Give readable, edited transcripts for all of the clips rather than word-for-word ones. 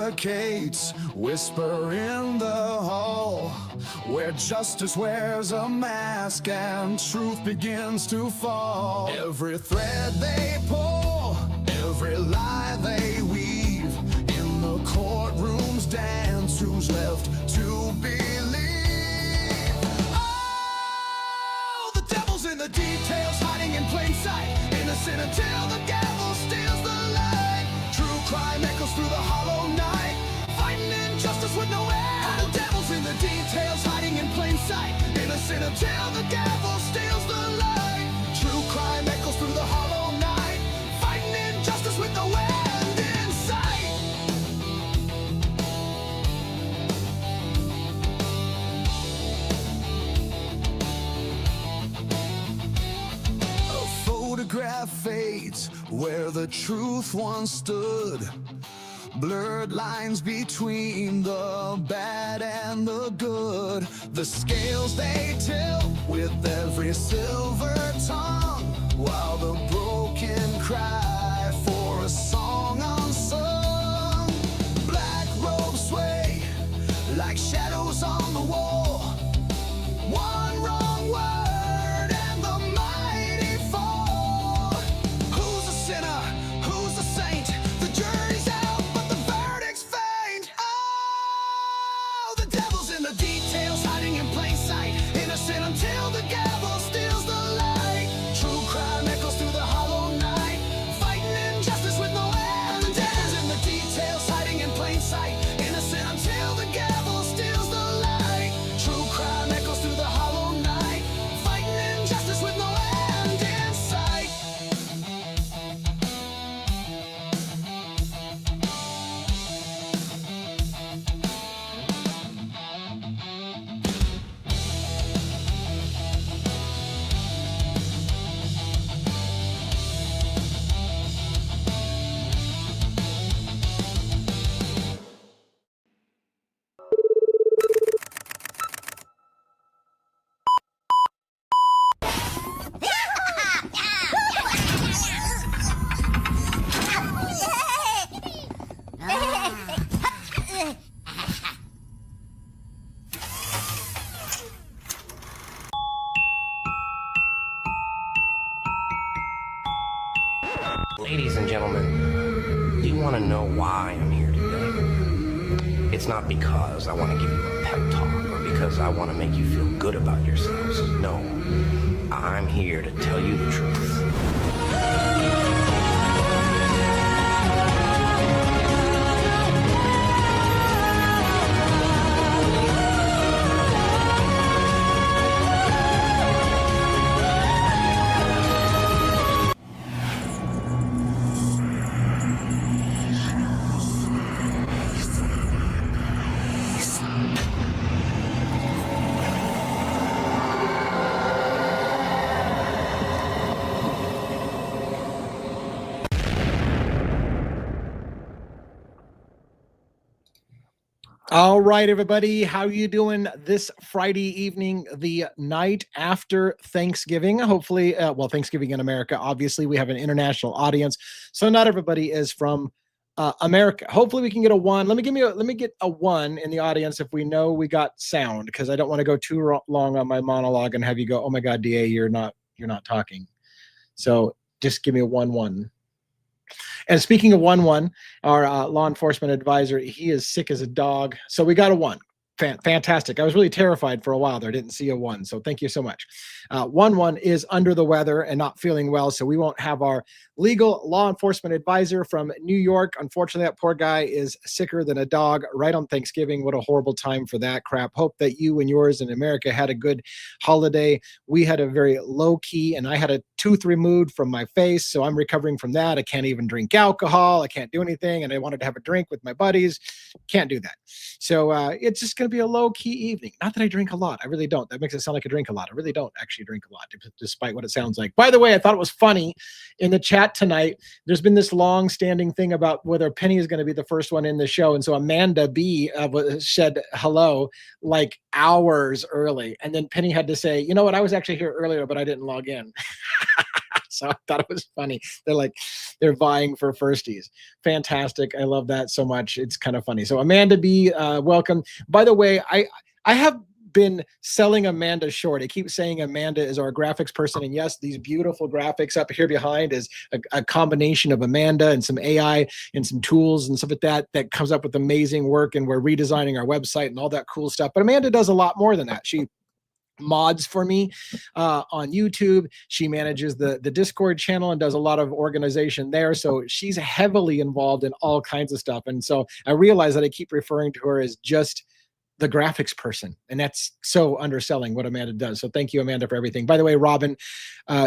suffocates, whisper in the hall, where justice wears a mask and truth begins to fall. Every thread they pull, every lie they weave, in the courtroom's dance, who's left to believe? Oh, the devil's in the details, hiding in plain sight, innocent until the gavel steals the light. True crime echoes through the hollow night, fighting injustice with no end. The devil's in the details, hiding in plain sight, innocent until the gavel steals the light. True crime echoes through the hollow night, fighting injustice with no end in sight. A photograph fades where the truth once stood. Blurred lines between the bad and the good. The scales they tilt with every silver tongue, while the broken cry for a song unsung. Black robes sway like shadows on the wall. One wrong word and the mighty fall. Who's a sinner? Who's a saint? The jury's out, but the verdict's faint. Oh, the devil's in the details, hiding in plain sight, innocent until the gavel steals the light. True crime echoes through the hollow night, fighting injustice with no end. The devil's in the details, hiding in plain sight, innocent until the gavel steals the light. True crime echoes through the hollow night, fighting injustice with no end in sight. Ladies and gentlemen, do you want to know why I'm here today? It's not because I want to give you a pep talk or because I want to make you feel good about yourselves. No, I'm here to tell you the truth. All right, everybody, how you doing this Friday evening, the night after Thanksgiving? Hopefully, well, Thanksgiving in America, obviously, we have an international audience, so not everybody is from America. Hopefully, we can get a one. Let me get a one in the audience if we know we got sound, because I don't want to go too long on my monologue and have you go, "Oh my God, DA, you're not talking." So just give me a 1-1. And speaking of 1-1, our law enforcement advisor, he is sick as a dog. So we got a 1. Fantastic. I was really terrified for a while there. I didn't see a 1. So thank you so much. 1-1 is under the weather and not feeling well. So we won't have our legal law enforcement advisor from New York. Unfortunately, that poor guy is sicker than a dog right on Thanksgiving. What a horrible time for that crap. Hope that you and yours in America had a good holiday. We had a very low key, and I had a tooth removed from my face. So I'm recovering from that. I can't even drink alcohol. I can't do anything. And I wanted to have a drink with my buddies. Can't do that. So it's just going to be a low key evening. Not that I drink a lot. I really don't. That makes it sound like I drink a lot. I really don't actually drink a lot, despite what it sounds like. By the way, I thought it was funny in the chat tonight. There's been this long standing thing about whether Penny is going to be the first one in the show. And so Amanda B said hello like hours early. And then Penny had to say, you know what? I was actually here earlier, but I didn't log in. So I thought it was funny. They're like, they're vying for firsties. Fantastic. I love that so much. It's kind of funny. So Amanda B, welcome. By the way, I have been selling Amanda short. I keep saying Amanda is our graphics person, and yes, these beautiful graphics up here behind is a combination of Amanda and some AI and some tools and stuff like that comes up with amazing work, and we're redesigning our website and all that cool stuff. But Amanda does a lot more than that. She mods for me on YouTube. She manages the Discord channel and does a lot of organization there. So she's heavily involved in all kinds of stuff. And so I realize that I keep referring to her as just the graphics person, and that's so underselling what Amanda does. So thank you, Amanda, for everything. By the way, Robin,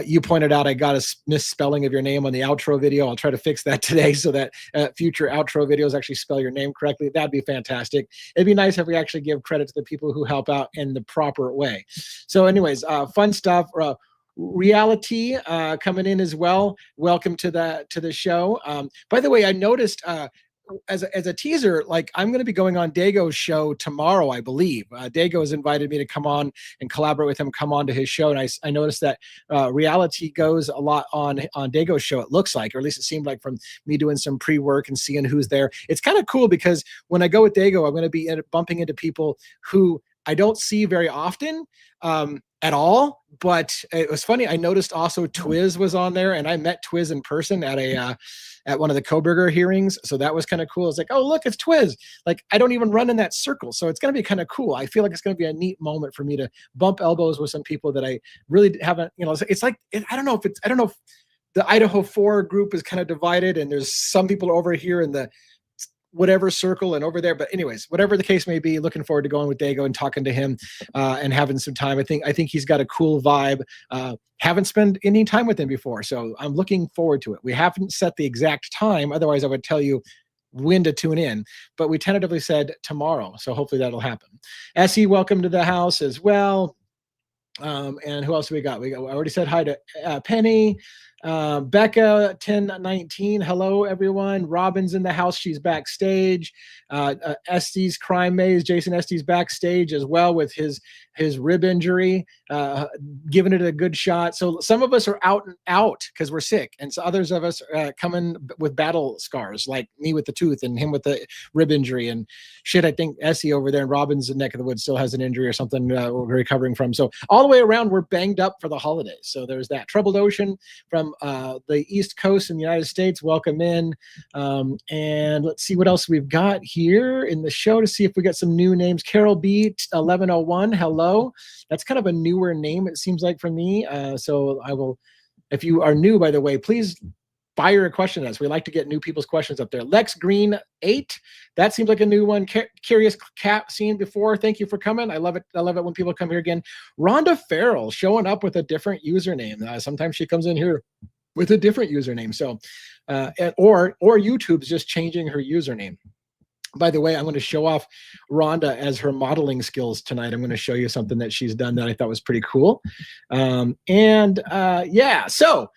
you pointed out I got a misspelling of your name on the outro video. I'll try to fix that today so that future outro videos actually spell your name correctly. That'd be fantastic. It'd be nice if we actually give credit to the people who help out in the proper way. So anyways, fun stuff. Reality coming in as well. Welcome to the show. By the way, I noticed as a teaser, like I'm going to be going on Dago's show tomorrow, I believe. Dago has invited me to come on and collaborate with him, come on to his show. And I noticed that reality goes a lot on Dago's show, it looks like, or at least it seemed like from me doing some pre-work and seeing who's there. It's kind of cool because when I go with Dago, I'm going to be bumping into people who I don't see very often at all. But it was funny. I noticed also Twiz was on there, and I met Twiz in person at one of the Koberger hearings. So that was kind of cool. It's like, oh, look, it's Twiz. Like, I don't even run in that circle. So it's going to be kind of cool. I feel like it's going to be a neat moment for me to bump elbows with some people that I really haven't, it's like, I don't know if the Idaho 4 group is kind of divided and there's some people over here in the whatever circle and over there. But anyways, whatever the case may be, looking forward to going with Dago and talking to him and having some time. I think he's got a cool vibe. Haven't spent any time with him before, so I'm looking forward to it. We haven't set the exact time. Otherwise, I would tell you when to tune in, but we tentatively said tomorrow. So hopefully that'll happen. SE, welcome to the house as well. And who else we got? I already said hi to Penny. Becca 1019, hello everyone. Robin's in the house, she's backstage. Estes Crime Maze, Jason Estes backstage as well with his rib injury, giving it a good shot. So some of us are out because we're sick, and so others of us coming with battle scars, like me with the tooth and him with the rib injury and shit. I think Essie over there in Robin's neck of the woods still has an injury or something we're recovering from. So all the way around, we're banged up for the holidays. So there's that. Troubled Ocean from the East Coast in the United States, welcome in. And let's see what else we've got here in the show to see if we got some new names. Carol B 1101, hello. That's kind of a newer name, it seems like, for me. So I will, if you are new, by the way, please fire a question at us. We like to get new people's questions up there. Lex Green 8, that seems like a new one. Curious Cat, seen before. Thank you for coming. I love it. I love it when people come here again. Rhonda Farrell showing up with a different username. Sometimes she comes in here with a different username. So, or YouTube's just changing her username. By the way, I'm going to show off Rhonda as her modeling skills tonight. I'm going to show you something that she's done that I thought was pretty cool. Yeah, so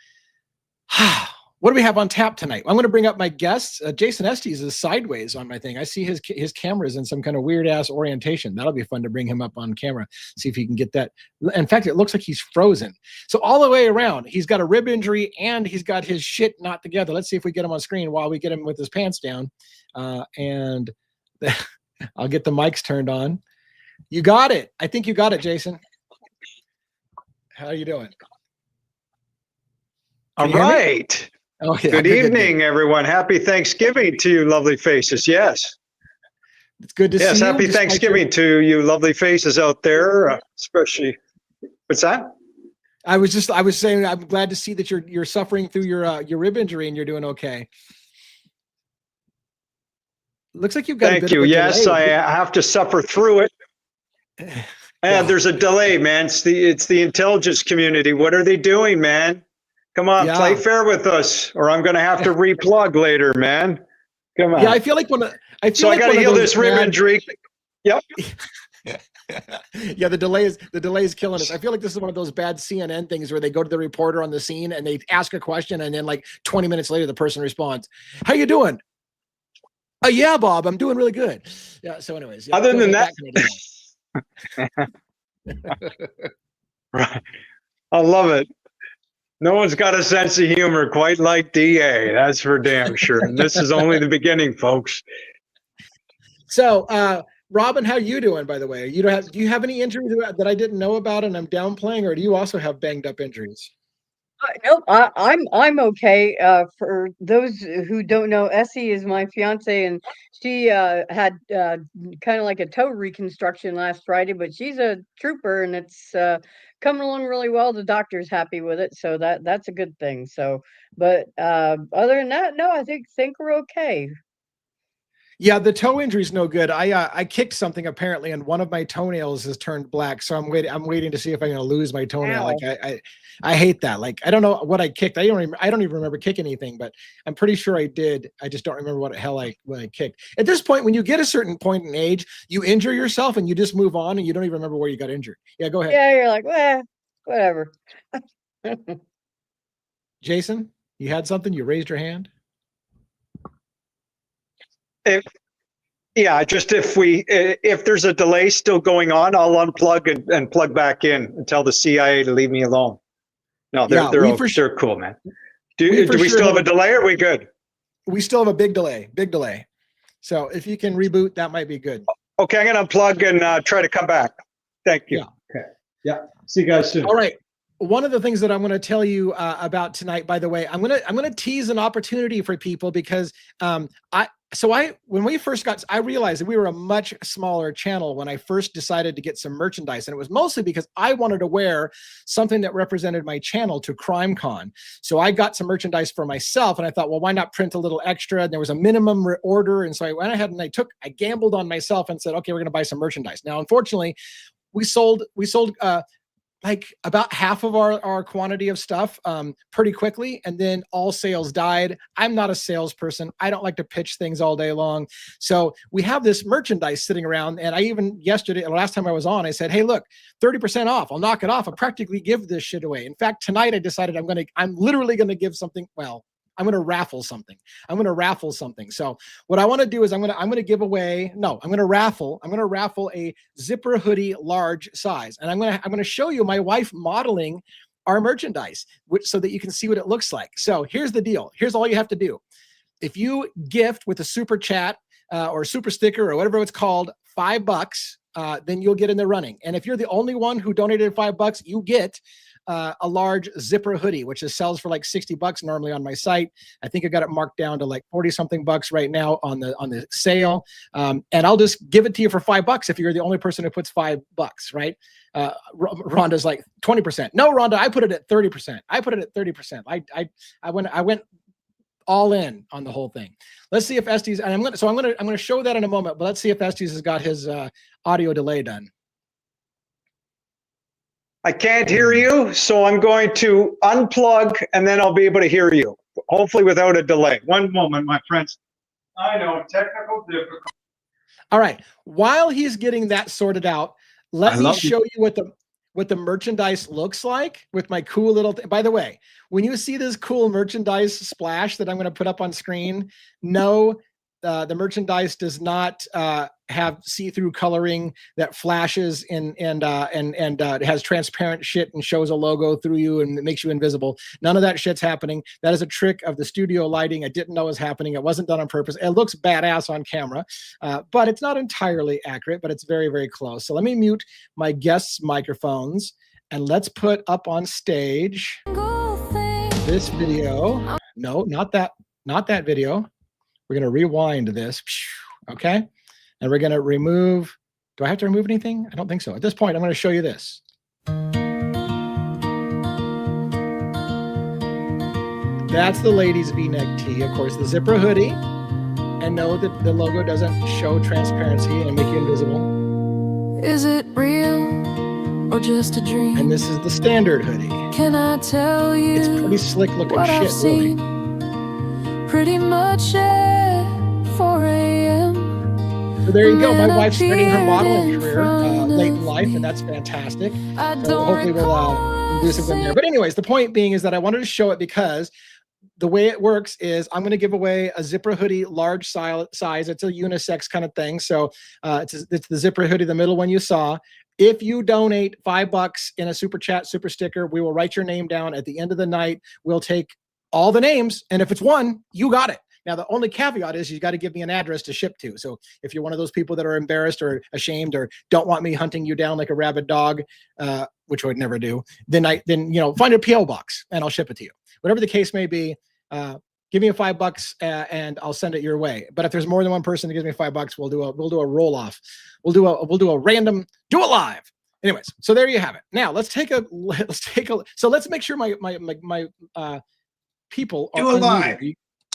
what do we have on tap tonight? I'm going to bring up my guests. Jason Estes is sideways on my thing. I see his camera's in some kind of weird ass orientation. That'll be fun to bring him up on camera. See if he can get that. In fact, it looks like he's frozen. So all the way around, he's got a rib injury and he's got his shit not together. Let's see if we get him on screen while we get him with his pants down. And I'll get the mics turned on. You got it. I think you got it, Jason. How are you doing? All right. Oh, yeah. Good evening, everyone. Happy Thanksgiving to you, lovely faces. Yes. It's good to see you. Yes, happy Thanksgiving to you, lovely faces out there, especially. What's that? I was saying I'm glad to see that you're suffering through your rib injury and you're doing okay. Looks like you've got Thank a bit you. of a Yes, delay. I have to suffer through it. And there's a delay, man. It's the intelligence community. What are they doing, man? Come on, play fair with us, or I'm going to have to replug later, man. Come on. Yeah, I feel like I got to heal this rib injury. Yep. Yeah, the delay is killing us. I feel like this is one of those bad CNN things where they go to the reporter on the scene and they ask a question, and then like 20 minutes later, the person responds, "How you doing?" "Oh yeah, Bob, I'm doing really good." Yeah. So, anyways, yeah, other than that, right. I love it. No one's got a sense of humor quite like DA. That's for damn sure. And this is only the beginning, folks. So, Robin, how you doing, by the way? Do you have any injuries that I didn't know about and I'm downplaying, or do you also have banged up injuries? Nope, I'm okay. For those who don't know, Essie is my fiance, and she had kind of like a toe reconstruction last Friday, but she's a trooper, and it's coming along really well. The doctor's happy with it, so that's a good thing. So, but other than that, no, I think we're okay. Yeah, the toe injury is no good. I kicked something apparently, and one of my toenails has turned black. So I'm waiting to see if I'm going to lose my toenail. Ow. Like I hate that. Like I don't know what I kicked. I don't even remember kicking anything, but I'm pretty sure I did. I just don't remember what the hell I kicked. At this point, when you get a certain point in age, you injure yourself and you just move on, and you don't even remember where you got injured. Yeah, go ahead. Yeah, you're like, well, whatever. Jason, you had something. You raised your hand. If there's a delay still going on, I'll unplug and plug back in and tell the CIA to leave me alone. No, they're cool, man. Do we still have a delay, or are we good? We still have a big delay. So if you can reboot, that might be good. Okay, I'm gonna unplug and try to come back. Thank you. Yeah. Okay. Yeah. See you guys soon. All right. One of the things that I'm going to tell you about tonight, by the way, I'm going to tease an opportunity for people because when we first got, I realized that we were a much smaller channel when I first decided to get some merchandise. And it was mostly because I wanted to wear something that represented my channel to CrimeCon. So I got some merchandise for myself and I thought, well, why not print a little extra? And there was a minimum order. And so I went ahead and I gambled on myself and said, okay, we're going to buy some merchandise. Now, unfortunately, we sold like about half of our quantity of stuff pretty quickly, and then all sales died. I'm not a salesperson. I don't like to pitch things all day long. So we have this merchandise sitting around, and I even last time I was on, I said, hey, look, 30% off. I'll knock it off. I'll practically give this shit away. In fact, tonight I decided I'm literally going to give something. Well, I'm going to raffle something. So what I want to do is I'm going to give away. No, I'm going to raffle a zipper hoodie large size. And I'm going to show you my wife modeling our merchandise so that you can see what it looks like. So here's the deal. Here's all you have to do. If you gift with a super chat or super sticker or whatever it's called, $5, then you'll get in the running. And if you're the only one who donated $5, you get a large zipper hoodie, which sells for like $60 normally on my site. I think I got it marked down to like 40 something bucks right now on the sale. And I'll just give it to you for $5 if you're the only person who puts $5, right? Rhonda's like 20%. No, Rhonda, I put it at 30%. I went all in on the whole thing. Let's see if Estes, and I'm going to show that in a moment, but let's see if Estes has got his audio delay done. I can't hear you, so I'm going to unplug and then I'll be able to hear you, hopefully without a delay. One moment, my friends. I know, technical difficulty. All right, while he's getting that sorted out, let me show you what the merchandise looks like with my cool little, by the way, when you see this cool merchandise splash that I'm going to put up on screen, no, the merchandise does not have see-through coloring that flashes and it has transparent shit and shows a logo through you and it makes you invisible. None of that shit's happening. That is a trick of the studio lighting. I didn't know was happening. It wasn't done on purpose. It looks badass on camera, but it's not entirely accurate, but it's very, very close. So let me mute my guests' microphones and let's put up on stage this video. No, not that video. We're going to rewind this, okay? And we're going to remove, do I have to remove anything? I don't think so. At this point, I'm going to show you this. That's the ladies' V-neck tee, of course, the zipper hoodie. And know that the logo doesn't show transparency and make you invisible. Is it real or just a dream? And this is the standard hoodie. Can I tell you? It's pretty slick looking what shit, I've seen? really. Pretty much at 4 a.m. So there you go. My wife's starting her modeling career late in life, and that's fantastic. So hopefully we'll do something there. But anyways, the point being is that I wanted to show it because the way it works is I'm going to give away a zipper hoodie, large size. It's a unisex kind of thing. So it's the zipper hoodie, the middle one you saw. If you donate $5 in a super chat, super sticker, we will write your name down at the end of the night. We'll take all the names. And if it's one, you got it. Now, the only caveat is you got to give me an address to ship to. So if you're one of those people that are embarrassed or ashamed or don't want me hunting you down like a rabid dog, which I would never do, then find a PO box and I'll ship it to you. Whatever the case may be, give me $5 and I'll send it your way. But if there's more than one person that gives me $5, we'll do a roll off. We'll do a random, do it live. Anyways, so there you have it. Now let's make sure my people are do it live.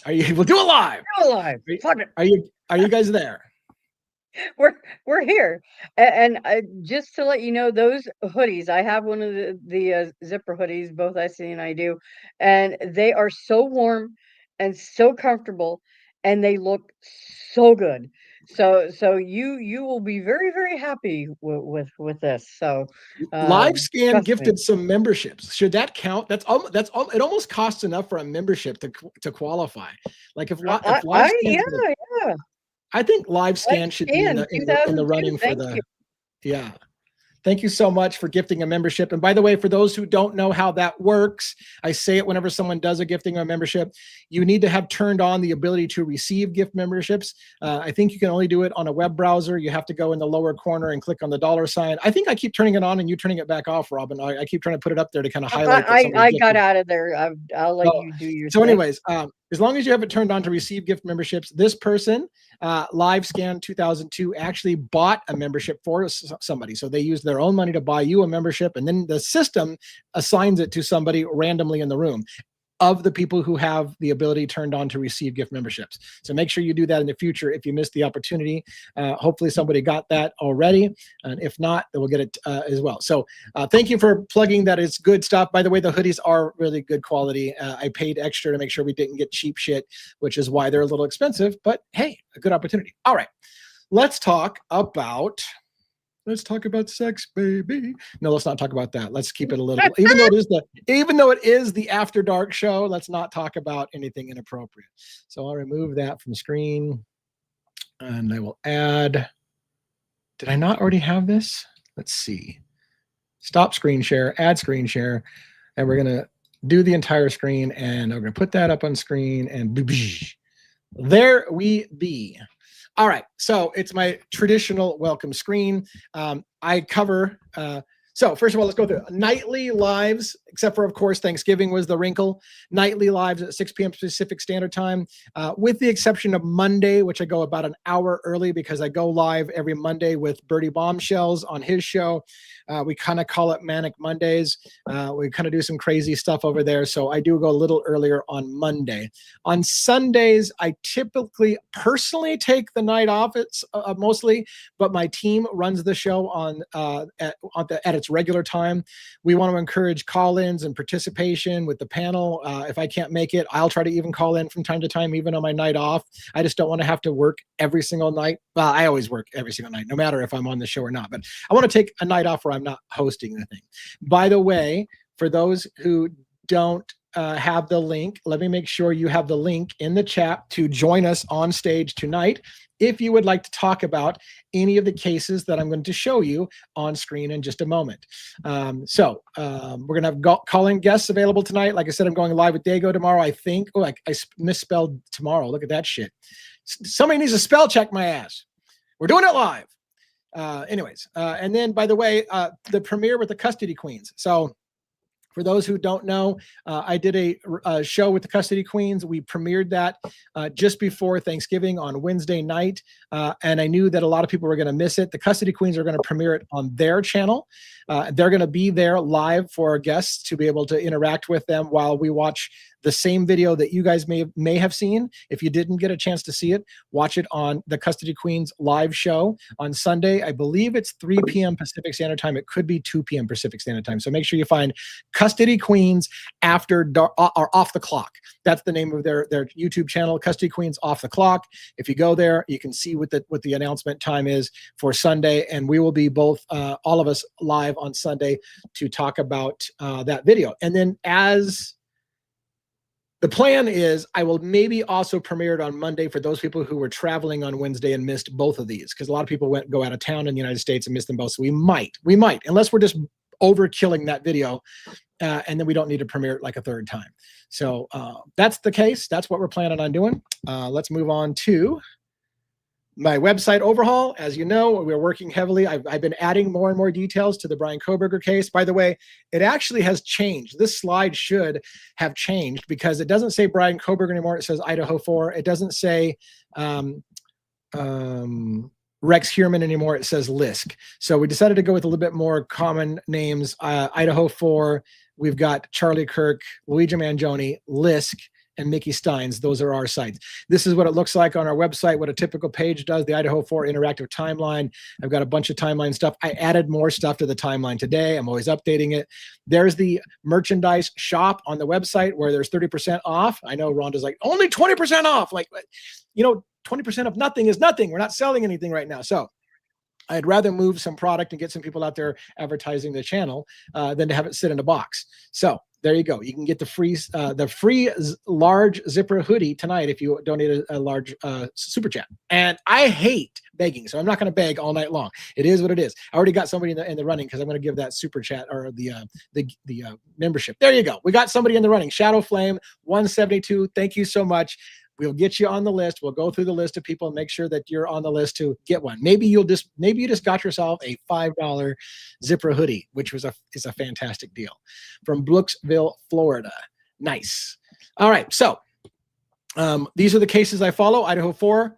We'll do it live. Do it live. Fuck it. Are you guys there? We're here, and just to let you know, those hoodies, I have one of the zipper hoodies, both Essie and I do, and they are so warm and so comfortable, and they look so good. So you will be very, very happy with this. So LiveScan gifted some memberships. Should that count? That's all. It almost costs enough for a membership to qualify. Like if LiveScan, yeah. I think LiveScan should be in the running for the. Yeah. Thank you so much for gifting a membership. And by the way, for those who don't know how that works, I say it whenever someone does a gifting or a membership, you need to have turned on the ability to receive gift memberships. I think you can only do it on a web browser. You have to go in the lower corner and click on the $sign. I think I keep turning it on and you turning it back off, Robin. I keep trying to put it up there to kind of highlight. I got out of there. I'll let you do your thing. Anyways, as long as you have it turned on to receive gift memberships, this person, LiveScan2002, actually bought a membership for somebody. So they used their own money to buy you a membership, and then the system assigns it to somebody randomly in the room of the people who have the ability turned on to receive gift memberships. So make sure you do that in the future if you missed the opportunity. Hopefully somebody got that already. And if not, then we'll get it as well. So thank you for plugging that. It's good stuff. By the way, the hoodies are really good quality. I paid extra to make sure we didn't get cheap shit, which is why they're a little expensive. But hey, a good opportunity. All right, let's talk about sex, baby. No, let's not talk about that. Let's keep it a little, even though it is the After Dark show, let's not talk about anything inappropriate. So I'll remove that from screen and I will add, did I not already have this? Let's see. Stop screen share, add screen share. And we're going to do the entire screen and we're going to put that up on screen and there we be. All right, so it's my traditional welcome screen. I cover, so first of all, let's go through nightly lives, except for, of course, Thanksgiving was the wrinkle. Nightly lives at 6 p.m. Pacific Standard Time, with the exception of Monday, which I go about an hour early because I go live every Monday with Bertie Bombshells on his show. We kind of call it Manic Mondays. We kind of do some crazy stuff over there. So I do go a little earlier on Monday. On Sundays, I typically personally take the night off. It's mostly, but my team runs the show at its regular time. We want to encourage call-ins and participation with the panel. If I can't make it, I'll try to even call in from time to time, even on my night off. I just don't want to have to work every single night. Well, I always work every single night, no matter if I'm on the show or not. But I want to take a night off where I'm not hosting the thing. By the way, for those who don't have the link, let me make sure you have the link in the chat to join us on stage tonight if you would like to talk about any of the cases that I'm going to show you on screen in just a moment. We're going to have call-in guests available tonight. Like I said, I'm going live with Dago tomorrow, I think. Oh, I misspelled tomorrow. Look at that shit. Somebody needs to spell check my ass. We're doing it live. And then, by the way, the premiere with the Custody Queens. So for those who don't know, I did a show with the Custody Queens. We premiered that just before Thanksgiving on Wednesday night, and I knew that a lot of people were going to miss it. The Custody Queens are going to premiere it on their channel. They're going to be there live for our guests to be able to interact with them while we watch the same video that you guys may have seen. If you didn't get a chance to see it, watch it on the Custody Queens live show on Sunday. I believe it's 3 p.m. Pacific Standard Time. It could be 2 p.m. Pacific Standard Time. So make sure you find Custody Queens After Dark or Off the Clock. That's the name of their YouTube channel, Custody Queens Off the Clock. If you go there, you can see what the announcement time is for Sunday, and we will be both all of us live on Sunday to talk about that video. And then as the plan is I will maybe also premiere it on Monday for those people who were traveling on Wednesday and missed both of these, because a lot of people go out of town in the United States and missed them both. So we might, unless we're just overkilling that video, and then we don't need to premiere it like a third time. So that's the case. That's what we're planning on doing. Let's move on to my website overhaul. As you know, we're working heavily. I've been adding more and more details to the Brian Kohberger case. By the way, it actually has changed. This slide should have changed because it doesn't say Brian Kohberger anymore. It says Idaho 4. It doesn't say Rex Heuermann anymore. It says LISK. So we decided to go with a little bit more common names. Idaho 4. We've got Charlie Kirk, Luigi Mangione, LISK, and Mickey Steins. Those are our sites. This is what it looks like on our website, what a typical page does, the Idaho 4 interactive timeline. I've got a bunch of timeline stuff. I added more stuff to the timeline today. I'm always updating it. There's the merchandise shop on the website where there's 30% off. I know Rhonda's like, only 20% off. Like, 20% of nothing is nothing. We're not selling anything right now. So I'd rather move some product and get some people out there advertising the channel than to have it sit in a box. So there you go. You can get the free large zipper hoodie tonight if you donate a large super chat. And I hate begging, so I'm not going to beg all night long. It is what it is. I already got somebody in the running because I'm going to give that super chat or the membership. There you go. We got somebody in the running. Shadow Flame 172. Thank you so much. We'll get you on the list. We'll go through the list of people and make sure that you're on the list to get one. Maybe you just got yourself a $5 zipper hoodie, which is a fantastic deal from Brooksville, Florida. Nice. All right. So these are the cases I follow. Idaho 4,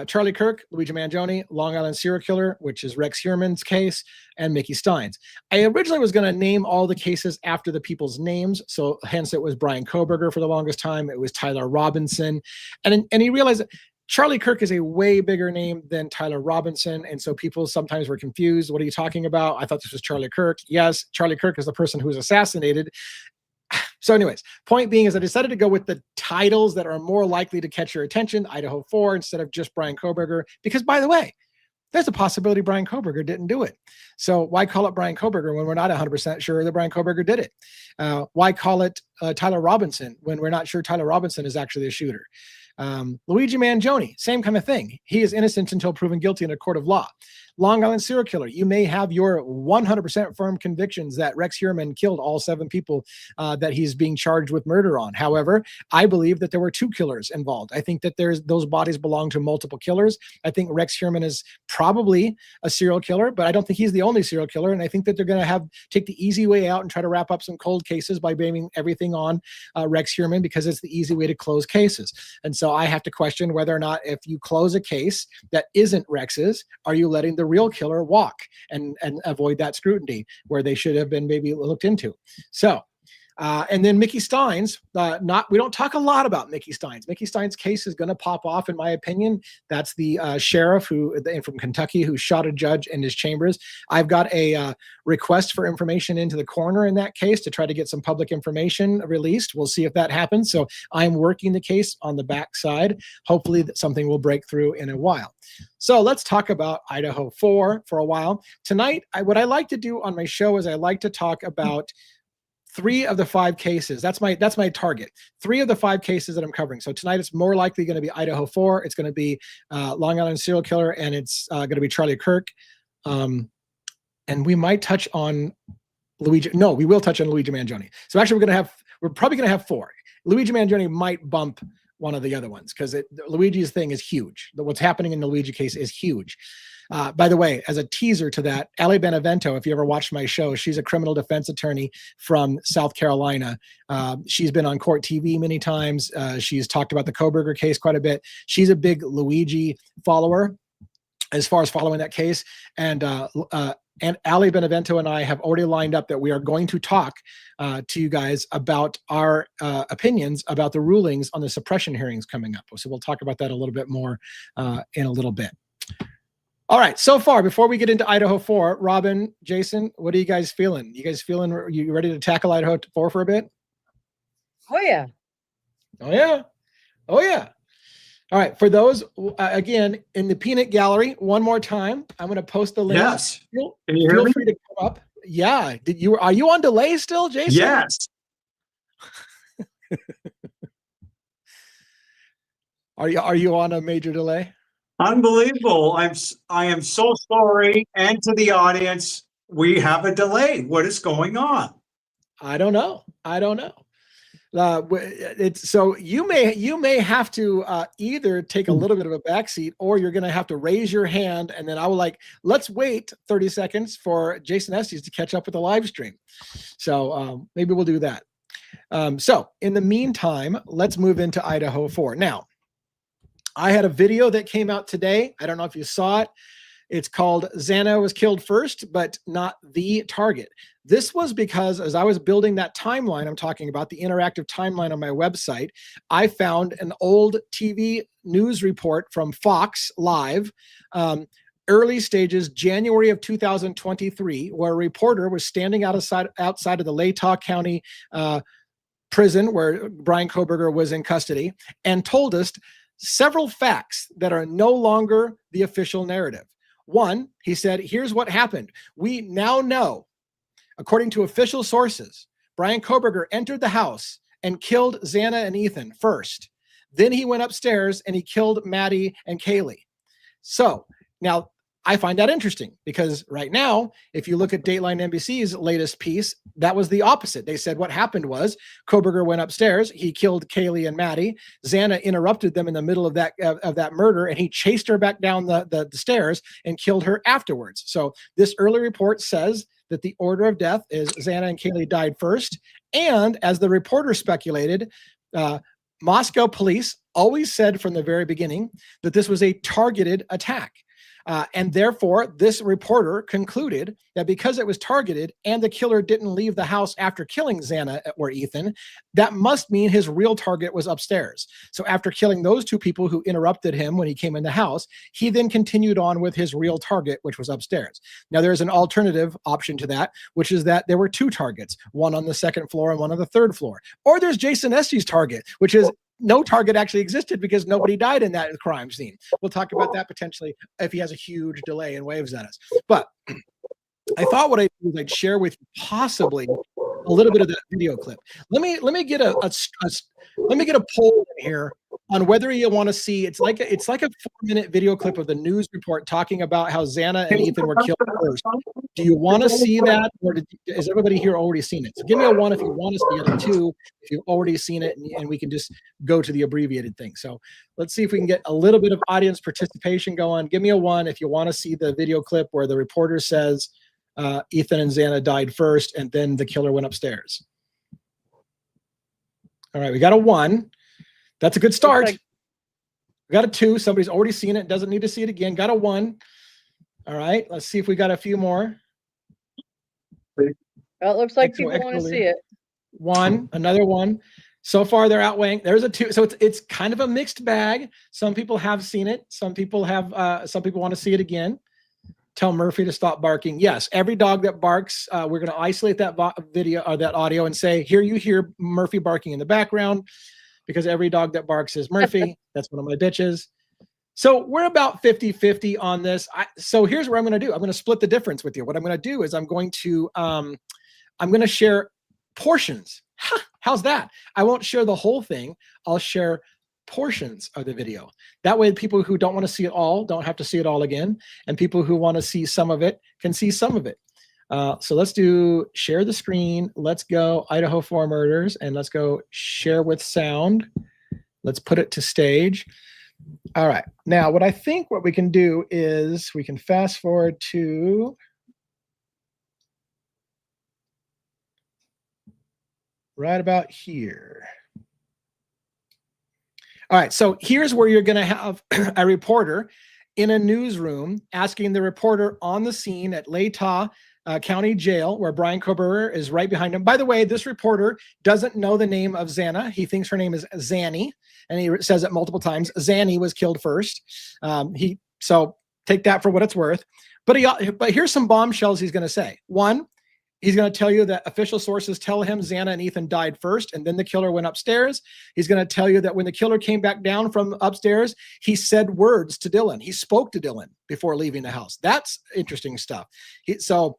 Charlie Kirk, Luigi Mangione, Long Island serial killer, which is Rex Heuermann's case, and Mickey Steins. I originally was going to name all the cases after the people's names. So hence it was Brian Kohberger for the longest time. It was Tyler Robinson. And he realized that Charlie Kirk is a way bigger name than Tyler Robinson. And so people sometimes were confused. What are you talking about? I thought this was Charlie Kirk. Yes, Charlie Kirk is the person who was assassinated. So anyways, point being is I decided to go with the titles that are more likely to catch your attention, Idaho 4, instead of just Brian Kohberger, because by the way, there's a possibility Brian Kohberger didn't do it. So why call it Brian Kohberger when we're not 100% sure that Brian Kohberger did it? Why call it Tyler Robinson when we're not sure Tyler Robinson is actually the shooter? Luigi Mangione, same kind of thing. He is innocent until proven guilty in a court of law. Long Island serial killer, you may have your 100% firm convictions that Rex Heuermann killed all 7 people that he's being charged with murder on. However, I believe that there were 2 killers involved. I think that those bodies belong to multiple killers. I think Rex Heuermann is probably a serial killer, but I don't think he's the only serial killer. And I think that they're going to take the easy way out and try to wrap up some cold cases by blaming everything on Rex Heuermann because it's the easy way to close cases. And so I have to question whether or not if you close a case that isn't Rex's, are you letting the real killer walk and avoid that scrutiny where they should have been maybe looked into? So and then Mickey Steins, we don't talk a lot about Mickey Steins. Mickey Steins' case is going to pop off, in my opinion. That's the sheriff from Kentucky who shot a judge in his chambers. I've got a request for information into the coroner in that case to try to get some public information released. We'll see if that happens. So I'm working the case on the backside. Hopefully that something will break through in a while. So let's talk about Idaho 4 for a while. Tonight, what I like to do on my show is I like to talk about 3 of the 5 cases. That's my target. 3 of the 5 cases that I'm covering. So tonight it's more likely going to be Idaho 4. It's going to be Long Island serial killer, and it's going to be Charlie Kirk. And we might touch on Luigi. No, we will touch on Luigi Mangione. So actually we're probably going to have 4. Luigi Mangione might bump one of the other ones because Luigi's thing is huge. What's happening in the Luigi case is huge. By the way, as a teaser to that, Ali Benevento, if you ever watched my show, she's a criminal defense attorney from South Carolina. She's been on court TV many times. She's talked about the Kohberger case quite a bit. She's a big Luigi follower as far as following that case. And Ali Benevento and I have already lined up that we are going to talk to you guys about our opinions about the rulings on the suppression hearings coming up. So we'll talk about that a little bit more in a little bit. All right, so far, before we get into Idaho 4, Robin, Jason, what are you guys feeling? You ready to tackle Idaho 4 for a bit? Oh, yeah. Oh, yeah. Oh, yeah. All right, for those, again, in the peanut gallery, one more time, I'm going to post the link. Yes. Can you hear me? Feel free to come up. Yeah. Are you on delay still, Jason? Yes. Are you on a major delay? Unbelievable. I am so sorry. And to the audience, we have a delay. What is going on? I don't know. It's so you may have to either take a little bit of a backseat, or you're going to have to raise your hand, and then I will let's wait 30 seconds for Jason Estes to catch up with the live stream. So maybe we'll do that. So in the meantime, let's move into Idaho 4. Now, I had a video that came out today. I don't know if you saw it. It's called Xana was killed first, but not the target. This was because as I was building that timeline I'm talking about, the interactive timeline on my website, I found an old TV news report from Fox Live, early stages, January of 2023, where a reporter was standing outside of the Latah County prison where Bryan Kohberger was in custody, and told us several facts that are no longer the official narrative. One, he said, here's what happened. We now know, according to official sources, Bryan Kohberger entered the house and killed Xana and Ethan first. Then he went upstairs and he killed Maddie and Kaylee. So now I find that interesting because right now, if you look at Dateline NBC's latest piece, that was the opposite. They said what happened was Kohberger went upstairs, he killed Kaylee and Maddie. Xana interrupted them in the middle of that murder, and he chased her back down the stairs and killed her afterwards. So this early report says that the order of death is Xana and Kaylee died first. And as the reporter speculated, Moscow police always said from the very beginning that this was a targeted attack. And therefore, this reporter concluded that because it was targeted and the killer didn't leave the house after killing Xana or Ethan, that must mean his real target was upstairs. So after killing those two people who interrupted him when he came in the house, he then continued on with his real target, which was upstairs. Now, there's an alternative option to that, which is that there were two targets, one on the second floor and one on the third floor. Or there's Jason Estes' target, which is no target actually existed because nobody died in that crime scene. We'll talk about that potentially if he has a huge delay and waves at us. But I thought what I'd do is I'd share with you possibly a little bit of that video clip. Let me get a poll in here on whether you want to see. It's like a 4-minute video clip of the news report talking about how Xana and Ethan were killed first. Do you want to see that, or is everybody here already seen it? So give me a 1 if you want to see it, and 2 if you've already seen it, and we can just go to the abbreviated thing. So let's see if we can get a little bit of audience participation going. Give me a 1 if you want to see the video clip where the reporter says Ethan and Xana died first, and then the killer went upstairs. All right, we got a 1. That's a good start. We got a 2. Somebody's already seen it, doesn't need to see it again. Got a 1. All right, let's see if we got a few more. Well, it looks like people want to see it. 1, another 1. So far, they're outweighing. There's a 2. So it's kind of a mixed bag. Some people have seen it. Some people want to see it again. Tell Murphy to stop barking. Yes, every dog that barks, we're going to isolate that video or that audio and say, here you hear Murphy barking in the background, because every dog that barks is Murphy. That's one of my bitches. So we're about 50-50 on this. So here's what I'm going to do. I'm going to split the difference with you. What I'm going to do is I'm going to share portions. How's that? I won't share the whole thing. I'll share portions of the video. That way, people who don't want to see it all don't have to see it all again. And people who want to see some of it can see some of it. So let's do share the screen. Let's go Idaho 4 murders, and let's go share with sound. Let's put it to stage. All right. Now, what we can do is we can fast forward to right about here. All right. So here's where you're going to have a reporter in a newsroom asking the reporter on the scene at Latah County Jail, where Bryan Kohberger is right behind him. By the way, this reporter doesn't know the name of Xana. He thinks her name is Zanny, and he says it multiple times. Zanny was killed first. So take that for what it's worth. But here's some bombshells he's going to say. 1, he's going to tell you that official sources tell him Xana and Ethan died first, and then the killer went upstairs. He's going to tell you that when the killer came back down from upstairs, he said words to Dylan. He spoke to Dylan before leaving the house. That's interesting stuff. So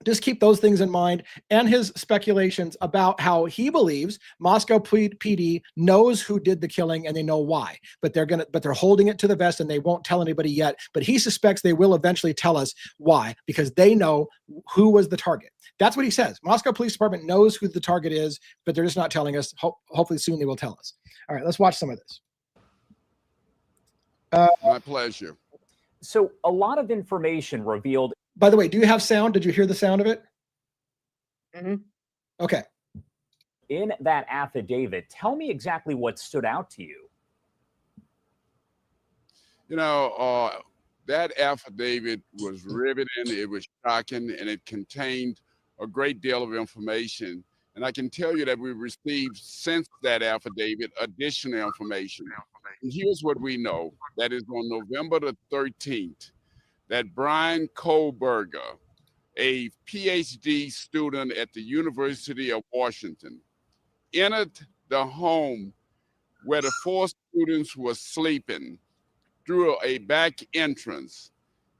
Just keep those things in mind, and his speculations about how he believes Moscow PD knows who did the killing and they know why, but they're holding it to the vest and they won't tell anybody yet. But he suspects they will eventually tell us why, because they know who was the target. That's what he says. Moscow Police Department knows who the target is, but they're just not telling us. Hopefully soon they will tell us. All right, let's watch some of this. My pleasure. So a lot of information revealed. By the way, do you have sound? Did you hear the sound of it? Mm-hmm. Okay. In that affidavit, tell me exactly what stood out to you. You know, that affidavit was riveting, it was shocking, and it contained a great deal of information. And I can tell you that we received, since that affidavit, additional information. And here's what we know. That is on November the 13th, that Brian Kohlberger, a PhD student at the University of Washington, entered the home where the 4 students were sleeping through a back entrance.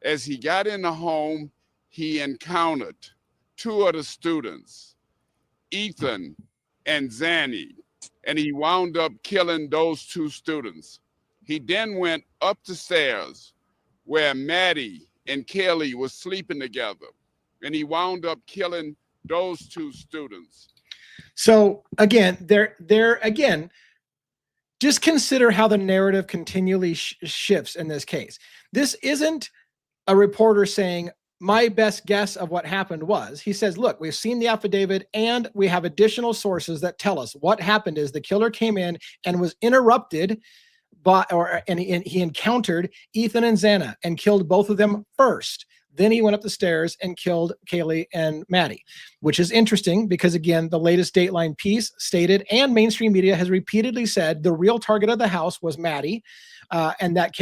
As he got in the home, he encountered 2 of the students, Ethan and Zanny, and he wound up killing those 2 students. He then went up the stairs where Maddie and Kelly were sleeping together, and he wound up killing those 2 students. So again, again, just consider how the narrative continually shifts in this case. This isn't a reporter saying, my best guess of what happened was. He says, look, we've seen the affidavit and we have additional sources that tell us what happened is the killer came in and was interrupted by, and he encountered Ethan and Xana and killed both of them first. Then he went up the stairs and killed Kaylee and Maddie, which is interesting because, again, the latest Dateline piece stated, and mainstream media has repeatedly said, the real target of the house was Maddie, and that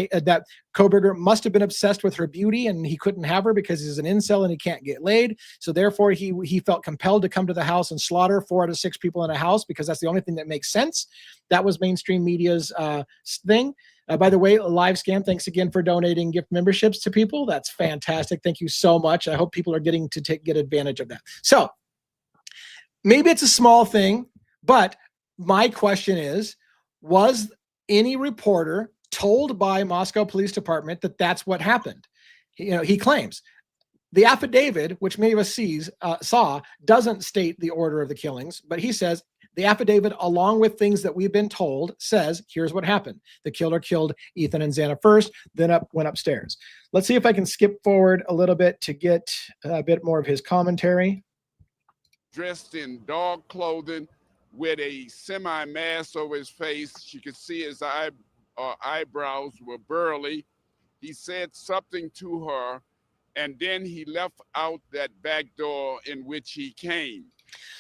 Kohlberger must have been obsessed with her beauty and he couldn't have her because he's an incel and he can't get laid. So therefore, he felt compelled to come to the house and slaughter 4 out of 6 people in a house because that's the only thing that makes sense. That was mainstream media's thing. By the way, Live Scam, thanks again for donating gift memberships to people. That's fantastic. Thank you so much. I hope people are getting to get advantage of that. So maybe it's a small thing, but my question is, was any reporter told by Moscow Police Department that that's what happened? He claims. The affidavit, which many of us saw, doesn't state the order of the killings, but he says, the affidavit, along with things that we've been told, says, here's what happened. The killer killed Ethan and Xana first, then went upstairs. Let's see if I can skip forward a little bit to get a bit more of his commentary. Dressed in dog clothing with a semi-mask over his face. You could see his eyebrows were burly. He said something to her, and then he left out that back door in which he came.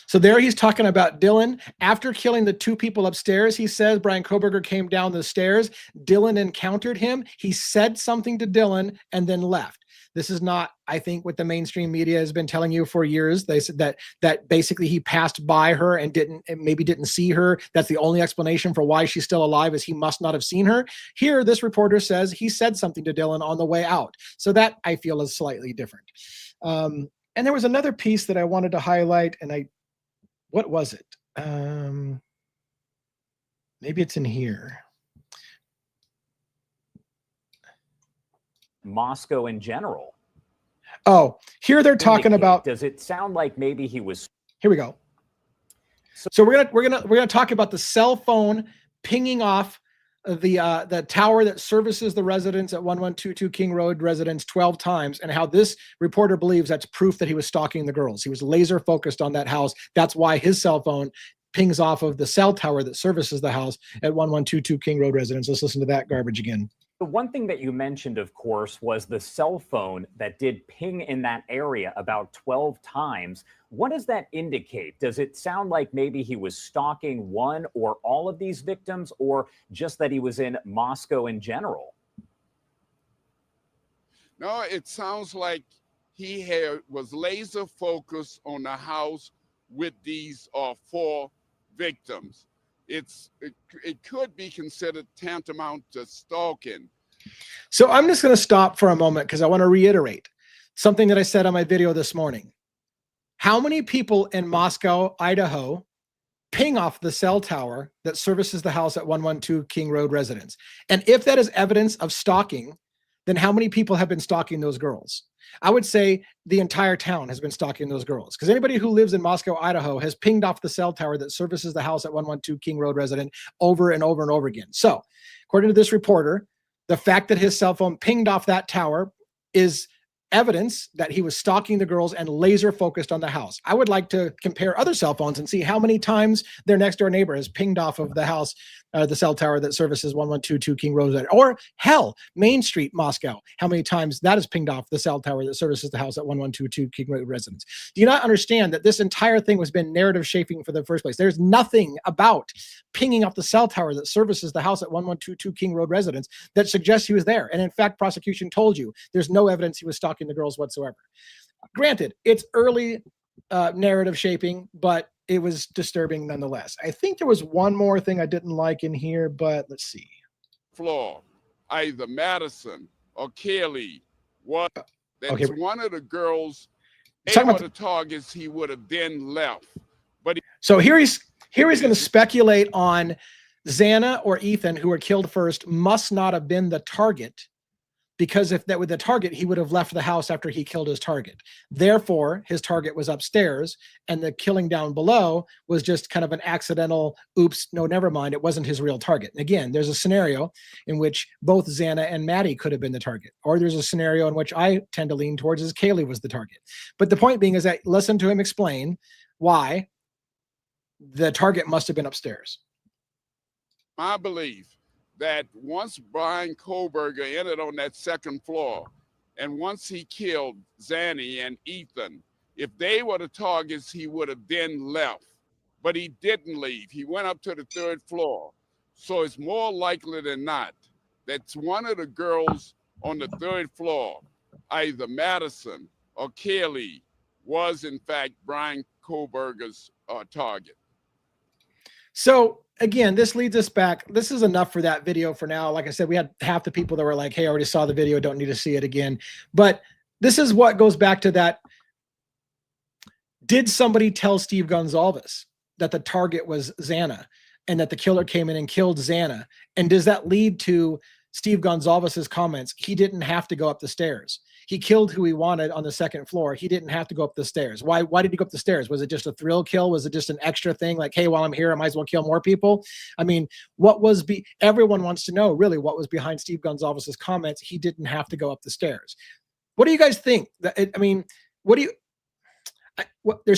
So there he's talking about Dylan. After killing the 2 people upstairs, he says Brian Kohlberger came down the stairs. Dylan encountered him. He said something to Dylan and then left. This is not, I think, what the mainstream media has been telling you for years. They said that basically he passed by her and maybe didn't see her. That's the only explanation for why she's still alive, is he must not have seen her. Here, this reporter says he said something to Dylan on the way out. So that, I feel, is slightly different. And there was another piece that I wanted to highlight, and what was it? Maybe it's in here. Moscow in general. Oh, here they're talking about. Does it sound like maybe he was? Here we go. So we're gonna talk about the cell phone pinging off the tower that services the residents at 1122 King Road residents 12 times, and how this reporter believes that's proof that he was stalking the girls. He was laser focused on that house. That's why his cell phone pings off of the cell tower that services the house at 1122 King Road residents. Let's listen to that garbage again. The one thing that you mentioned, of course, was the cell phone that did ping in that area about 12 times. What does that indicate? Does it sound like maybe he was stalking one or all of these victims, or just that he was in Moscow in general? No, it sounds like he was laser focused on the house with these 4 victims. It could be considered tantamount to stalking. So I'm just going to stop for a moment because I want to reiterate something that I said on my video this morning. How many people in Moscow, Idaho, ping off the cell tower that services the house at 112 King Road residence? And if that is evidence of stalking, then how many people have been stalking those girls? I would say the entire town has been stalking those girls, because anybody who lives in Moscow, Idaho has pinged off the cell tower that services the house at 112 King Road resident over and over and over again. So according to this reporter, the fact that his cell phone pinged off that tower is evidence that he was stalking the girls and laser focused on the house. I would like to compare other cell phones and see how many times their next door neighbor has pinged off of the house, the cell tower that services 1122 King Road, or hell, Main Street, Moscow. How many times that is pinged off the cell tower that services the house at 1122 King Road residence? Do you not understand that this entire thing has been narrative shaping for the first place? There's nothing about pinging off the cell tower that services the house at 1122 King Road residence that suggests he was there. And in fact, prosecution told you there's no evidence he was stalking the girls whatsoever. Granted, it's early narrative shaping, but it was disturbing nonetheless. I think there was one more thing I didn't like in here, but let's see. Floor, either Madison or Kelly. What? That's Okay. one of the girls. Talking about the targets he would have then left. But so here he's going to speculate on Xana or Ethan, who were killed first, must not have been the target, because if that were the target, he would have left the house after he killed his target. Therefore, his target was upstairs, and the killing down below was just kind of an accidental, oops, no, never mind, it wasn't his real target. And again, there's a scenario in which both Xana and Maddie could have been the target, or there's a scenario in which I tend to lean towards as Kaylee was the target. But the point being is that listen to him explain why the target must have been upstairs. my belief that once Brian Kohlberger entered on that second floor, and once he killed Zanny and Ethan, if they were the targets, he would have then left. But he didn't leave. He went up to the third floor. So it's more likely than not that one of the girls on the third floor, either Madison or Kelly, was in fact Brian Kohlberger's target. So again, this leads us back. This is enough for that video for now. Like I said, we had half the people that were like, hey, I already saw the video, don't need to see it again. But this is what goes back to that. Did somebody tell Steve Gonzalez that the target was Xana and that the killer came in and killed Xana? And does that lead to Steve Gonzalez's comments? He didn't have to go up the stairs. He killed who he wanted on the second floor. He didn't have to go up the stairs. Why did he go up the stairs? Was it just a thrill kill? Was it just an extra thing? Like, hey, while I'm here, I might as well kill more people. I mean, everyone wants to know really what was behind Steve Gonzalez's comments. He didn't have to go up the stairs. What do you guys think? There's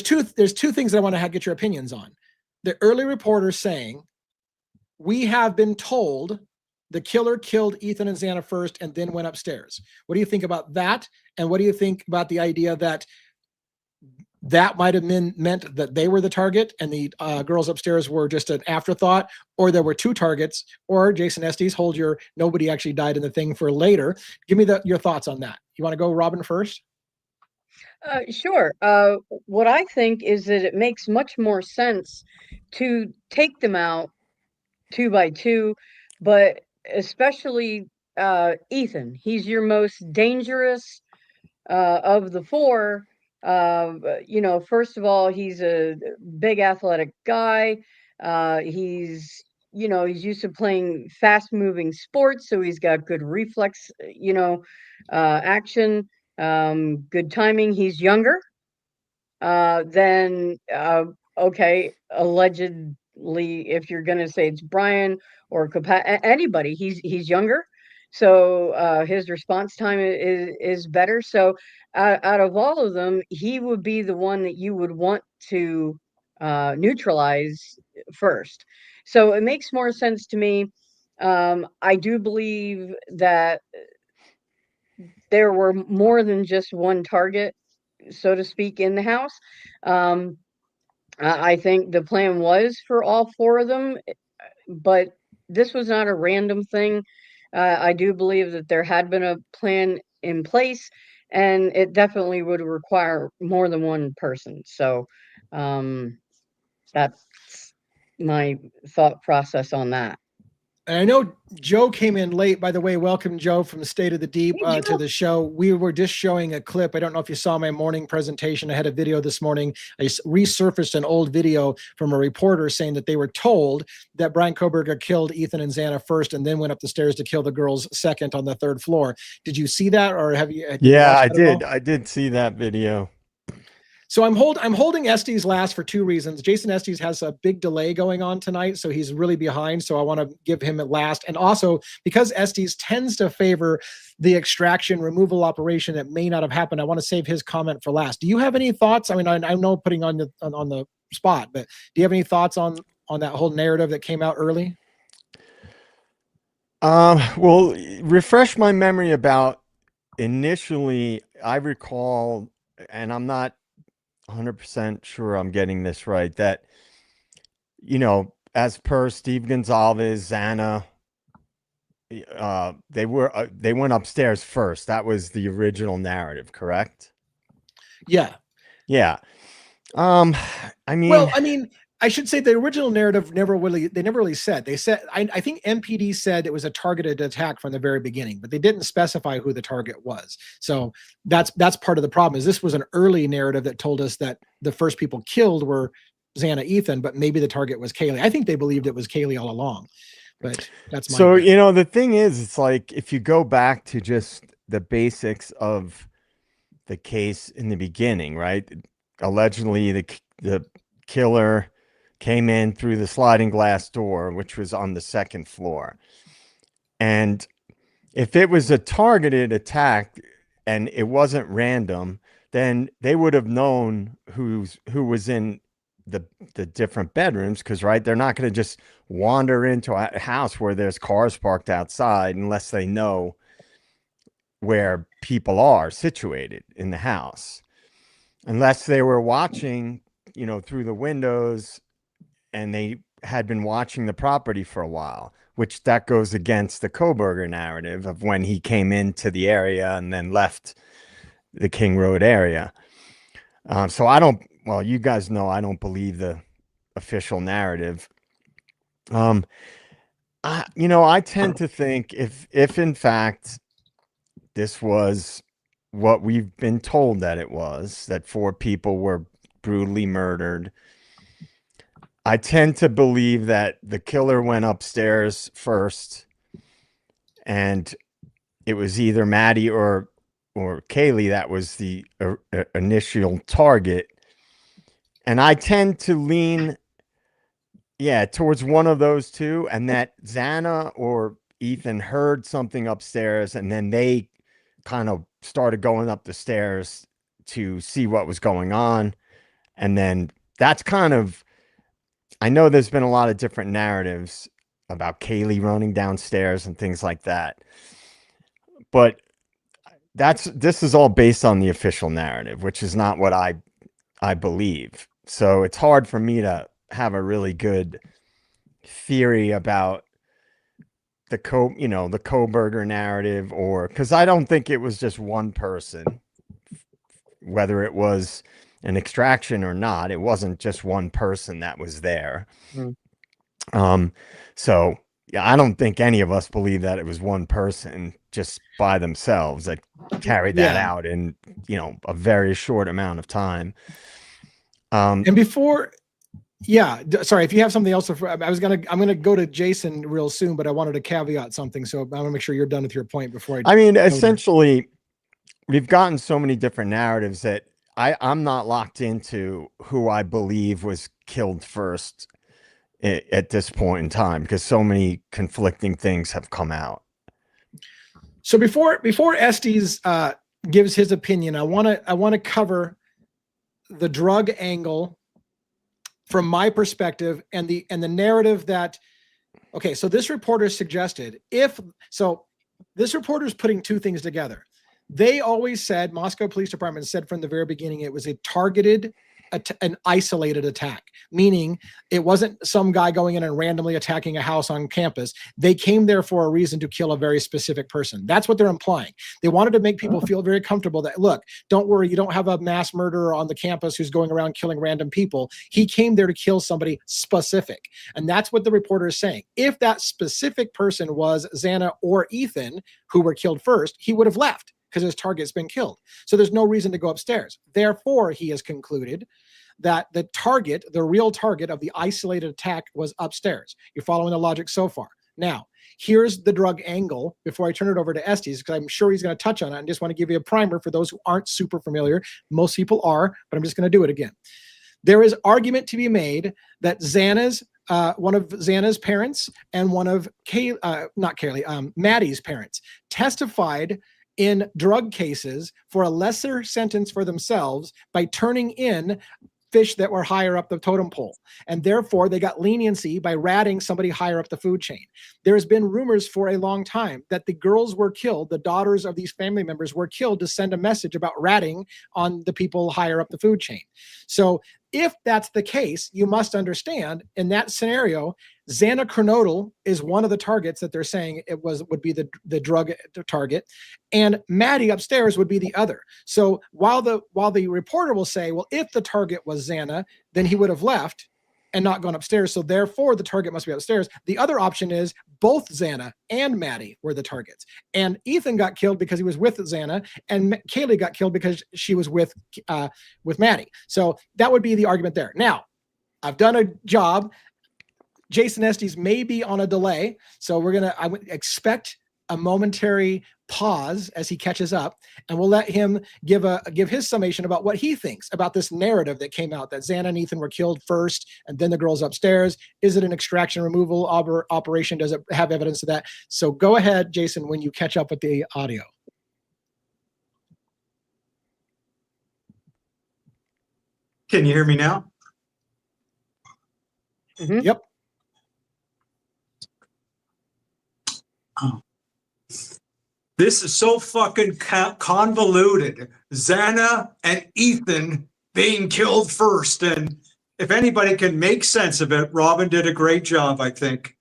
two things that I want to get your opinions on. The early reporter saying, we have been told the killer killed Ethan and Xana first and then went upstairs. What do you think about that? And what do you think about the idea that that might have meant that they were the target and the girls upstairs were just an afterthought, or there were two targets, or Jason Estes, hold your nobody actually died in the thing for later. Give me your thoughts on that. You want to go, Robin, first? Sure. What I think is that it makes much more sense to take them out 2 by 2, but especially Ethan. He's your most dangerous of the four. First of all, he's a big athletic guy. He's used to playing fast moving sports, so he's got good reflex, action, good timing. He's younger than, allegedly, if you're going to say it's Brian or anybody, he's younger. So his response time is better. So out of all of them, he would be the one that you would want to neutralize first. So it makes more sense to me. I do believe that there were more than just one target, so to speak, in the house. I think the plan was for all four of them, but this was not a random thing. I do believe that there had been a plan in place, and it definitely would require more than one person. So that's my thought process on that. And I know Joe came in late, by the way. Welcome, Joe, from the State of the Deep to the show. We were just showing a clip. I don't know if you saw my morning presentation. I had a video this morning. I resurfaced an old video from a reporter saying that they were told that Brian Koberger killed Ethan and Xana first and then went up the stairs to kill the girls second on the 3rd floor. Did you see that, or have you? Yeah, I did. I did see that video. So I'm holding Estes last for 2 reasons. Jason Estes has a big delay going on tonight, so he's really behind. So I want to give him it last. And also because Estes tends to favor the extraction removal operation that may not have happened, I want to save his comment for last. Do you have any thoughts? I mean, I know putting on the spot, but do you have any thoughts on that whole narrative that came out early? Well, refresh my memory about initially. I recall, and I'm not 100% sure I'm getting this right, that, you know, as per Steve Gonzalez, Xana, they went upstairs first. That was the original narrative, correct? Yeah. I mean, well, I mean, I should say the original narrative never really said. They said, I think MPD said it was a targeted attack from the very beginning, but they didn't specify who the target was. So that's part of the problem. Is this was an early narrative that told us that the first people killed were Xana, Ethan, but maybe the target was Kaylee. I think they believed it was Kaylee all along, but that's my so guess. You know, the thing is, it's like if you go back to just the basics of the case in the beginning, right? Allegedly, the killer came in through the sliding glass door, which was on the 2nd floor. And if it was a targeted attack and it wasn't random, then they would have known who was in the different bedrooms, because, right, they're not going to just wander into a house where there's cars parked outside unless they know where people are situated in the house. Unless they were watching, you know, through the windows, and they had been watching the property for a while, which that goes against the Koberger narrative of when he came into the area and then left the King Road area. So I don't, well, you guys know, I don't believe the official narrative. You know, I tend to think if in fact this was what we've been told that it was, that 4 people were brutally murdered, I tend to believe that the killer went upstairs first, and it was either Maddie or Kaylee that was the initial target. And I tend to lean, towards one of those two, and that Xana or Ethan heard something upstairs, and then they kind of started going up the stairs to see what was going on. And then that's kind of, I know there's been a lot of different narratives about Kaylee running downstairs and things like that, but this is all based on the official narrative, which is not what I believe. So it's hard for me to have a really good theory about the Koberger narrative, or because I don't think it was just one person, whether it was an extraction or not. It wasn't just one person that was there. So yeah, I don't think any of us believe that it was one person just by themselves that carried that out in, you know, a very short amount of time. And before, sorry, if you have something else, I'm going to go to Jason real soon, but I wanted to caveat something. So I want to make sure you're done with your point before I mean, essentially, we've gotten so many different narratives that I'm not locked into who I believe was killed first at this point in time, because so many conflicting things have come out. So before Estes gives his opinion, I want to cover the drug angle from my perspective and the narrative that, okay, so this reporter suggested this reporter is putting 2 things together. They always said, Moscow Police Department said from the very beginning, it was a targeted an isolated attack, meaning it wasn't some guy going in and randomly attacking a house on campus. They came there for a reason to kill a very specific person. That's what they're implying. They wanted to make people feel very comfortable that, look, don't worry, you don't have a mass murderer on the campus who's going around killing random people. He came there to kill somebody specific. And that's what the reporter is saying. If that specific person was Xana or Ethan, who were killed first, he would have left because his target's been killed. So there's no reason to go upstairs. Therefore, he has concluded that the target, the real target of the isolated attack was upstairs. You're following the logic so far. Now, here's the drug angle before I turn it over to Estes, because I'm sure he's going to touch on it. I just want to give you a primer for those who aren't super familiar. Most people are, but I'm just going to do it again. There is argument to be made that Xana's one of Xana's parents and one of Maddie's parents testified in drug cases for a lesser sentence for themselves by turning in fish that were higher up the totem pole. And therefore, they got leniency by ratting somebody higher up the food chain. There has been rumors for a long time that the girls were killed, the daughters of these family members were killed to send a message about ratting on the people higher up the food chain. So if that's the case, you must understand in that scenario, Xana Kernodle is one of the targets that they're saying would be the drug target, and Maddie upstairs would be the other. So while the reporter will say, well, if the target was Xana, then he would have left and not gone upstairs. So therefore, the target must be upstairs. The other option is both Xana and Maddie were the targets. And Ethan got killed because he was with Xana, and Kaylee got killed because she was with Maddie. So that would be the argument there. Now, I've done a job. Jason Estes may be on a delay. So I would expect a momentary pause as he catches up, and we'll let him give his summation about what he thinks about this narrative that came out that Xana and Ethan were killed first and then the girls upstairs. Is it an extraction removal operation? Does it have evidence of that? So go ahead, Jason, when you catch up with the audio. Can you hear me now? Mhm. Yep. Oh. This is so fucking convoluted. Xana and Ethan being killed first. And if anybody can make sense of it, Robin did a great job, I think,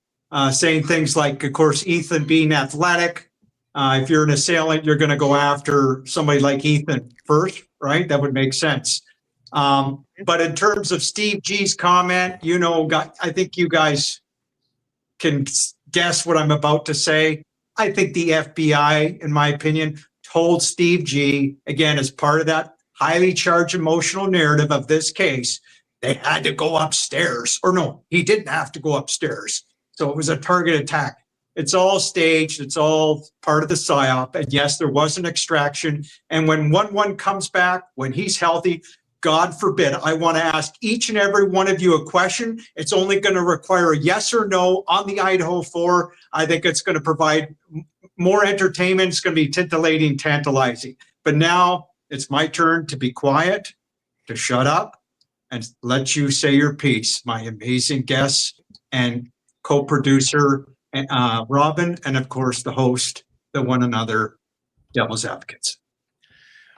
saying things like, of course, Ethan being athletic. If you're an assailant, you're going to go after somebody like Ethan first, right? That would make sense. But in terms of Steve G's comment, I think you guys can guess what I'm about to say. I think the FBI, in my opinion, told Steve G, again, as part of that highly charged emotional narrative of this case, they had to go upstairs. Or no, he didn't have to go upstairs. So it was a target attack. It's all staged. It's all part of the psyop. And yes, there was an extraction. And when 1-1 comes back, when he's healthy, God forbid, I want to ask each and every one of you a question. It's only going to require a yes or no on the Idaho 4. I think it's going to provide more entertainment. It's going to be titillating, tantalizing. But now it's my turn to be quiet, to shut up, and let you say your piece, my amazing guests and co-producer, Robin, and of course the host, the one another, Devil's Advocates.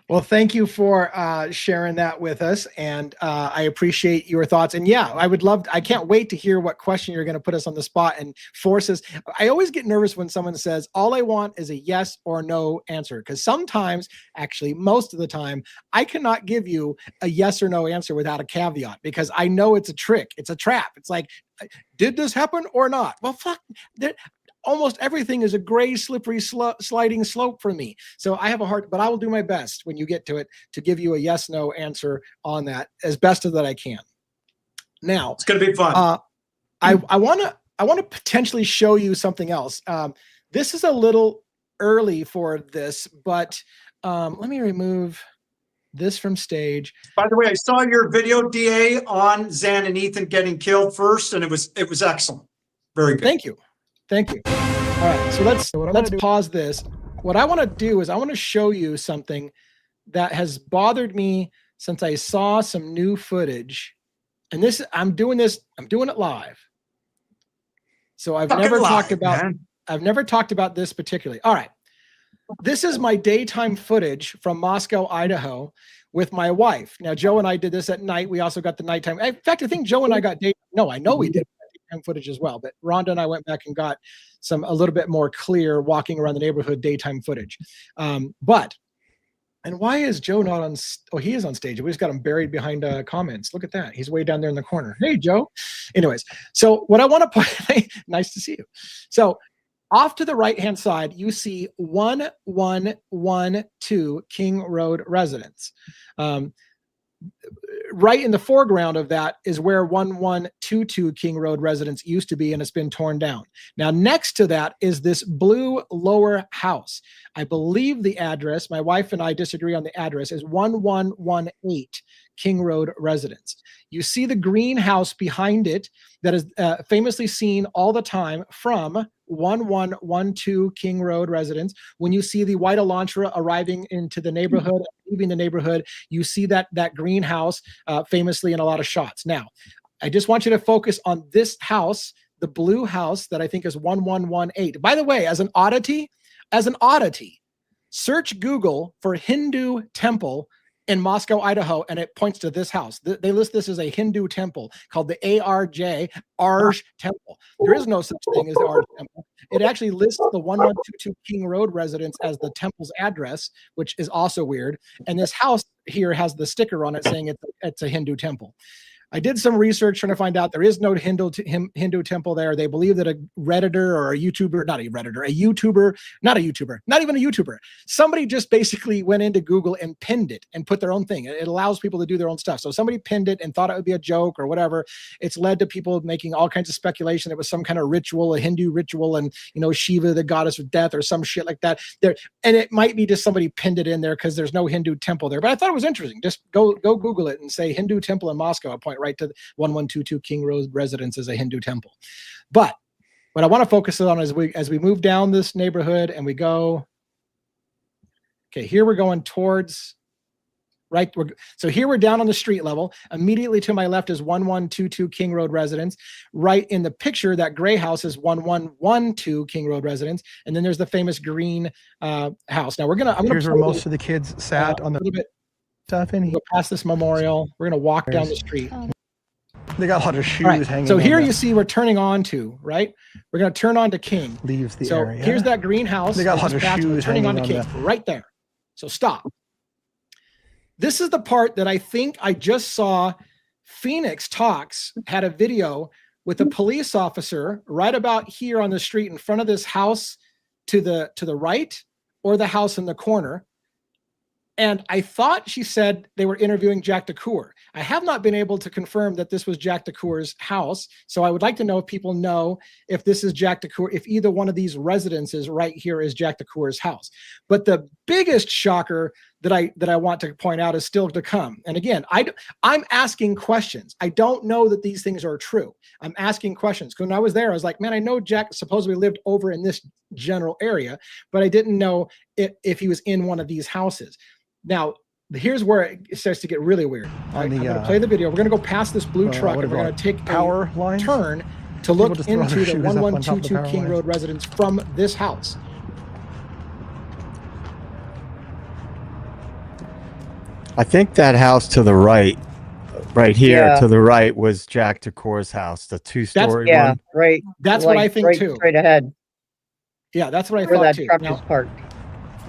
Well, thank you for sharing that with us, and I appreciate your thoughts. And yeah, I can't wait to hear what question you're going to put us on the spot and force us. I always get nervous when someone says, all I want is a yes or no answer, because sometimes, actually most of the time, I cannot give you a yes or no answer without a caveat, because I know it's a trick. It's a trap. It's like, did this happen or not? Well, fuck. Almost everything is a gray, slippery, sliding slope for me. So I have a hard, but I will do my best when you get to it to give you a yes, no answer on that as best as that I can. Now it's going to be fun. I want to potentially show you something else. This is a little early for this, but let me remove this from stage. By the way, I saw your video, DA, on Xan and Ethan getting killed first, and it was excellent. Very good. Thank you. Thank you. All right, so let's pause this. What I want to do is I want to show you something that has bothered me since I saw some new footage. And I'm doing it live. So I've never talked about this particularly. All right. this is my daytime footage from Moscow, Idaho, with my wife. Now, Joe and I did this at night. We also got the nighttime. In fact, I think Joe and I got I know we did daytime footage as well. But Rhonda and I went back and got a little bit more clear walking around the neighborhood daytime footage. And why is Joe not on? Oh, he is on stage. We just got him buried behind comments. Look at that. He's way down there in the corner. Hey, Joe. Anyways, so what I want to point, nice to see you. So off to the right-hand side, you see 1112 King Road residence. Right in the foreground of that is where 1122 King Road residence used to be, and it's been torn down. Now, next to that is this blue lower house. I believe the address, my wife and I disagree on the address, is 1118 King Road residence. You see the green house behind it that is famously seen all the time from 1112 King Road residence. When you see the white Elantra arriving into the neighborhood, leaving the neighborhood, you see that greenhouse famously in a lot of shots. Now, I just want you to focus on this house, the blue house that I think is 1118. By the way, as an oddity, search Google for Hindu temple in Moscow, Idaho, and it points to this house. They list this as a Hindu temple called the Arj Temple. There is no such thing as the Arj Temple. It actually lists the 1122 King Road residence as the temple's address, which is also weird. And this house here has the sticker on it saying it's a Hindu temple. I did some research trying to find out there is no Hindu temple there. They believe that a Redditor or a YouTuber, not even a YouTuber. Somebody just basically went into Google and pinned it and put their own thing. It allows people to do their own stuff. So somebody pinned it and thought it would be a joke or whatever. It's led to people making all kinds of speculation. It was some kind of ritual, a Hindu ritual, and Shiva, the goddess of death, or some shit like that. And it might be just somebody pinned it in there because there's no Hindu temple there. But I thought it was interesting. Just go Google it and say Hindu temple in Moscow. I point right to 1122 King Road residence as a Hindu temple. But what I want to focus on is as we move down this neighborhood and we go, okay, here we're going towards right. So here we're down on the street level. Immediately to my left is 1122 King Road residence. Right in the picture, that gray house is 1112 King Road residence. And then there's the famous green house. Now here's where most of the kids sat on the little bit stuff in here. Go past this memorial. We're going to walk down the street. They got a lot of shoes hanging. So here you see we're turning on to, right? We're going to turn on to King. Leaves the area. Here's that greenhouse. They got a lot of shoes turning hanging on to King right there. So stop. This is the part that I think I just saw. Phoenix Talks had a video with a police officer right about here on the street in front of this house to the right, or the house in the corner. And I thought she said they were interviewing Jack DeCoeur. I have not been able to confirm that this was Jack DeCoeur's house. So I would like to know if people know if this is Jack DeCoeur, if either one of these residences right here is Jack DeCoeur's house. But the biggest shocker that I want to point out is still to come. And again, I'm asking questions. I don't know that these things are true. I'm asking questions. When I was there, I was like, man, I know Jack supposedly lived over in this general area, but I didn't know if he was in one of these houses. Now, here's where it starts to get really weird. I'm going to play the video. We're going to go past this blue truck, and we're going to take a turn to look into the 1122 King Road residence from this house. I think that house to the right here to the right was Jack DeCoeur's house, the two-story one. Right. That's what I think too. Straight ahead. Yeah, that's what I thought too. Where that truck is parked.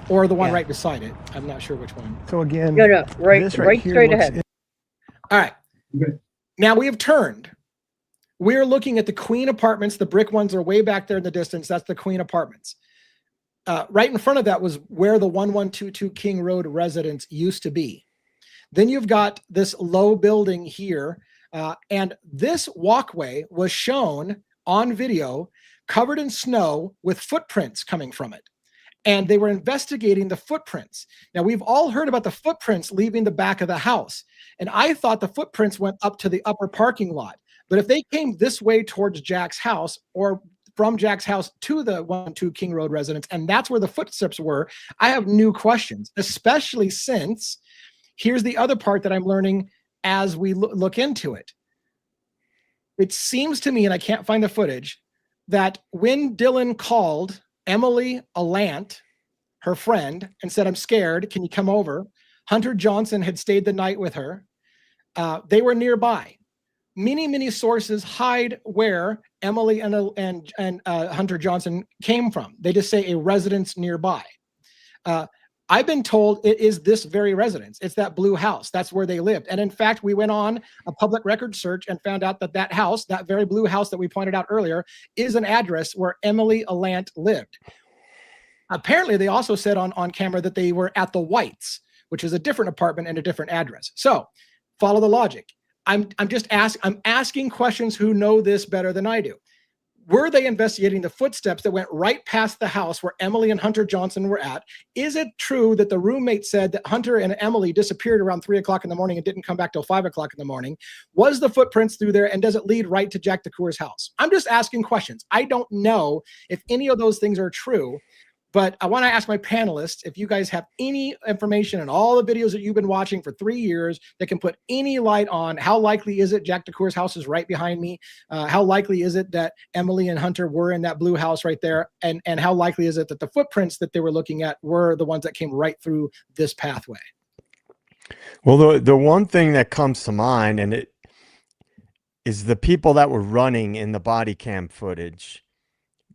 Or the one right beside it. I'm not sure which one. So again, right straight ahead. All right. Okay. Now we have turned. We're looking at the Queen Apartments. The brick ones are way back there in the distance. That's the Queen Apartments. Right in front of that was where the 1122 King Road residence used to be. Then you've got this low building here. And this walkway was shown on video covered in snow with footprints coming from it. And they were investigating the footprints. Now, we've all heard about the footprints leaving the back of the house. And I thought the footprints went up to the upper parking lot. But if they came this way towards Jack's house, or from Jack's house to the 112 King Road residence, and that's where the footsteps were, I have new questions, especially since here's the other part that I'm learning as we look into it. It seems to me, and I can't find the footage, that when Dylan called Emily Alant, her friend, and said, "I'm scared. Can you come over?" Hunter Johnson had stayed the night with her. They were nearby. Many sources hide where Emily and Hunter Johnson came from. They just say a residence nearby. I've been told it is this very residence. It's that blue house. That's where they lived. And in fact, we went on a public record search and found out that that house, that very blue house that we pointed out earlier, is an address where Emily Allant lived. Apparently, they also said on camera that they were at the Whites, which is a different apartment and a different address. So follow the logic. I'm asking questions who know this better than I do. Were they investigating the footsteps that went right past the house where Emily and Hunter Johnson were at? Is it true that the roommate said that Hunter and Emily disappeared around 3 o'clock in the morning and didn't come back till 5 o'clock in the morning? Was the footprints through there, and does it lead right to Jack DeCour's house? I'm just asking questions. I don't know if any of those things are true, but I want to ask my panelists if you guys have any information in all the videos that you've been watching for 3 years that can put any light on how likely is it Jack DeCour's house is right behind me? How likely is it that Emily and Hunter were in that blue house right there? And how likely is it that the footprints that they were looking at were the ones that came right through this pathway? Well, the one thing that comes to mind, and it is the people that were running in the body cam footage.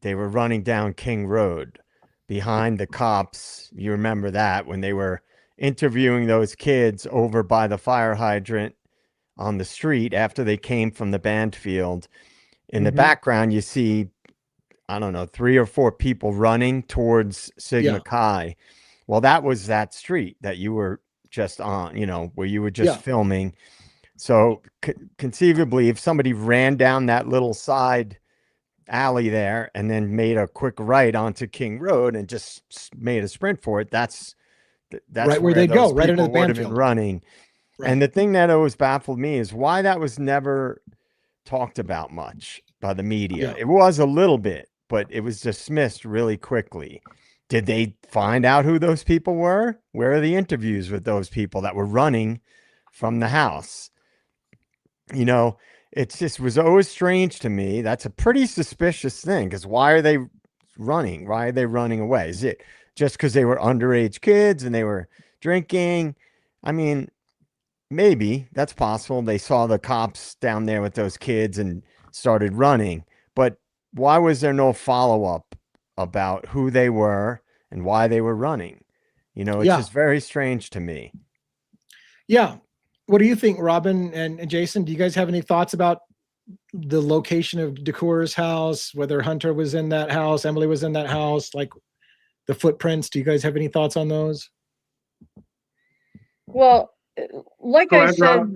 They were running down King Road behind the cops. You remember that when they were interviewing those kids over by the fire hydrant on the street after they came from the band field. In the background, you see, I don't know, 3 or 4 people running towards Sigma Chi. Well, that was that street that you were just on, you know, where you were just filming. So conceivably, if somebody ran down that little side alley there and then made a quick right onto King Road and just made a sprint for it, that's right where they go, right into the band been field. running. Right. And the thing that always baffled me is why that was never talked about much by the media. It was a little bit, but it was dismissed really quickly. Did they find out who those people were? Where are the interviews with those people that were running from the house? You know, it just was always strange to me. That's a pretty suspicious thing, because why are they running? Why are they running away? Is it just because they were underage kids and they were drinking? I mean, maybe that's possible. They saw the cops down there with those kids and started running. But why was there no follow-up about who they were and why they were running? You know, it's just very strange to me. Yeah. What do you think, Robin and Jason? Do you guys have any thoughts about the location of DeCour's house, whether Hunter was in that house, Emily was in that house, like the footprints? Do you guys have any thoughts on those? Well, like I said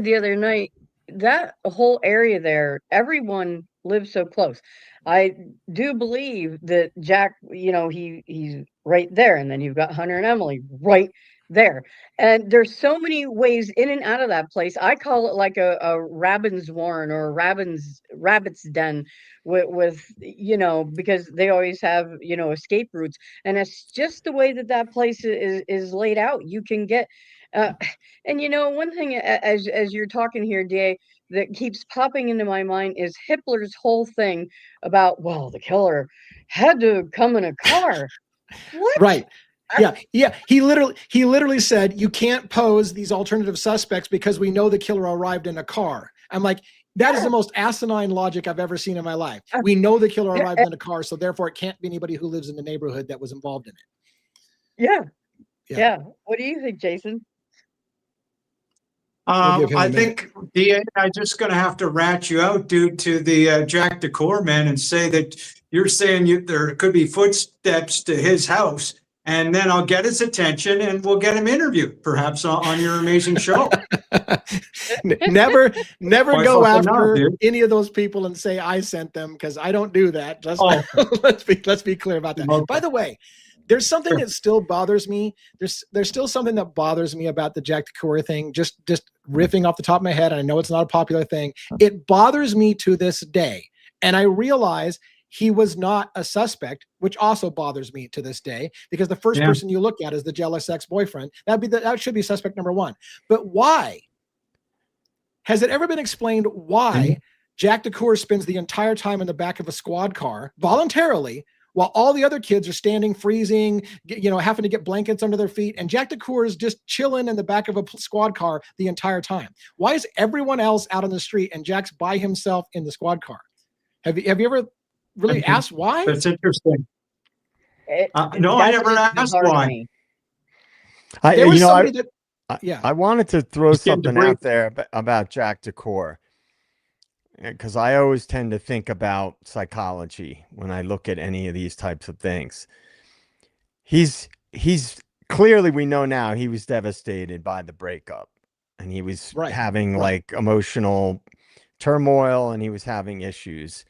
the other night, that whole area there, everyone lives so close. I do believe that Jack, you know, he's right there, and then you've got Hunter and Emily right there, and there's so many ways in and out of that place. I call it like a rabbin's warren or a rabbit's den with you know, because they always have, you know, escape routes, and it's just the way that place is laid out. You can get and you know, one thing as you're talking here, DA, that keeps popping into my mind is Hitler's whole thing about, well, the killer had to come in a car. What? Right. Yeah. He literally said, you can't pose these alternative suspects because we know the killer arrived in a car. I'm like, that is the most asinine logic I've ever seen in my life. We know the killer arrived in a car, so therefore it can't be anybody who lives in the neighborhood that was involved in it. Yeah. What do you think, Jason? I think, DA, I'm just going to have to rat you out due to the Jack DeCour man and say that you're saying there could be footsteps to his house, and then I'll get his attention and we'll get him interviewed, perhaps on your amazing show. Never go after any of those people and say I sent them, because I don't do that. Let's be clear about that. By the way, there's something that still bothers me. There's still something that bothers me about the Jack DeCour thing. Just riffing off the top of my head, and I know it's not a popular thing. It bothers me to this day, and I realize he was not a suspect, which also bothers me to this day, because the first person you look at is the jealous ex-boyfriend. That should be suspect number one. But why? Has it ever been explained why Jack DeCour spends the entire time in the back of a squad car voluntarily while all the other kids are standing, freezing, having to get blankets under their feet. And Jack DeCour is just chilling in the back of a squad car the entire time. Why is everyone else out on the street and Jack's by himself in the squad car? Have you ever really asked why? That's interesting. No, I never asked why. I wanted to throw something out there about Jack DeCour, because I always tend to think about psychology when I look at any of these types of things. He's clearly, we know now, he was devastated by the breakup, and he was having like emotional turmoil, and he was having issues.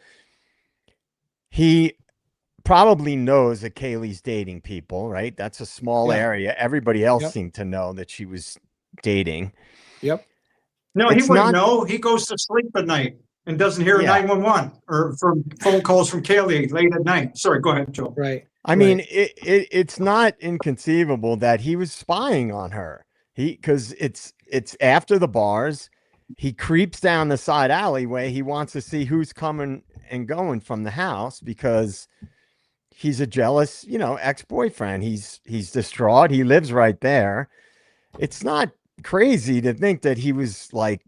He probably knows that Kaylee's dating people, right? That's a small area. Everybody else seemed to know that she was dating. No, he wouldn't know. He goes to sleep at night and doesn't hear 911 or from phone calls from Kaylee late at night. Sorry, go ahead, Joe. I mean, it's not inconceivable that he was spying on her. Because it's after the bars. He creeps down the side alleyway. He wants to see who's coming and going from the house because he's a jealous, ex-boyfriend. He's distraught. He lives right there. It's not crazy to think that he was like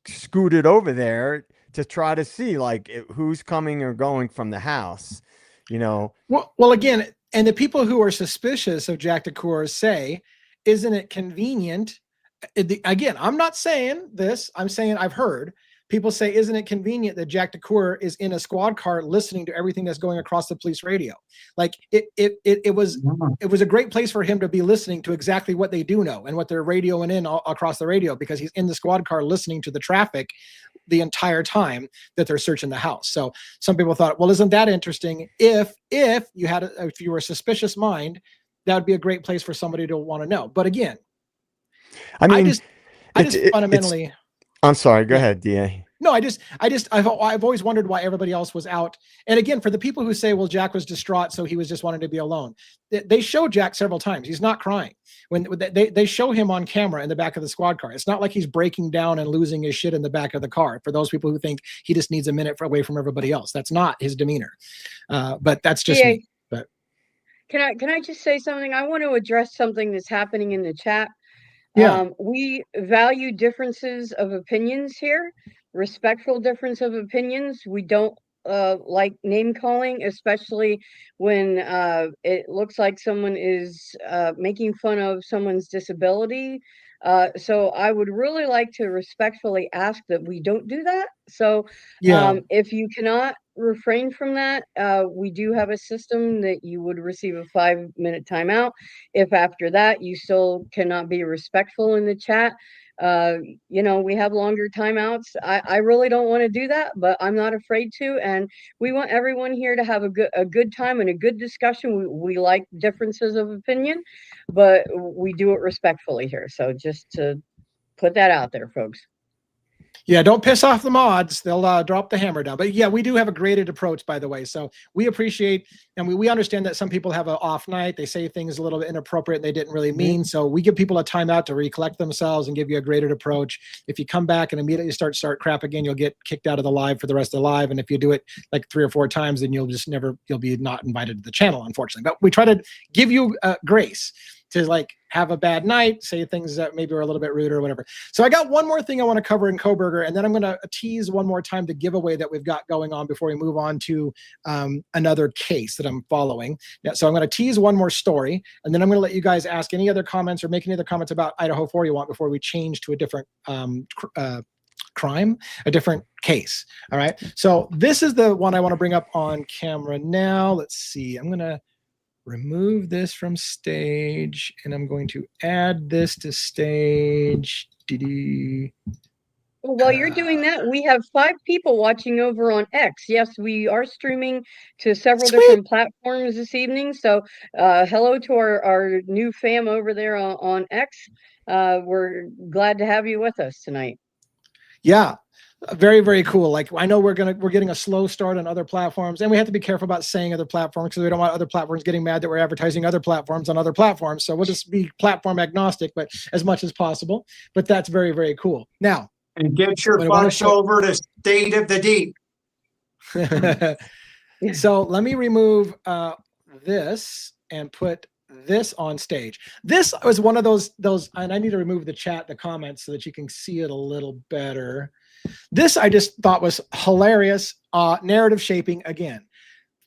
scooted over there to try to see like who's coming or going from the house, Well, again, and the people who are suspicious of Jack DeCour say, isn't it convenient? Again, I'm not saying this. I'm saying I've heard people say, isn't it convenient that Jack DeCour is in a squad car listening to everything that's going across the police radio? Like it was a great place for him to be listening to exactly what they do know and what they're radioing in across the radio, because he's in the squad car listening to the traffic the entire time that they're searching the house. So some people thought, well, isn't that interesting? If you were a suspicious mind, that would be a great place for somebody to want to know. But again, I just fundamentally. I'm sorry. Go ahead, DA. No, I've always wondered why everybody else was out. And again, for the people who say, well, Jack was distraught, so he was just wanting to be alone. They show Jack several times. He's not crying. When they show him on camera in the back of the squad car, it's not like he's breaking down and losing his shit in the back of the car. For those people who think he just needs a minute away from everybody else, that's not his demeanor. But that's just me. But can I just say something? I want to address something that's happening in the chat. We value differences of opinions here, respectful difference of opinions. We don't like name calling, especially when it looks like someone is making fun of someone's disability. So I would really like to respectfully ask that we don't do that. So if you cannot refrain from that, we do have a system that you would receive a 5-minute timeout. If after that you still cannot be respectful in the chat, we have longer timeouts. I really don't want to do that, but I'm not afraid to. And we want everyone here to have a good time and a good discussion. We like differences of opinion, but we do it respectfully here. So just to put that out there, folks. Yeah, don't piss off the mods. They'll drop the hammer down. But yeah, we do have a graded approach, by the way. So we appreciate, and we understand that some people have an off night. They say things a little bit inappropriate they didn't really mean. So we give people a timeout to recollect themselves and give you a graded approach. If you come back and immediately start crap again, you'll get kicked out of the live for the rest of the live. And if you do it like 3 or 4 times, then you'll be not invited to the channel, unfortunately. But we try to give you grace to like have a bad night, say things that maybe are a little bit rude or whatever. So I got one more thing I want to cover in Coburger, and then I'm going to tease one more time the giveaway that we've got going on before we move on to another case that I'm following. So I'm going to tease one more story, and then I'm going to let you guys ask any other comments or make any other comments about Idaho 4 you want before we change to a different crime, a different case. All right. So this is the one I want to bring up on camera now. Let's see. I'm going to remove this from stage, and I'm going to add this to stage. Well, while you're doing that, we have 5 people watching over on X. Yes, we are streaming to several different platforms this evening. So hello to our new fam over there on X. We're glad to have you with us tonight. Yeah. Very, very cool. Like, I know we're getting a slow start on other platforms, and we have to be careful about saying other platforms because we don't want other platforms getting mad that we're advertising other platforms on other platforms. So we'll just be platform agnostic, but as much as possible. But that's very, very cool. Now, and get your butts over to State of the Deep. So let me remove this and put this on stage. This was one of those, and I need to remove the comments so that you can see it a little better. This I just thought was hilarious. Narrative shaping again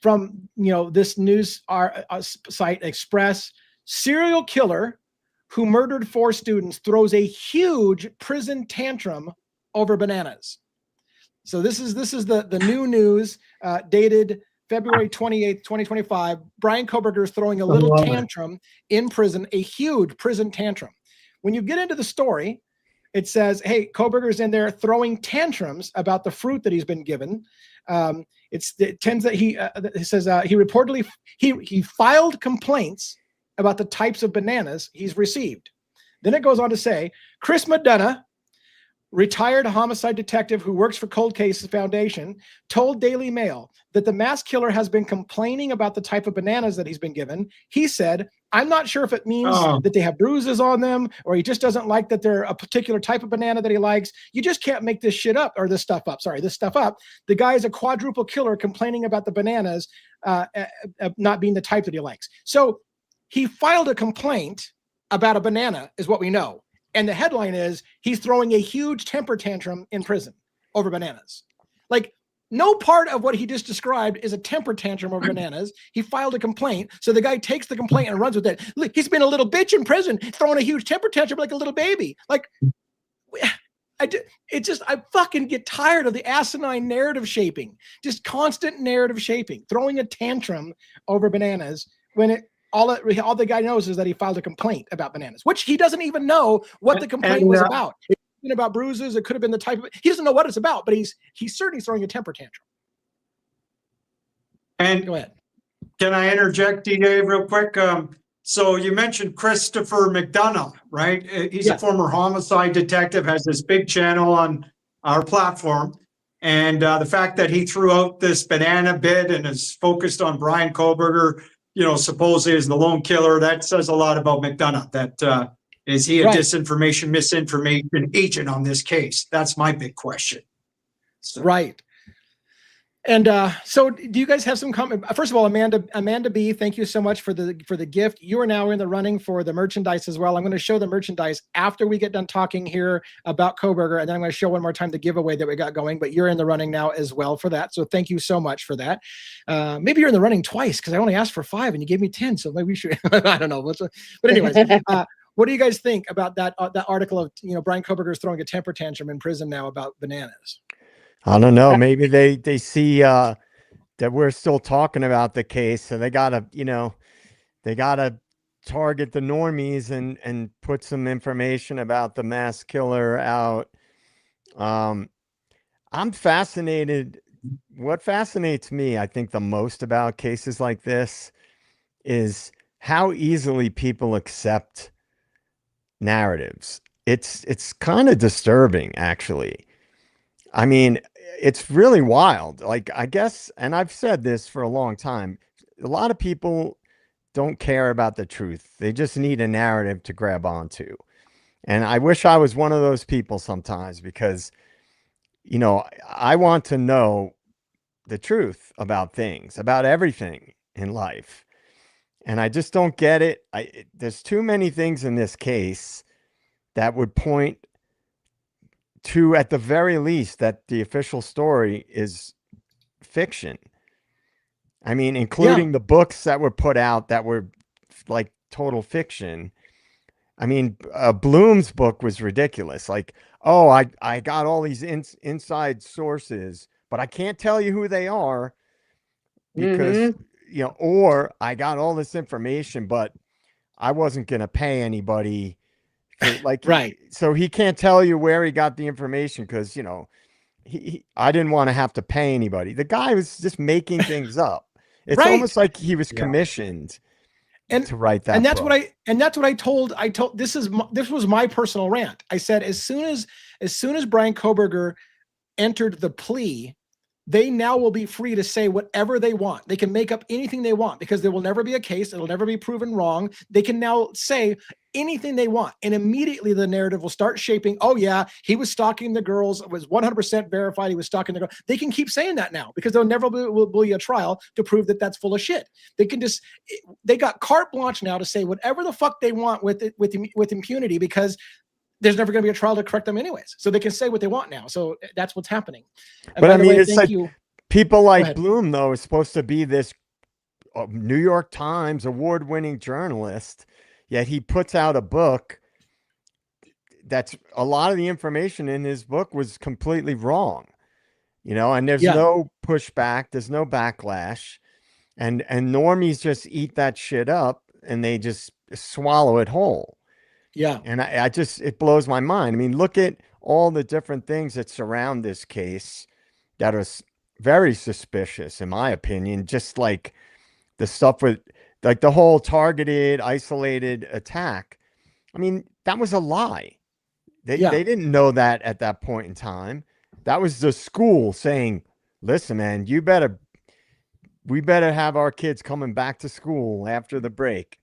from this news site Express. Serial killer who murdered 4 students throws a huge prison tantrum over bananas. So this is the new news dated February 28th, 2025. Brian Kohberger is throwing a little tantrum in prison, a huge prison tantrum. When you get into the story, it says, hey, Kohberger's in there throwing tantrums about the fruit that he's been given. It says he reportedly he filed complaints about the types of bananas he's received. Then it goes on to say, Chris McDonough, retired homicide detective who works for Cold Cases Foundation, told Daily Mail that the mass killer has been complaining about the type of bananas that he's been given. He said, I'm not sure if it means that they have bruises on them, or he just doesn't like that they're a particular type of banana that he likes. You just can't make this shit up, or this stuff up. The guy is a quadruple killer complaining about the bananas not being the type that he likes. So he filed a complaint about a banana, is what we know. And the headline is, he's throwing a huge temper tantrum in prison over bananas. Like, no part of what he just described is a temper tantrum over bananas. He filed a complaint. So the guy takes the complaint and runs with it. Look, he's been a little bitch in prison, throwing a huge temper tantrum like a little baby. Like, I fucking get tired of the asinine narrative shaping, just constant narrative shaping, throwing a tantrum over bananas when all the guy knows is that he filed a complaint about bananas, which he doesn't even know what the complaint was about. It could have been about bruises. It could have been the type of, he doesn't know what it's about, but he's certainly throwing a temper tantrum. And go ahead. Can I interject, DJ, real quick? So you mentioned Christopher McDonough, right? He's a former homicide detective, has this big channel on our platform. And the fact that he threw out this banana bit and is focused on Brian Kohberger, supposedly as the lone killer, that says a lot about McDonough. That is he a disinformation, misinformation agent on this case? That's my big question. So. Right. And so do you guys have some comment? First of all, Amanda B, thank you so much for the gift. You are now in the running for the merchandise as well. I'm going to show the merchandise after we get done talking here about Kohberger, and then I'm going to show one more time the giveaway that we got going, but you're in the running now as well for that. So thank you so much for that. Maybe you're in the running twice because I only asked for 5 and you gave me 10. So maybe we should, I don't know. But anyways, what do you guys think about that article of, Brian Kohberger is throwing a temper tantrum in prison now about bananas? I don't know. Maybe they see that we're still talking about the case, so they gotta target the normies and put some information about the mass killer out. I'm fascinated. What fascinates me, I think, the most about cases like this is how easily people accept narratives. It's kind of disturbing, actually. I mean, it's really wild. Like, I guess, and I've said this for a long time, a lot of people don't care about the truth. They just need a narrative to grab onto. And I wish I was one of those people sometimes because, I want to know the truth about things, about everything in life. And I just don't get it. There's too many things in this case that would point to, at the very least, that the official story is fiction. I mean, including the books that were put out that were like total fiction. I mean, Bloom's book was ridiculous. Like, oh, I got all these inside sources, but I can't tell you who they are because, or I got all this information, but I wasn't going to pay anybody. Like, so he can't tell you where he got the information because, I didn't want to have to pay anybody. The guy was just making things up. It's almost like he was commissioned to write that. And that's book. what I told this was my personal rant. I said, as soon as Brian Kohberger entered the plea, they now will be free to say whatever they want. They can make up anything they want because there will never be a case. It'll never be proven wrong. They can now say anything they want. And immediately the narrative will start shaping. Oh yeah, he was stalking the girls. It was 100% verified. He was stalking the girl. They can keep saying that now because there'll never be a trial to prove that that's full of shit. They got carte blanche now to say whatever the fuck they want with impunity because there's never going to be a trial to correct them anyways. So they can say what they want now. So that's what's happening. And but I mean, way, it's like people like Bloom, though, is supposed to be this New York Times award-winning journalist, yet he puts out a book that's a lot of the information in his book was completely wrong, you know, and there's no pushback. There's no backlash. And normies just eat that shit up and they just swallow it whole. Yeah. And it blows my mind. I mean, look at all the different things that surround this case that are very suspicious, in my opinion, just like the stuff with like the whole targeted, isolated attack. I mean, that was a lie. They didn't know that at that point in time. That was the school saying, listen, man, we better have our kids coming back to school after the break.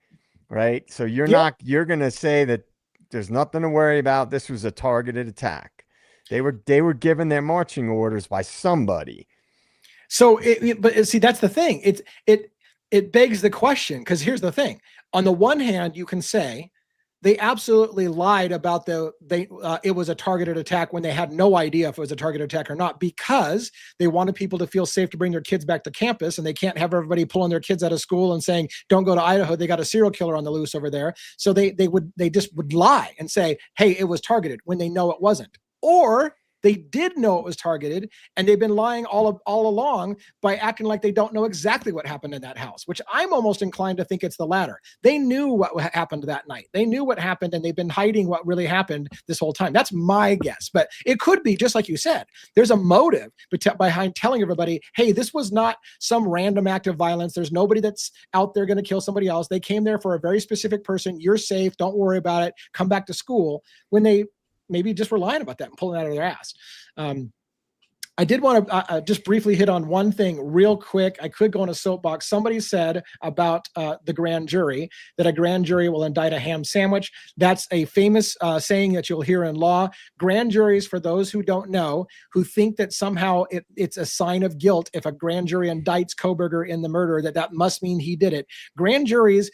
Right. So you're going to say that there's nothing to worry about. This was a targeted attack. They were given their marching orders by somebody. So, but see, that's the thing. It begs the question, because here's the thing. On the one hand, you can say they absolutely lied about it was a targeted attack when they had no idea if it was a targeted attack or not, because they wanted people to feel safe to bring their kids back to campus, and they can't have everybody pulling their kids out of school and saying, don't go to Idaho. They got a serial killer on the loose over there. So they just would lie and say, hey, it was targeted when they know it wasn't. Or they did know it was targeted, and they've been lying all along by acting like they don't know exactly what happened in that house, which I'm almost inclined to think it's the latter. They knew what happened that night. They knew what happened, and they've been hiding what really happened this whole time. That's my guess. But it could be, just like you said, there's a motive behind telling everybody, hey, this was not some random act of violence. There's nobody that's out there going to kill somebody else. They came there for a very specific person. You're safe. Don't worry about it. Come back to school. When they maybe just were lying about that and pulling it out of their ass. I did want to just briefly hit on one thing real quick. I could go on a soapbox. Somebody said about the grand jury that a grand jury will indict a ham sandwich. That's a famous saying that you'll hear in law. Grand juries, for those who don't know, who think that somehow it's a sign of guilt if a grand jury indicts Kohberger in the murder, that must mean he did it. Grand juries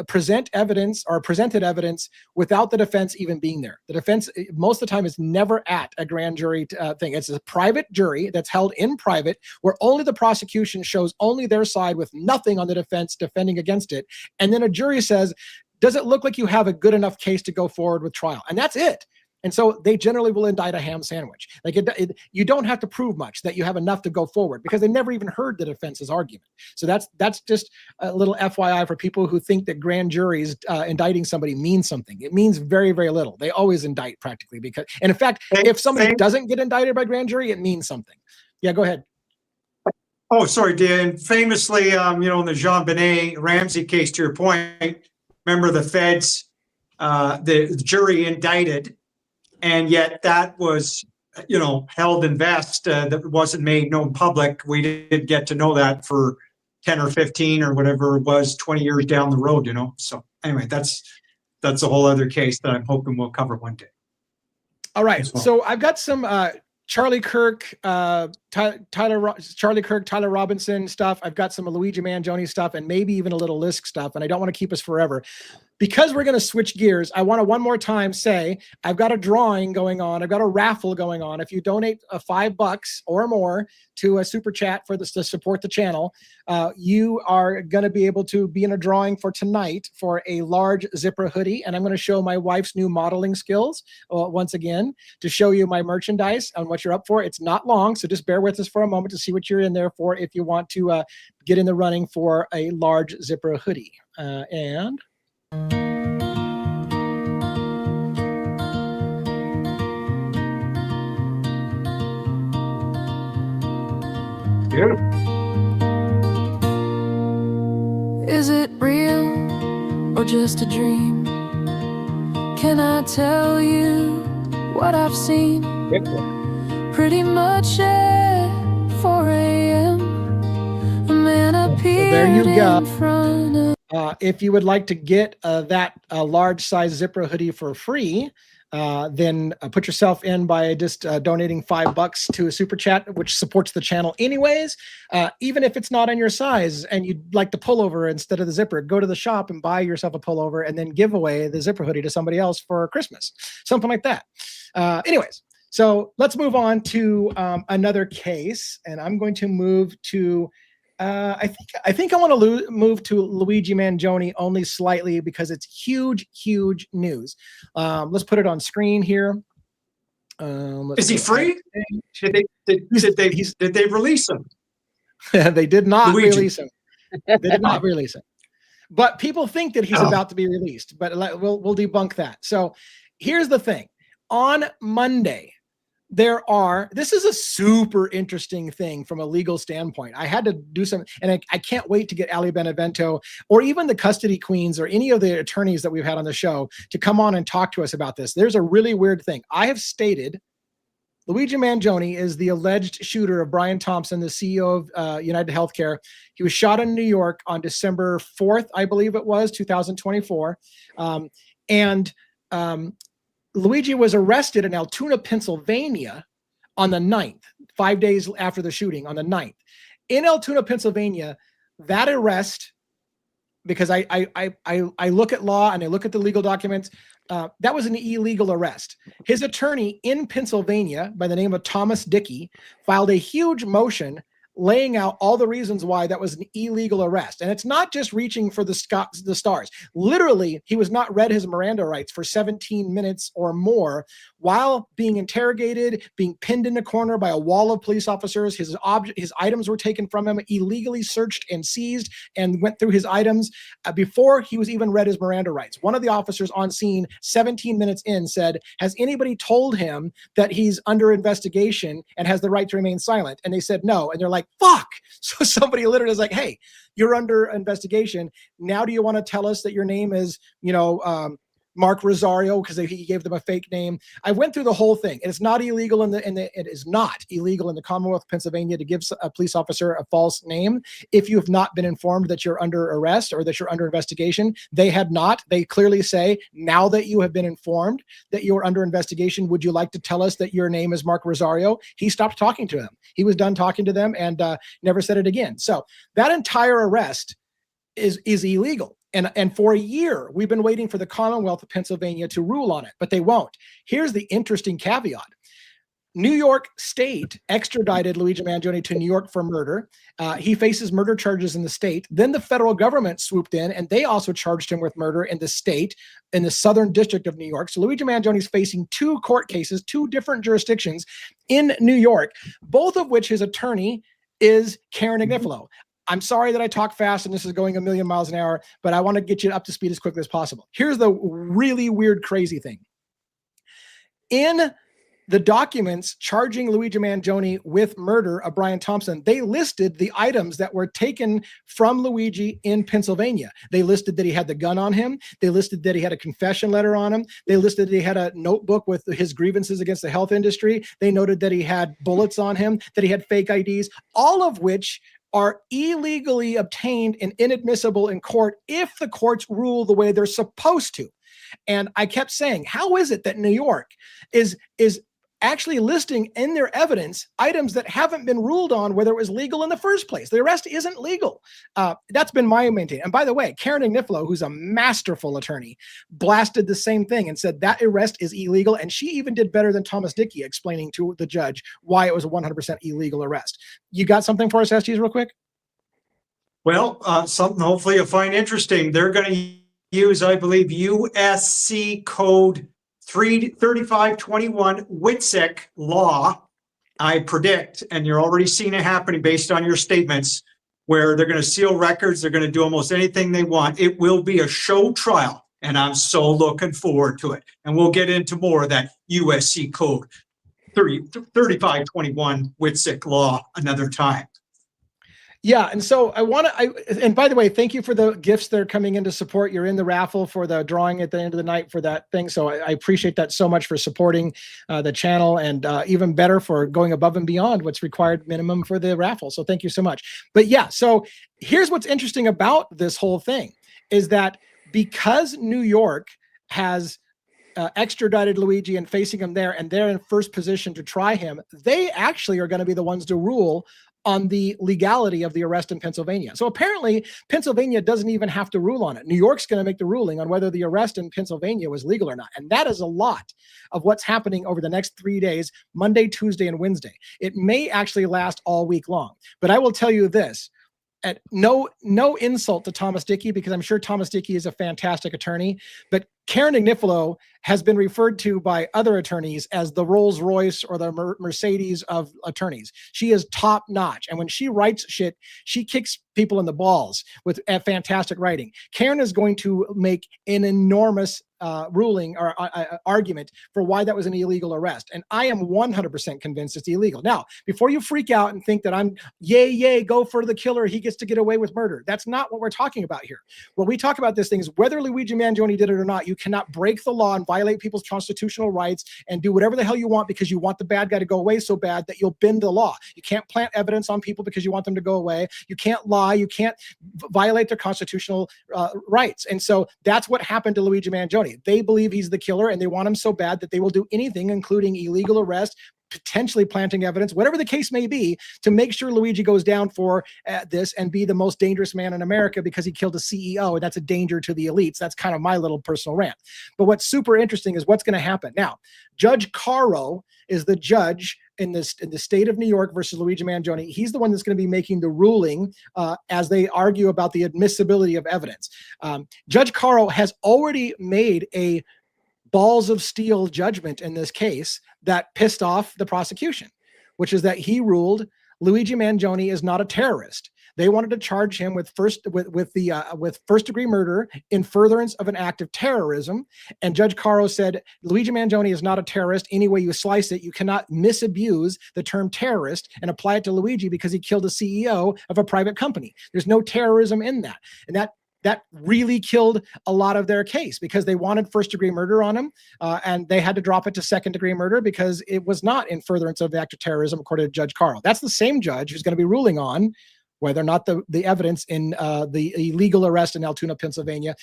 presented evidence without the defense even being there. The defense, most of the time, is never at a grand jury thing. It's a private jury that's held in private, where only the prosecution shows only their side with nothing on the defense defending against it. And then a jury says, does it look like you have a good enough case to go forward with trial? And that's it. And so they generally will indict a ham sandwich. Like you don't have to prove much that you have enough to go forward, because they never even heard the defense's argument. So that's just a little FYI for people who think that grand juries indicting somebody means something. It means very, very little. They always indict practically, and in fact, if somebody doesn't get indicted by grand jury, it means something. Yeah, go ahead. Oh, sorry, Dan. Famously, in the Jean-Benet Ramsey case, to your point, remember the feds, the jury indicted, and yet that was, held in vest, that wasn't made known public. We didn't get to know that for 10 or 15 or whatever it was, 20 years down the road, So anyway, that's a whole other case that I'm hoping we'll cover one day. All right. Well, so I've got some Charlie Kirk, Tyler Robinson stuff. I've got some Luigi Mangione stuff, and maybe even a little LISK stuff. And I don't want to keep us forever. Because we're going to switch gears, I want to one more time say I've got a drawing going on. I've got a raffle going on. If you donate $5 or more to a super chat to support the channel, you are going to be able to be in a drawing for tonight for a large zipper hoodie. And I'm going to show my wife's new modeling skills once again to show you my merchandise and what you're up for. It's not long, so just bear with us for a moment to see what you're in there for if you want to get in the running for a large zipper hoodie. And is it real or just a dream? Can I tell you what I've seen? Pretty much at 4 a.m. a man appeared in front of If you would like to get that large size zipper hoodie for free, then put yourself in by just donating $5 to a super chat, which supports the channel anyways. Even if it's not in your size and you'd like the pullover instead of the zipper, go to the shop and buy yourself a pullover and then give away the zipper hoodie to somebody else for Christmas, something like that. Anyways, so let's move on to another case, and I'm going to move to I think I want to move to Luigi Mangione only slightly because it's huge news. Let's put it on screen here. Is he free? Did they release him? They did not Luigi. release him. They did not release him. But people think that he's about to be released. But we'll debunk that. So here's the thing: on Monday, this is a super interesting thing from a legal standpoint. I had to do some, and I can't wait to get Ali Benevento or even the custody queens or any of the attorneys that we've had on the show to come on and talk to us about this. There's a really weird thing. I have stated Luigi Mangione is the alleged shooter of Brian Thompson, the CEO of United Healthcare. He was shot in New York on December 4th, I believe it was, 2024. Luigi was arrested in Altoona, Pennsylvania on the 9th, 5 days after the shooting on the 9th. In Altoona, Pennsylvania, that arrest, because I look at law and I look at the legal documents, that was an illegal arrest. His attorney in Pennsylvania by the name of Thomas Dickey filed a huge motion laying out all the reasons why that was an illegal arrest. And it's not just reaching for the stars. Literally, he was not read his Miranda rights for 17 minutes or more while being interrogated, being pinned in a corner by a wall of police officers. His items were taken from him, illegally searched and seized, and went through his items before he was even read his Miranda rights. One of the officers on scene 17 minutes in said, "Has anybody told him that he's under investigation and has the right to remain silent?" And they said no. And they're like, fuck. So somebody literally is like, "Hey, you're under investigation. Now do you want to tell us that your name is, Mark Rosario," because he gave them a fake name. I went through the whole thing. It's not illegal it is not illegal in the Commonwealth of Pennsylvania to give a police officer a false name if you have not been informed that you're under arrest or that you're under investigation. They had not. They clearly say, now that you have been informed that you are under investigation, would you like to tell us that your name is Mark Rosario? He stopped talking to them. He was done talking to them and never said it again. So that entire arrest is illegal. And for a year, we've been waiting for the Commonwealth of Pennsylvania to rule on it, but they won't. Here's the interesting caveat. New York State extradited Luigi Mangione to New York for murder. He faces murder charges in the state. Then the federal government swooped in, and they also charged him with murder in the state, in the Southern District of New York. So Luigi Mangione is facing 2 court cases, 2 different jurisdictions in New York, both of which his attorney is Karen Agnifilo. I'm sorry that I talk fast and this is going a million miles an hour, but I want to get you up to speed as quickly as possible. Here's the really weird, crazy thing. In the documents charging Luigi Mangione with murder of Brian Thompson, they listed the items that were taken from Luigi in Pennsylvania. They listed that he had the gun on him. They listed that he had a confession letter on him. They listed that he had a notebook with his grievances against the health industry. They noted that he had bullets on him, that he had fake IDs, all of which are illegally obtained and inadmissible in court if the courts rule the way they're supposed to. And I kept saying, how is it that New York is actually listing in their evidence items that haven't been ruled on whether it was legal in the first place? The arrest isn't legal. That's been my maintain. And by the way, Karen Agnifilo, who's a masterful attorney, blasted the same thing and said that arrest is illegal. And she even did better than Thomas Dickey explaining to the judge why it was a 100% illegal arrest. You got something for us, SGs, real quick? Well, something hopefully you'll find interesting. They're going to use, I believe, USC code 3521 WITSEC law, I predict, and you're already seeing it happening based on your statements, where they're going to seal records. They're going to do almost anything they want. It will be a show trial, and I'm so looking forward to it. And we'll get into more of that USC code 3521 WITSEC law another time. Yeah, and so and by the way, thank you for the gifts that are coming in to support. You're in the raffle for the drawing at the end of the night for that thing. So I appreciate that so much for supporting the channel, and even better for going above and beyond what's required minimum for the raffle. So thank you so much. But yeah, so here's what's interesting about this whole thing is that because New York has extradited Luigi and facing him there, and they're in first position to try him, they actually are going to be the ones to rule on the legality of the arrest in Pennsylvania. So apparently Pennsylvania doesn't even have to rule on it. New York's going to make the ruling on whether the arrest in Pennsylvania was legal or not. And that is a lot of what's happening over the next 3 days, Monday, Tuesday, and Wednesday. It may actually last all week long, but I will tell you this. At no insult to Thomas Dickey, because I'm sure Thomas Dickey is a fantastic attorney, but Karen Agnifilo has been referred to by other attorneys as the Rolls Royce or the Mercedes of attorneys. She is top notch. And when she writes shit, she kicks people in the balls with fantastic writing. Karen is going to make an enormous ruling or argument for why that was an illegal arrest. And I am 100% convinced it's illegal. Now, before you freak out and think that I'm yay, go for the killer, he gets to get away with murder. That's not what we're talking about here. What we talk about this thing is whether Luigi Mangione did it or not, you cannot break the law and violate people's constitutional rights and do whatever the hell you want because you want the bad guy to go away so bad that you'll bend the law. You can't plant evidence on people because you want them to go away. You can't lie. You can't violate their constitutional rights. And so that's what happened to Luigi Mangione. They believe he's the killer and they want him so bad that they will do anything, including illegal arrest, potentially planting evidence, whatever the case may be, to make sure Luigi goes down for this and be the most dangerous man in America because he killed a CEO, and that's a danger to the elites. That's kind of my little personal rant. But what's super interesting is what's going to happen. Now, Judge Caro is the judge in the state of New York versus Luigi Mangione. He's the one that's going to be making the ruling as they argue about the admissibility of evidence. Judge Caro has already made a balls of steel judgment in this case that pissed off the prosecution, which is that he ruled Luigi Mangione is not a terrorist. They wanted to charge him with first degree murder in furtherance of an act of terrorism. And Judge Caro said, Luigi Mangione is not a terrorist. Any way you slice it, you cannot misabuse the term terrorist and apply it to Luigi because he killed a CEO of a private company. There's no terrorism in that. And that really killed a lot of their case because they wanted first degree murder on him and they had to drop it to second degree murder because it was not in furtherance of the act of terrorism, according to Judge Caro. That's the same judge who's going to be ruling on whether or not the evidence in the illegal arrest in Altoona, Pennsylvania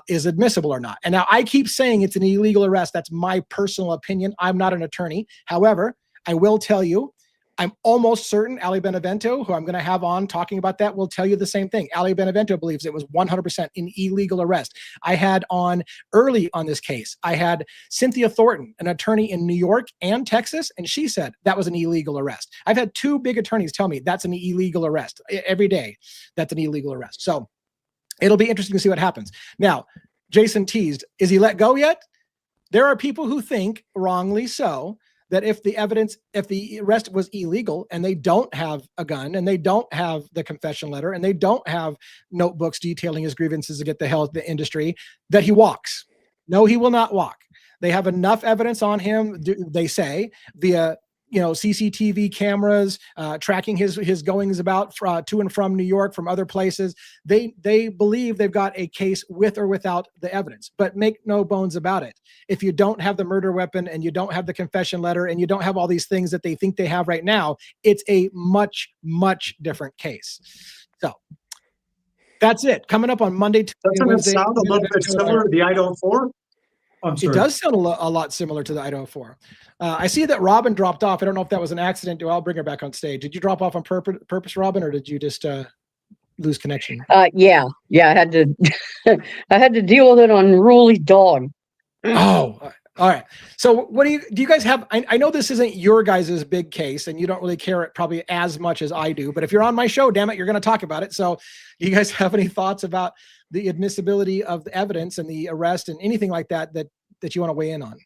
is admissible or not. And now I keep saying it's an illegal arrest. That's my personal opinion. I'm not an attorney. However, I will tell you, I'm almost certain Ali Benevento, who I'm going to have on talking about that, will tell you the same thing. Ali Benevento believes it was 100% an illegal arrest. I had on early on this case, I had Cynthia Thornton, an attorney in New York and Texas, and she said that was an illegal arrest. I've had two big attorneys tell me that's an illegal arrest. Every day, that's an illegal arrest. So it'll be interesting to see what happens. Now, Jason teased, is he let go yet? There are people who think, wrongly so, that if the arrest was illegal and they don't have a gun and they don't have the confession letter and they don't have notebooks detailing his grievances to get the hell out of the industry, that he walks. No, he will not walk. They have enough evidence on him, they say, via CCTV cameras, tracking his goings about to and from New York, from other places. They believe they've got a case with or without the evidence. But make no bones about it. If you don't have the murder weapon and you don't have the confession letter and you don't have all these things that they think they have right now, it's a much, much different case. So that's it. Coming up on Monday. Doesn't it sound a little bit similar to the Idaho 4? It does sound a lot similar to the Idaho 4. I see that Robin dropped off. I don't know if that was an accident. I'll bring her back on stage. Did you drop off on purpose, Robin, or did you just lose connection? Yeah. I had to I had to deal with an unruly dog. Oh, all right. So what do you guys have? I know this isn't your guys' big case and you don't really care probably as much as I do, but if you're on my show, damn it, you're going to talk about it. So do you guys have any thoughts about the admissibility of the evidence and the arrest and anything like that you want to weigh in on?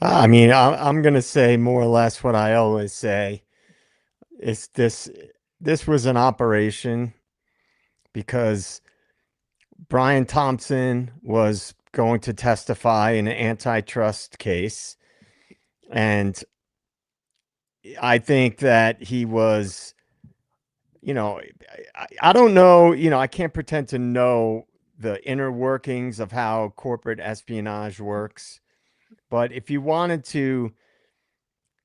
I mean, I'm going to say more or less what I always say. It's this was an operation because Brian Thompson was going to testify in an antitrust case. And I think that he was, I don't know, I can't pretend to know the inner workings of how corporate espionage works. But if you wanted to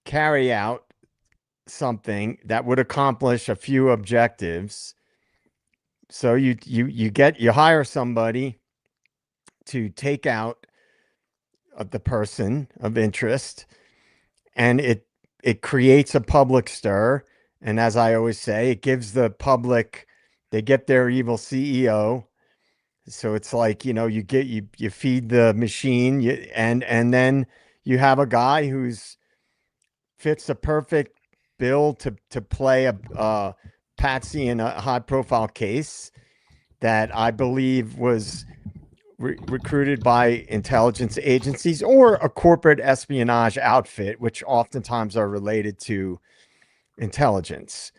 carry out something that would accomplish a few objectives, So you hire somebody to take out the person of interest, and it creates a public stir. And as I always say, it gives the public, they get their evil CEO. So it's like, you feed the machine, and then you have a guy who's fits a perfect bill to play a patsy in a high profile case that I believe was recruited by intelligence agencies or a corporate espionage outfit, which oftentimes are related to intelligence.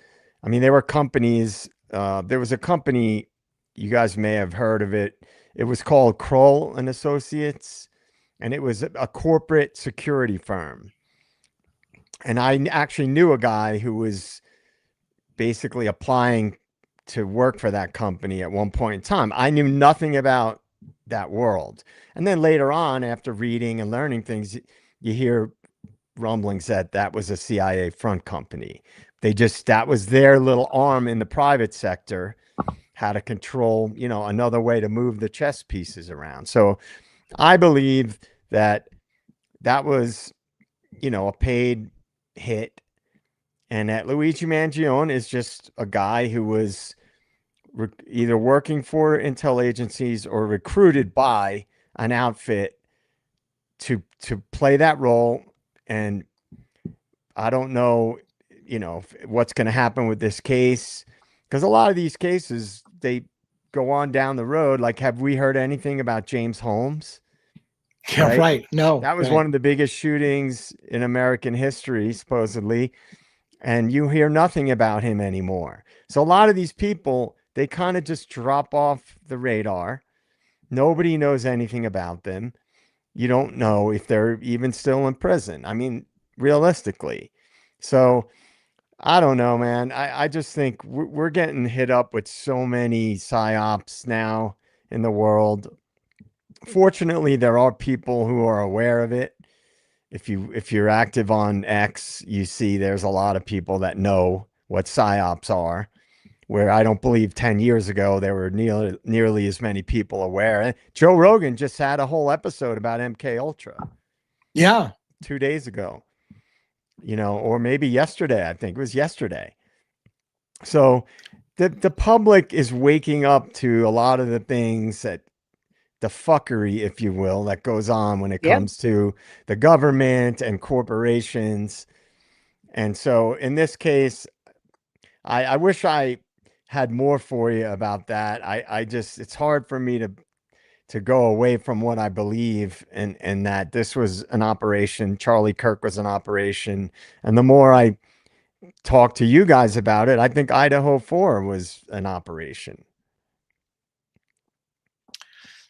I mean, there were companies. There was a company, you guys may have heard of it. It was called Kroll and Associates, and it was a corporate security firm. And I actually knew a guy who was basically applying to work for that company at one point in time. I knew nothing about that world. And then later on, after reading and learning things, you hear rumblings that was a CIA front company. That was their little arm in the private sector, how to control, another way to move the chess pieces around. So I believe that was, a paid hit, and that Luigi Mangione is just a guy who was either working for intel agencies or recruited by an outfit to play that role. And I don't know, what's going to happen with this case, because a lot of these cases, they go on down the road. Like, have we heard anything about James Holmes? Yeah, right. No, that was one of the biggest shootings in American history, supposedly. And you hear nothing about him anymore. So a lot of these people, they kind of just drop off the radar. Nobody knows anything about them. You don't know if they're even still in prison. I mean, realistically. So I don't know, man. I just think we're getting hit up with so many psyops now in the world. Fortunately, there are people who are aware of it. If you're active on X, you see there's a lot of people that know what psyops are, where I don't believe 10 years ago there were nearly as many people aware. Joe Rogan just had a whole episode about MK Ultra. Yeah. 2 days ago, or maybe yesterday. I think it was yesterday. So the public is waking up to a lot of the things that, the fuckery, if you will, that goes on when it comes to the government and corporations. And so in this case, I wish I had more for you about that. It's hard for me to go away from what I believe, and that this was an operation. Charlie Kirk was an operation. And the more I talk to you guys about it, I think Idaho 4 was an operation.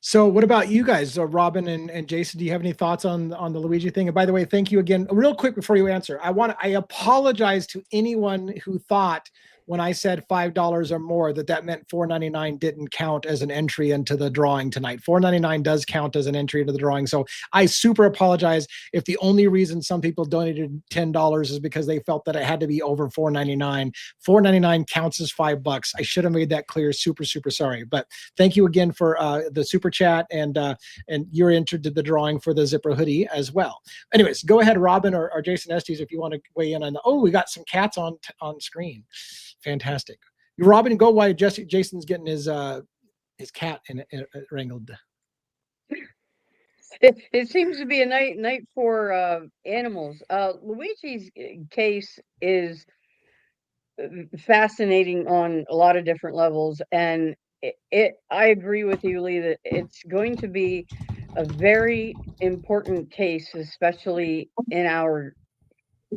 So what about you guys, Robin and Jason? Do you have any thoughts on the Luigi thing? And by the way, thank you again. Real quick before you answer, I apologize to anyone who thought when I said $5 or more that meant $4.99 didn't count as an entry into the drawing tonight. $4.99 does count as an entry into the drawing. So I super apologize if the only reason some people donated $10 is because they felt that it had to be over $4.99. $4.99 counts as $5. I should have made that clear. Super sorry. But thank you again for the super chat, and you're entered to the drawing for the zipper hoodie as well. Anyways, go ahead, Robin or Jason Estes, if you want to weigh in on we got some cats on screen. Fantastic. Robin, go while Jason's getting his cat wrangled. It seems to be a night for animals. Luigi's case is fascinating on a lot of different levels, and I agree with you, Lee, that it's going to be a very important case, especially in our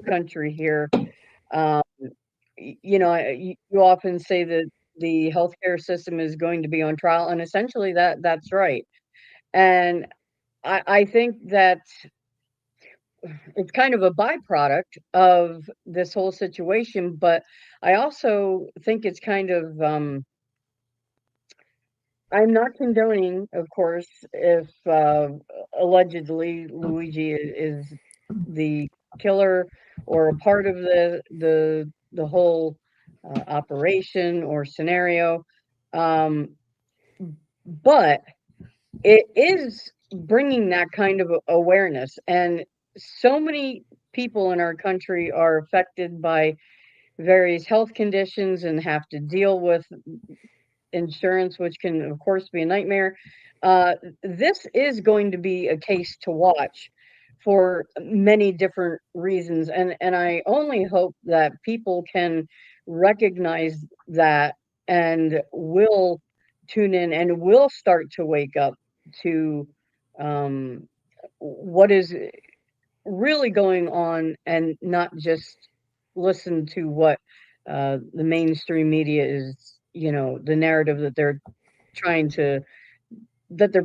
country here. You often say that the healthcare system is going to be on trial, and essentially that's right. And I think that it's kind of a byproduct of this whole situation, but I also think it's kind of I'm not condoning, of course, if allegedly Luigi is the killer or a part of the whole operation or scenario. But it is bringing that kind of awareness, and so many people in our country are affected by various health conditions and have to deal with insurance, which can of course be a nightmare. This is going to be a case to watch for many different reasons, and I only hope that people can recognize that and will tune in and will start to wake up to what is really going on, and not just listen to what the mainstream media is, the narrative that they're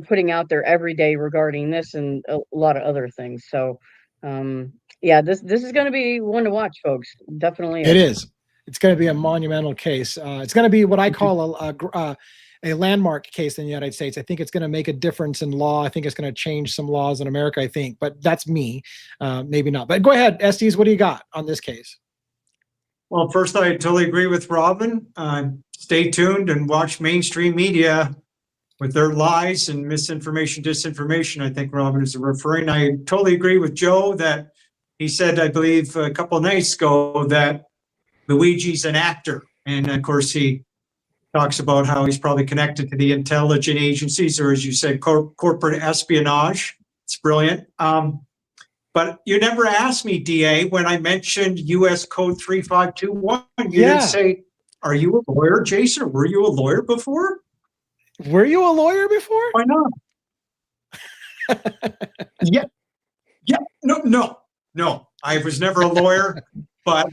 putting out there every day regarding this and a lot of other things. So yeah, this is going to be one to watch, folks. Definitely It is. It's going to be a monumental case. It's going to be what I call a landmark case in the United States. I think it's going to make a difference in law. I think it's going to change some laws in America, I think, but that's me. Maybe not. But go ahead, Estes, what do you got on this case? Well, first, I totally agree with Robin. Stay tuned and watch mainstream media with their lies and misinformation, disinformation. I think Robin is referring. I totally agree with Joe that he said, I believe a couple of nights ago, that Luigi's an actor. And of course, he talks about how he's probably connected to the intelligence agencies, or as you said, corporate espionage. It's brilliant. But you never asked me, DA, when I mentioned US Code 3521, you didn't say, are you a lawyer, Jason? Were you a lawyer before? Were you a lawyer before? Why not? Yeah. No. I was never a lawyer, but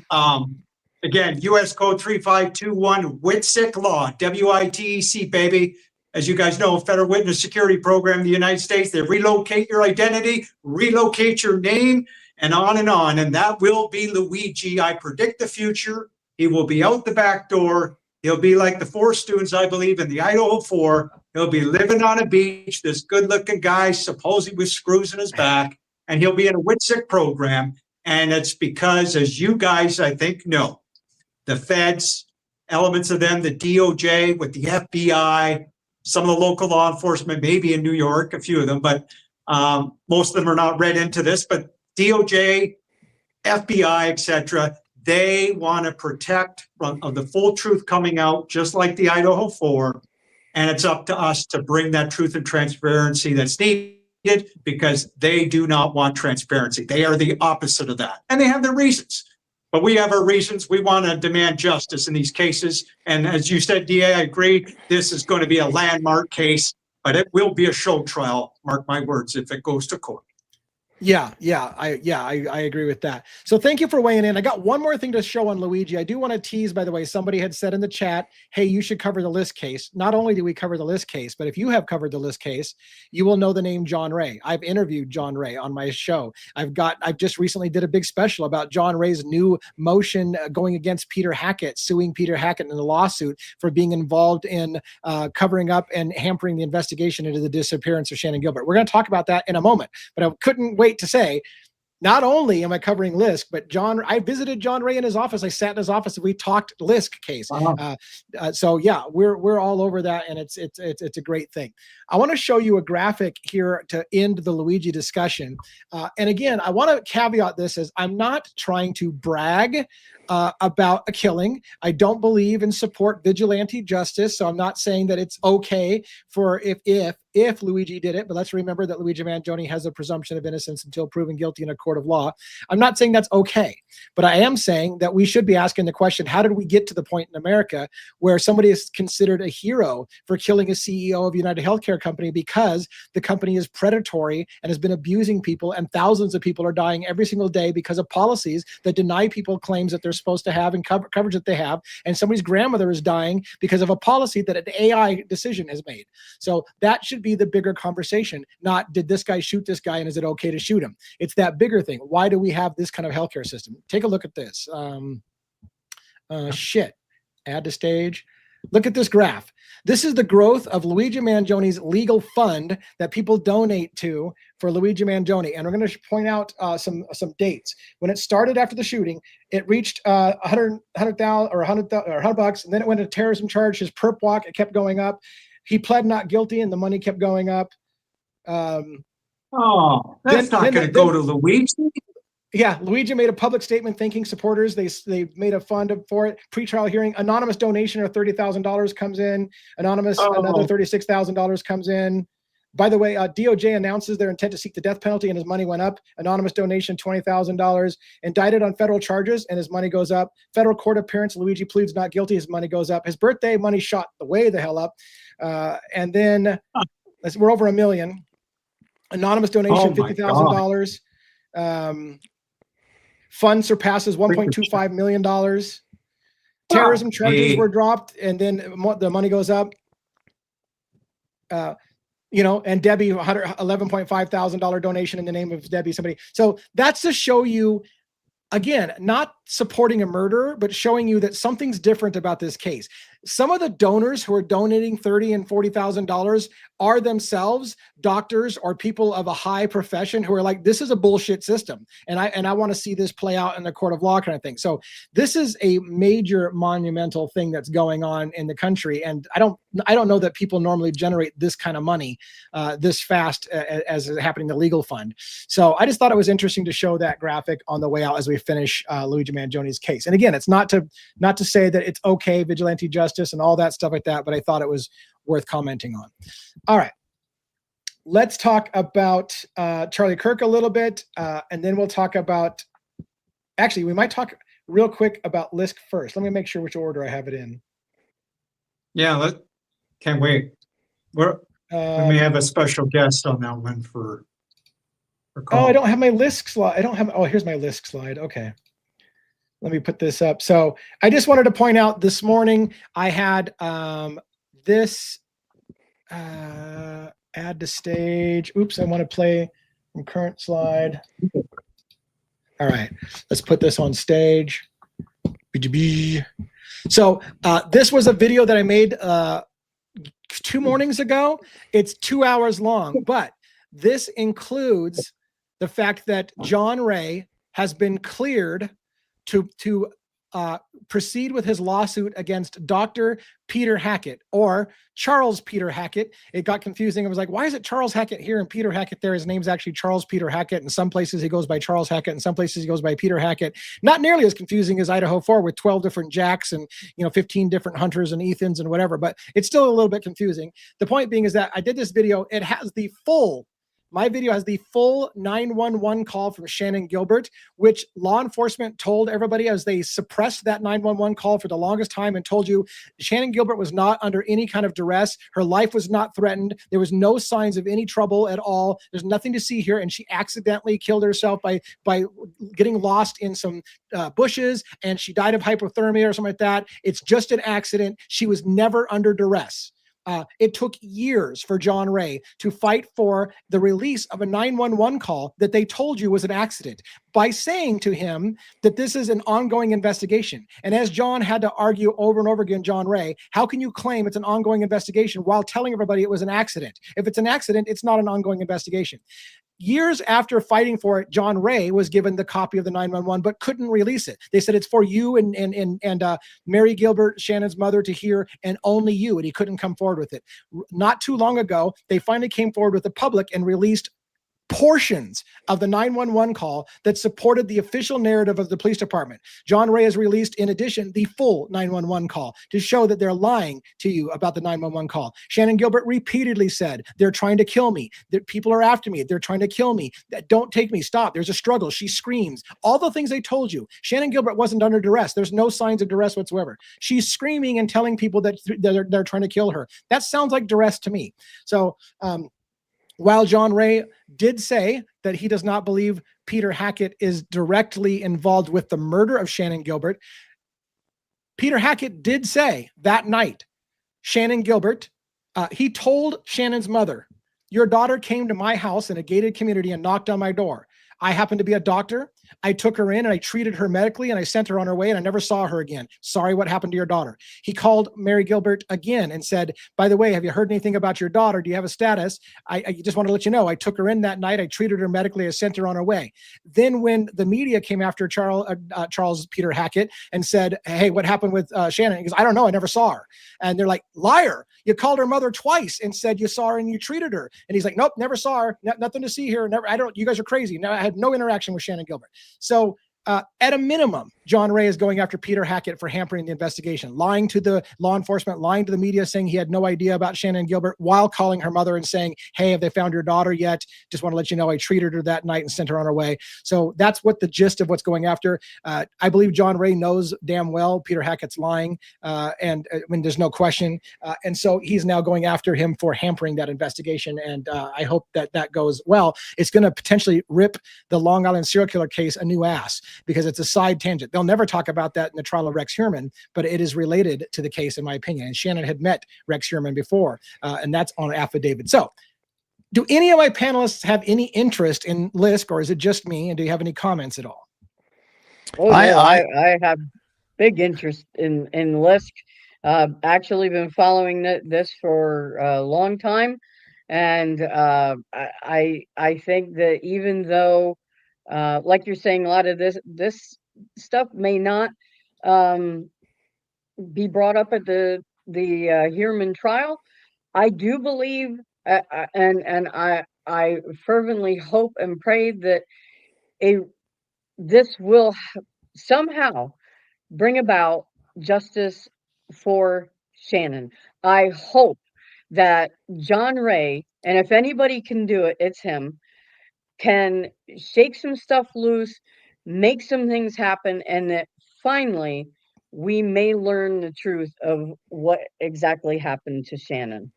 again, US Code 3521, WITSEC law, WITEC, baby. As you guys know, Federal Witness Security Program in the United States, they relocate your identity, relocate your name, and on. And that will be Luigi. I predict the future. He will be out the back door. He'll be like the 4 students, I believe, in the Idaho 4. He'll be living on a beach, this good-looking guy, supposedly with screws in his back, and he'll be in a WITSEC program. And it's because, as you guys, I think, know, the feds, elements of them, the DOJ with the FBI, some of the local law enforcement, maybe in New York, a few of them, but most of them are not read into this, but DOJ, FBI, etc., they want to protect of the full truth coming out, just like the Idaho 4. And it's up to us to bring that truth and transparency that's needed, because they do not want transparency. They are the opposite of that. And they have their reasons. But we have our reasons. We want to demand justice in these cases. And as you said, DA, I agree, this is going to be a landmark case, but it will be a show trial, mark my words, if it goes to court. I agree with that. So thank you for weighing in. I got one more thing to show on Luigi. I do want to tease, by the way, somebody had said in the chat, hey, you should cover the LISK case. Not only do we cover the LISK case, but if you have covered the LISK case, you will know the name John Ray. I've interviewed John Ray on my show. I've just recently did a big special about John Ray's new motion going against Peter Hackett, suing Peter Hackett in a lawsuit for being involved in covering up and hampering the investigation into the disappearance of Shannon Gilbert. We're going to talk about that in a moment, but I couldn't wait to say, not only am I covering LISK, but I visited John Ray in his office. I sat in his office and we talked LISK case. Wow. So yeah, we're all over that, and it's a great thing. I want to show you a graphic here to end the Luigi discussion. And again, I want to caveat this as I'm not trying to brag about a killing. I don't believe in support vigilante justice, so I'm not saying that it's okay for if Luigi did it, but let's remember that Luigi Mangione has a presumption of innocence until proven guilty in a court of law. I'm not saying that's okay, but I am saying that we should be asking the question, how did we get to the point in America where somebody is considered a hero for killing a CEO of United Healthcare Company because the company is predatory and has been abusing people, and thousands of people are dying every single day because of policies that deny people claims that they're supposed to have and coverage that they have, and somebody's grandmother is dying because of a policy that an AI decision has made. So that should be the bigger conversation, not did this guy shoot this guy and is it okay to shoot him? It's that bigger thing. Why do we have this kind of healthcare system? Take a look at this. Add to stage. Look at this graph. This is the growth of Luigi Mangione's legal fund that people donate to for Luigi Mangione, and we're going to point out some dates. When it started after the shooting, it reached $100,000, and then it went to terrorism charge. His perp walk, it kept going up. He pled not guilty, and the money kept going up. That's not going to go to Luigi. Yeah, Luigi made a public statement thanking supporters. They made a fund for it. Pre-trial hearing, anonymous donation of $30,000 comes in. Anonymous, another $36,000 comes in. By the way, DOJ announces their intent to seek the death penalty, and his money went up. Anonymous donation, $20,000. Indicted on federal charges, and his money goes up. Federal court appearance, Luigi pleads not guilty, his money goes up. His birthday, money shot the way the hell up. And then we're over $1 million. Anonymous donation, $50,000. Fund surpasses $1.25 million. Terrorism charges were dropped, and then the money goes up. And Debbie, $11.5 thousand donation in the name of Debbie, somebody. So that's to show you, again, not supporting a murderer, but showing you that something's different about this case. Some of the donors who are donating $30,000 and $40,000 are themselves doctors or people of a high profession who are like, this is a bullshit system, and I want to see this play out in the court of law kind of thing. So this is a major monumental thing that's going on in the country, and I don't know that people normally generate this kind of money this fast as is happening in the legal fund. So I just thought it was interesting to show that graphic on the way out as we finish Luigi Mangione's case. And again, it's not to say that it's okay, vigilante justice and all that stuff like that, but I thought it was worth commenting on. All right, let's talk about Charlie Kirk a little bit, and then we'll talk about, actually, we might talk real quick about LISK first. Let me make sure which order I have it in. Yeah, can't wait. We may have a special guest on that one for oh, I don't have my LISK slide. I don't have, oh, here's my LISK slide. Okay. Let me put this up. So I just wanted to point out this morning, I had this add to stage. Oops, I want to play from current slide. All right, let's put this on stage. So this was a video that I made 2 mornings ago. It's 2 hours long, but this includes the fact that John Ray has been cleared to proceed with his lawsuit against Dr. Peter Hackett, or Charles Peter Hackett. It got confusing. It was like, why is it Charles Hackett here and Peter Hackett there? His name's actually Charles Peter Hackett. In some places he goes by Charles Hackett. In some places he goes by Peter Hackett. Not nearly as confusing as Idaho 4 with 12 different Jacks and 15 different Hunters and Ethans and whatever, but it's still a little bit confusing. The point being is that I did this video. It has my video has the full 911 call from Shannon Gilbert, which law enforcement told everybody as they suppressed that 911 call for the longest time and told you Shannon Gilbert was not under any kind of duress. Her life was not threatened. There was no signs of any trouble at all. There's nothing to see here. And she accidentally killed herself by getting lost in some bushes, and she died of hypothermia or something like that. It's just an accident. She was never under duress. It took years for John Ray to fight for the release of a 911 call that they told you was an accident by saying to him that this is an ongoing investigation. And as John had to argue over and over again, John Ray, how can you claim it's an ongoing investigation while telling everybody it was an accident? If it's an accident, it's not an ongoing investigation. Years after fighting for it, John Ray was given the copy of the 911, but couldn't release it. They said it's for you and Mary Gilbert, Shannon's mother, to hear, and only you, and he couldn't come forward with it. Not too long ago, they finally came forward with the public and released portions of the 911 call that supported the official narrative of the police department. John Ray has released, in addition, the full 911 call to show that they're lying to you about the 911 call. Shannon Gilbert repeatedly said, they're trying to kill me, that people are after me, they're trying to kill me, that don't take me, stop, there's a struggle, she screams. All the things they told you. Shannon Gilbert wasn't under duress. There's no signs of duress whatsoever. She's screaming and telling people that they're trying to kill her. That sounds like duress to me. So, while John Ray did say that he does not believe Peter Hackett is directly involved with the murder of Shannon Gilbert, Peter Hackett did say that night, Shannon Gilbert, he told Shannon's mother, your daughter came to my house in a gated community and knocked on my door. I happen to be a doctor. I took her in and I treated her medically and I sent her on her way and I never saw her again. Sorry, what happened to your daughter? He called Mary Gilbert again and said, by the way, have you heard anything about your daughter? Do you have a status? I just want to let you know, I took her in that night. I treated her medically. I sent her on her way. Then when the media came after Charles Peter Hackett and said, hey, what happened with Shannon? He goes, I don't know. I never saw her. And they're like, liar. You called her mother twice and said you saw her and you treated her. And he's like, nope, never saw her. Nothing to see here. Never. You guys are crazy. No, I had no interaction with Shannon Gilbert. So at a minimum, John Ray is going after Peter Hackett for hampering the investigation, lying to the law enforcement, lying to the media, saying he had no idea about Shannon Gilbert while calling her mother and saying, hey, have they found your daughter yet? Just want to let you know I treated her that night and sent her on her way. So that's what the gist of what's going after. I believe John Ray knows damn well Peter Hackett's lying, and I mean, there's no question. And so he's now going after him for hampering that investigation. And I hope that goes well. It's going to potentially rip the Long Island serial killer case a new ass, because it's a side tangent. They'll never talk about that in the trial of Rex Heuermann, but it is related to the case, in my opinion. And Shannon had met Rex Heuermann before, and that's on an affidavit. So do any of my panelists have any interest in LISK, or is it just me? And do you have any comments at all? Oh, no, I have big interest in LISK. Actually been following this for a long time. And I think that even though, like you're saying, a lot of this stuff may not be brought up at the Heuermann trial, I do believe, and I fervently hope and pray that this will somehow bring about justice for Shannon. I hope that John Ray, and if anybody can do it, it's him, can shake some stuff loose, make some things happen, and that finally we may learn the truth of what exactly happened to Shannon.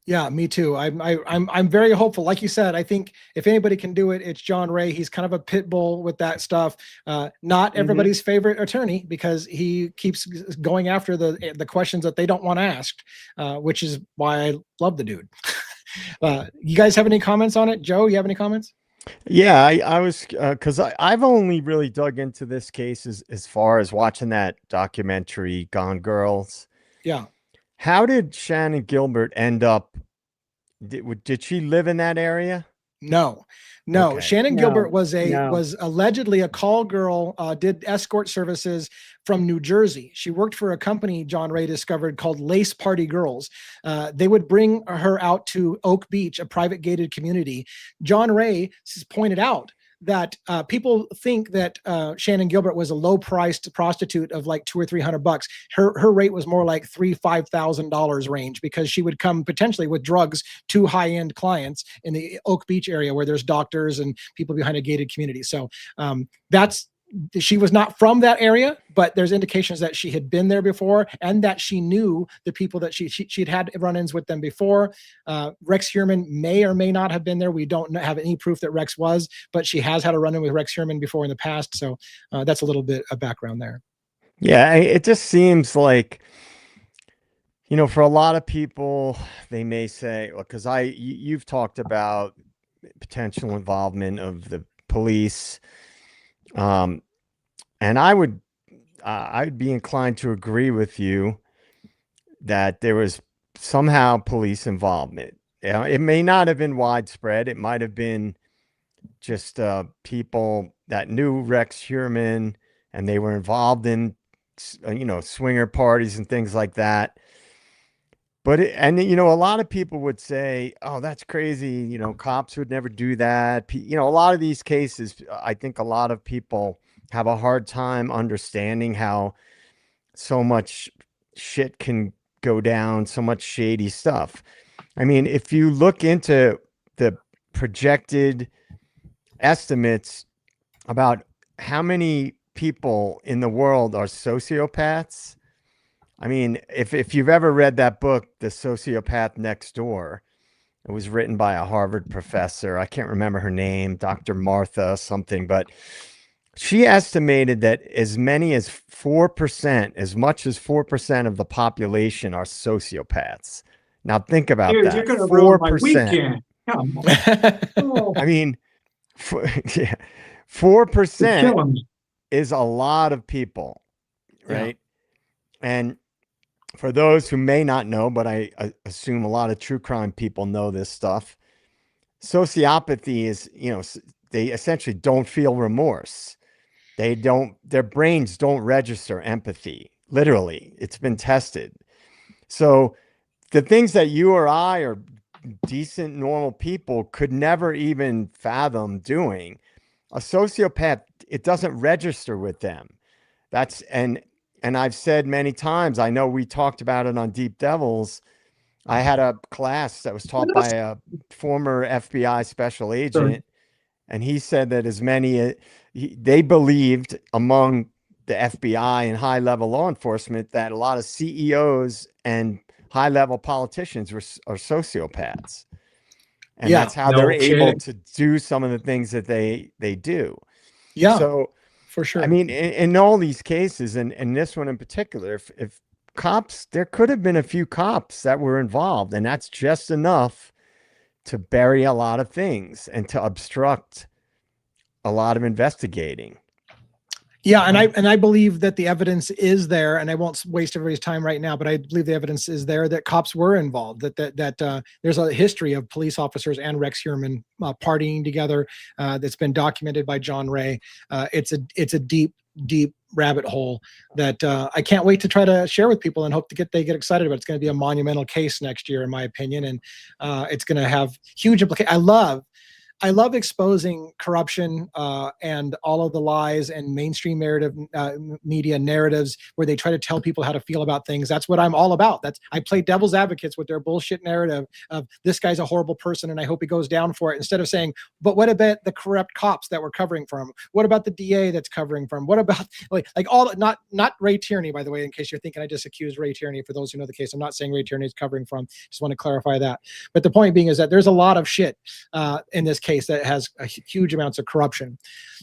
Yeah, me too. I'm very hopeful. Like you said, I think if anybody can do it, it's John Ray. He's kind of a pit bull with that stuff. Not everybody's favorite attorney, because he keeps going after the questions that they don't want asked, which is why I love the dude. You guys have any comments on it? Joe, you have any comments? Yeah, I was, because I've only really dug into this case as far as watching that documentary, Gone Girls. Yeah. How did Shannon Gilbert end up? Did she live in that area? No. Okay. Shannon Gilbert was No. allegedly a call girl, did escort services from New Jersey. She worked for a company John Ray discovered called Lace Party Girls. They would bring her out to Oak Beach, a private gated community. John Ray pointed out that people think that Shannon Gilbert was a low-priced prostitute of like $200 or $300. Her rate was more like $3,000-$5,000 range, because she would come potentially with drugs to high-end clients in the Oak Beach area where there's doctors and people behind a gated community. So she was not from that area, but there's indications that she had been there before and that she knew the people that she'd had run-ins with them before. Rex Heuermann may or may not have been there. We don't have any proof that Rex was, but she has had a run-in with Rex Heuermann before in the past. So that's a little bit of background there. Yeah, it just seems like, for a lot of people, they may say, because you've talked about potential involvement of the police. And I'd be inclined to agree with you that there was somehow police involvement. It may not have been widespread. It might have been just people that knew Rex Heuermann and they were involved in, swinger parties and things like that. But a lot of people would say, oh, that's crazy. Cops would never do that. A lot of these cases, I think a lot of people have a hard time understanding how so much shit can go down, so much shady stuff. I mean, if you look into the projected estimates about how many people in the world are sociopaths, I mean, if you've ever read that book, The Sociopath Next Door, it was written by a Harvard professor. I can't remember her name, Dr. Martha something, but she estimated that as many as 4%, as much as 4% of the population are sociopaths. Now think about that. You're going to ruin my weekend. I mean, yeah, 4% is a lot of people, right? Yeah. And for those who may not know, but I assume a lot of true crime people know this stuff, sociopathy is, they essentially don't feel remorse. Their brains don't register empathy. Literally, it's been tested. So the things that you or I or decent, normal people could never even fathom doing, a sociopath, it doesn't register with them. And I've said many times, I know we talked about it on Deep Devils. I had a class that was taught by a former FBI special agent, and he said that they believed among the FBI and high-level law enforcement that a lot of CEOs and high-level politicians are sociopaths. And that's how they're able to do some of the things that they do. Yeah, so for sure. I mean, in all these cases, and this one in particular, if cops, there could have been a few cops that were involved, and that's just enough to bury a lot of things and to obstruct a lot of investigating. Yeah, and I believe that the evidence is there, and I won't waste everybody's time right now, but I believe the evidence is there that cops were involved, that there's a history of police officers and Rex Heuermann partying together that's been documented by John Ray. It's a deep rabbit hole that I can't wait to try to share with people and hope they get excited about. It's going to be a monumental case next year, in my opinion, and it's going to have huge implications. I love exposing corruption and all of the lies and mainstream media narratives where they try to tell people how to feel about things. That's what I'm all about. I play devil's advocates with their bullshit narrative of this guy's a horrible person and I hope he goes down for it, instead of saying, but what about the corrupt cops that were covering for him? What about the DA that's covering for him? What about like all, not Ray Tierney, by the way, in case you're thinking I just accused Ray Tierney. For those who know the case, I'm not saying Ray Tierney is covering for him. Just want to clarify that. But the point being is that there's a lot of shit in this case that has huge amounts of corruption.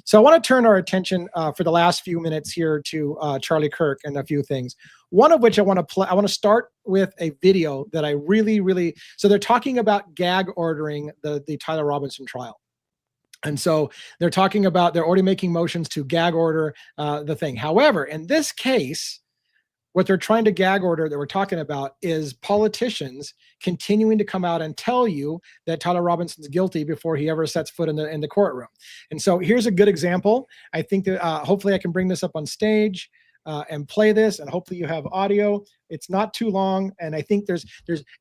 So I want to turn our attention for the last few minutes here to Charlie Kirk and a few things. One of which I want to play. I want to start with a video that I really. So they're talking about gag ordering the Tyler Robinson trial. And so they're already making motions to gag order the thing. However, in this case, what they're trying to gag order that we're talking about is politicians continuing to come out and tell you that Tyler Robinson's guilty before he ever sets foot in the courtroom. And so here's a good example. I think that hopefully I can bring this up on stage and play this, and hopefully you have audio. It's not too long, and I think there's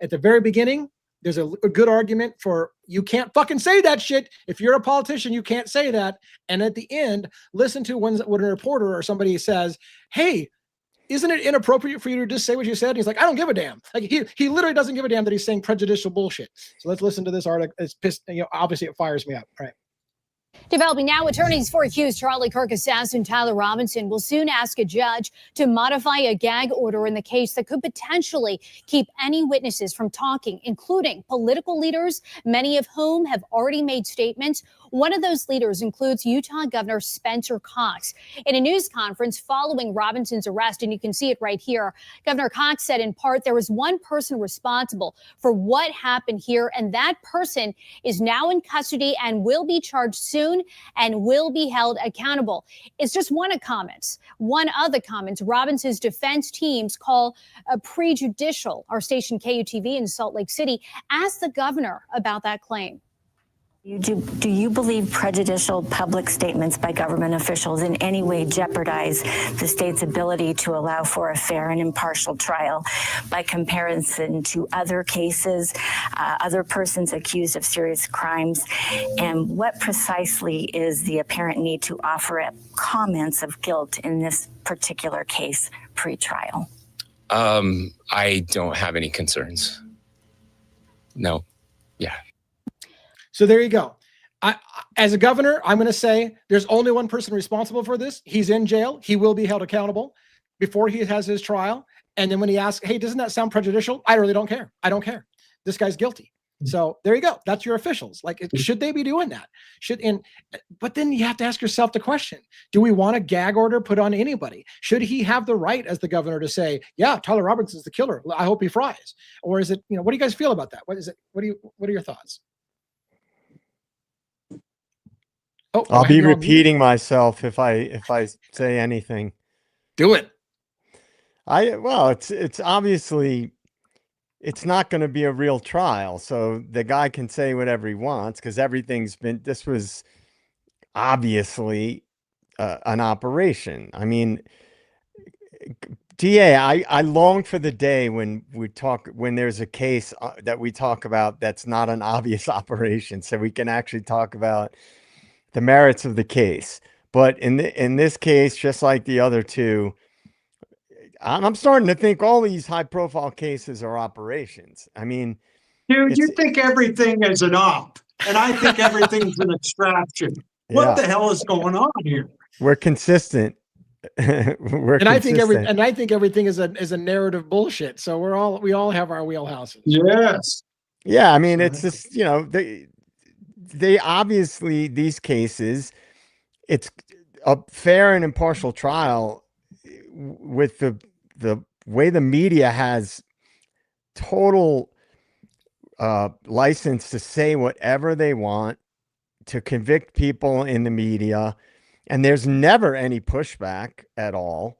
at the very beginning, there's a good argument for you can't fucking say that shit. If you're a politician, you can't say that. And at the end, listen to when a reporter or somebody says, hey, isn't it inappropriate for you to just say what you said? And he's like, I don't give a damn. Like he literally doesn't give a damn that he's saying prejudicial bullshit. So let's listen to this article. It's pissed, obviously it fires me up. All right. Developing now, attorneys for accused Charlie Kirk assassin Tyler Robinson will soon ask a judge to modify a gag order in the case that could potentially keep any witnesses from talking, including political leaders, many of whom have already made statements. One of those leaders includes Utah Governor Spencer Cox. In a news conference following Robinson's arrest, and you can see it right here, Governor Cox said in part there was one person responsible for what happened here, and that person is now in custody and will be charged soon and will be held accountable. It's just one of the comments Robinson's defense teams call prejudicial. Our station KUTV in Salt Lake City asked the governor about that claim. Do you believe prejudicial public statements by government officials in any way jeopardize the state's ability to allow for a fair and impartial trial by comparison to other cases, other persons accused of serious crimes? And what precisely is the apparent need to offer up comments of guilt in this particular case pre-trial? I don't have any concerns. No. Yeah. So there you go. As a governor, I'm going to say there's only one person responsible for this. He's in jail. He will be held accountable before he has his trial. And then when he asks, hey, doesn't that sound prejudicial? I really don't care. I don't care. This guy's guilty. So there you go. That's your officials. Like, should they be doing that? But then you have to ask yourself the question, do we want a gag order put on anybody? Should he have the right as the governor to say, yeah, Tyler Robinson's the killer. I hope he fries. Or is it, what do you guys feel about that? What is it? What are your thoughts? Oh, I'll be repeating myself if I say anything. Do it. Well, it's obviously it's not going to be a real trial, so the guy can say whatever he wants because this was obviously an operation. I mean, DA, I long for the day when there's a case that we talk about that's not an obvious operation, so we can actually talk about the merits of the case. But in this case, just like the other two, I'm starting to think all these high-profile cases are operations. I mean, dude, you think everything is an op, and I think everything's an extraction. What the hell is going on here? We're consistent. I think everything is a narrative bullshit. So we all have our wheelhouses. Yes. Yeah, I mean, it's just, they obviously, these cases, it's a fair and impartial trial with the way the media has total license to say whatever they want, to convict people in the media, and there's never any pushback at all.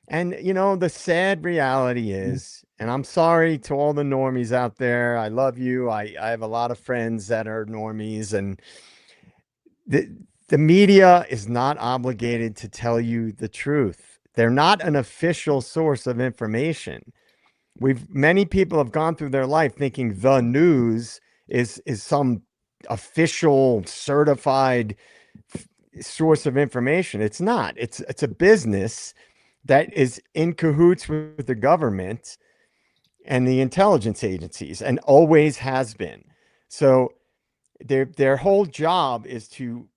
And the sad reality is, and I'm sorry to all the normies out there, I love you, I have a lot of friends that are normies, and the media is not obligated to tell you the truth. They're not an official source of information. Many people have gone through their life thinking the news is some official certified source of information. It's not. It's a business that is in cahoots with the government and the intelligence agencies, and always has been. So their whole job is to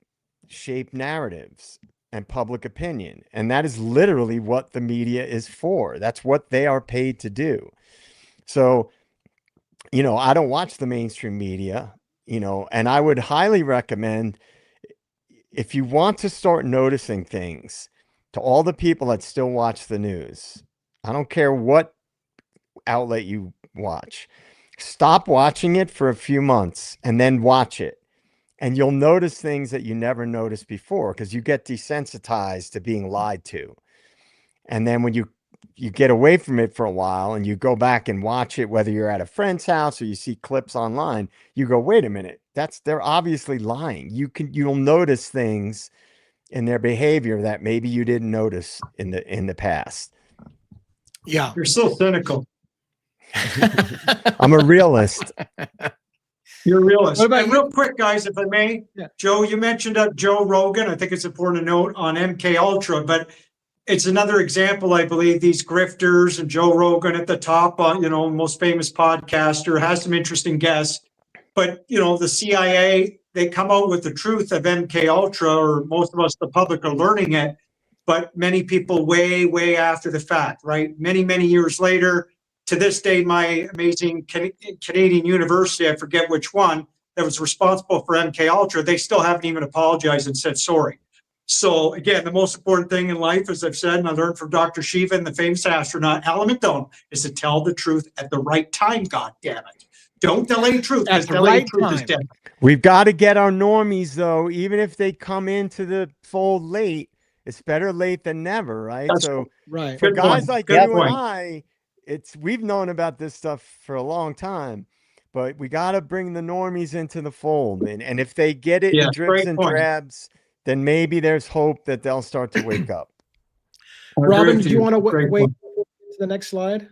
shape narratives and public opinion, and that is literally what the media is for. That's what they are paid to do. So I don't watch the mainstream media, and I would highly recommend, if you want to start noticing things, to all the people that still watch the news, I don't care what outlet you watch, stop watching it for a few months and then watch it. And you'll notice things that you never noticed before, because you get desensitized to being lied to. And then when you get away from it for a while and you go back and watch it, whether you're at a friend's house or you see clips online, you go, wait a minute, they're obviously lying. You'll notice things in their behavior that maybe you didn't notice in the past. Yeah. You're so cynical. I'm a realist. You're a realist. What about and real quick, guys, if I may, Joe, you mentioned Joe Rogan. I think it's important to note on MK Ultra, but it's another example, I believe, these grifters and Joe Rogan at the top, most famous podcaster, has some interesting guests. But, the CIA, they come out with the truth of MK Ultra, or most of us, the public, are learning it. But many people way, way after the fact, right? Many, many years later. To this day, my amazing Canadian university, I forget which one, that was responsible for MK Ultra, they still haven't even apologized and said sorry. So again, the most important thing in life, as I've said, and I learned from Dr. Shiva and the famous astronaut Alamedon, is to tell the truth at the right time. God damn it! Don't delay truth, because delaying truth is dead. We've got to get our normies, though, even if they come into the fold late. It's better late than never, right? That's so right. For Good guys point. like Good you point. and I, we've known about this stuff for a long time, but we got to bring the normies into the fold. And if they get it in drips and drabs, then maybe there's hope that they'll start to wake up. Robin, do you want to wait to the next slide?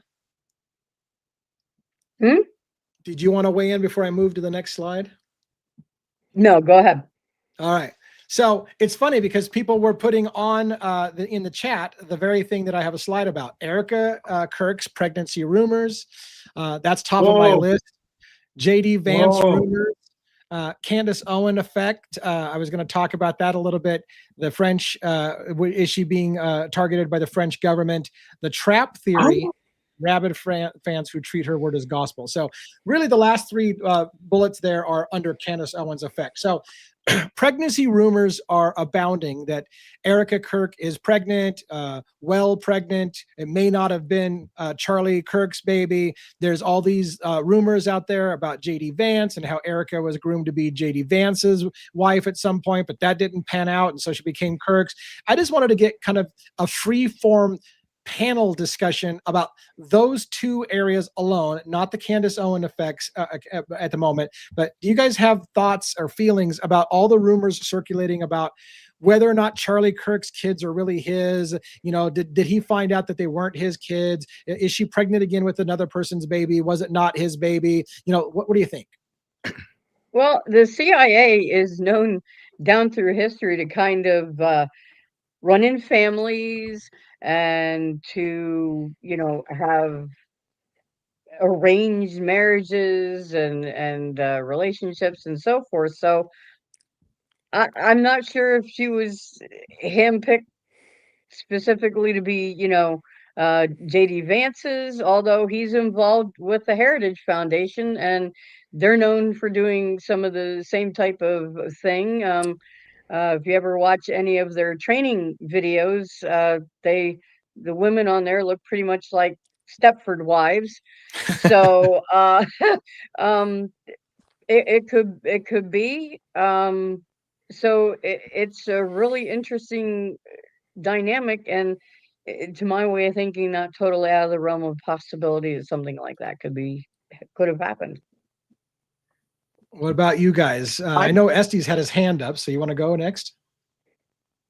Did you want to weigh in before I move to the next slide? No, go ahead. All right. So it's funny because people were putting on in the chat the very thing that I have a slide about. Erica Kirk's pregnancy rumors. That's top of my list. JD Vance rumors. Candace Owen effect. I was going to talk about that a little bit. The French, is she being targeted by the French government? The trap theory. rabid fans who treat her word as gospel. So really the last three bullets there are under Candace Owens effect. So pregnancy rumors are abounding that Erica Kirk is pregnant, well pregnant. It may not have been Charlie Kirk's baby. There's all these rumors out there about JD Vance and how Erica was groomed to be JD Vance's wife at some point, but that didn't pan out. And so she became Kirk's. I just wanted to get kind of a free form panel discussion about those two areas alone, not the Candace Owen effects at the moment. But do you guys have thoughts or feelings about all the rumors circulating about whether or not Charlie Kirk's kids are really his? You know, did he find out that they weren't his kids? Is she pregnant again with another person's baby? Was it not his baby? You know, what do you think? Well, the CIA is known down through history to kind of run in families and to, you know, have arranged marriages and relationships and so forth. So I'm not sure if she was handpicked specifically to be, you know, JD Vance's, although he's involved with the Heritage Foundation and they're known for doing some of the same type of thing. If you ever watch any of their training videos, the women on there look pretty much like Stepford wives. So it could be. So it's a really interesting dynamic, and to my way of thinking, not totally out of the realm of possibility that something like that could have happened. What about you guys? I know Estes had his hand up, so you want to go next?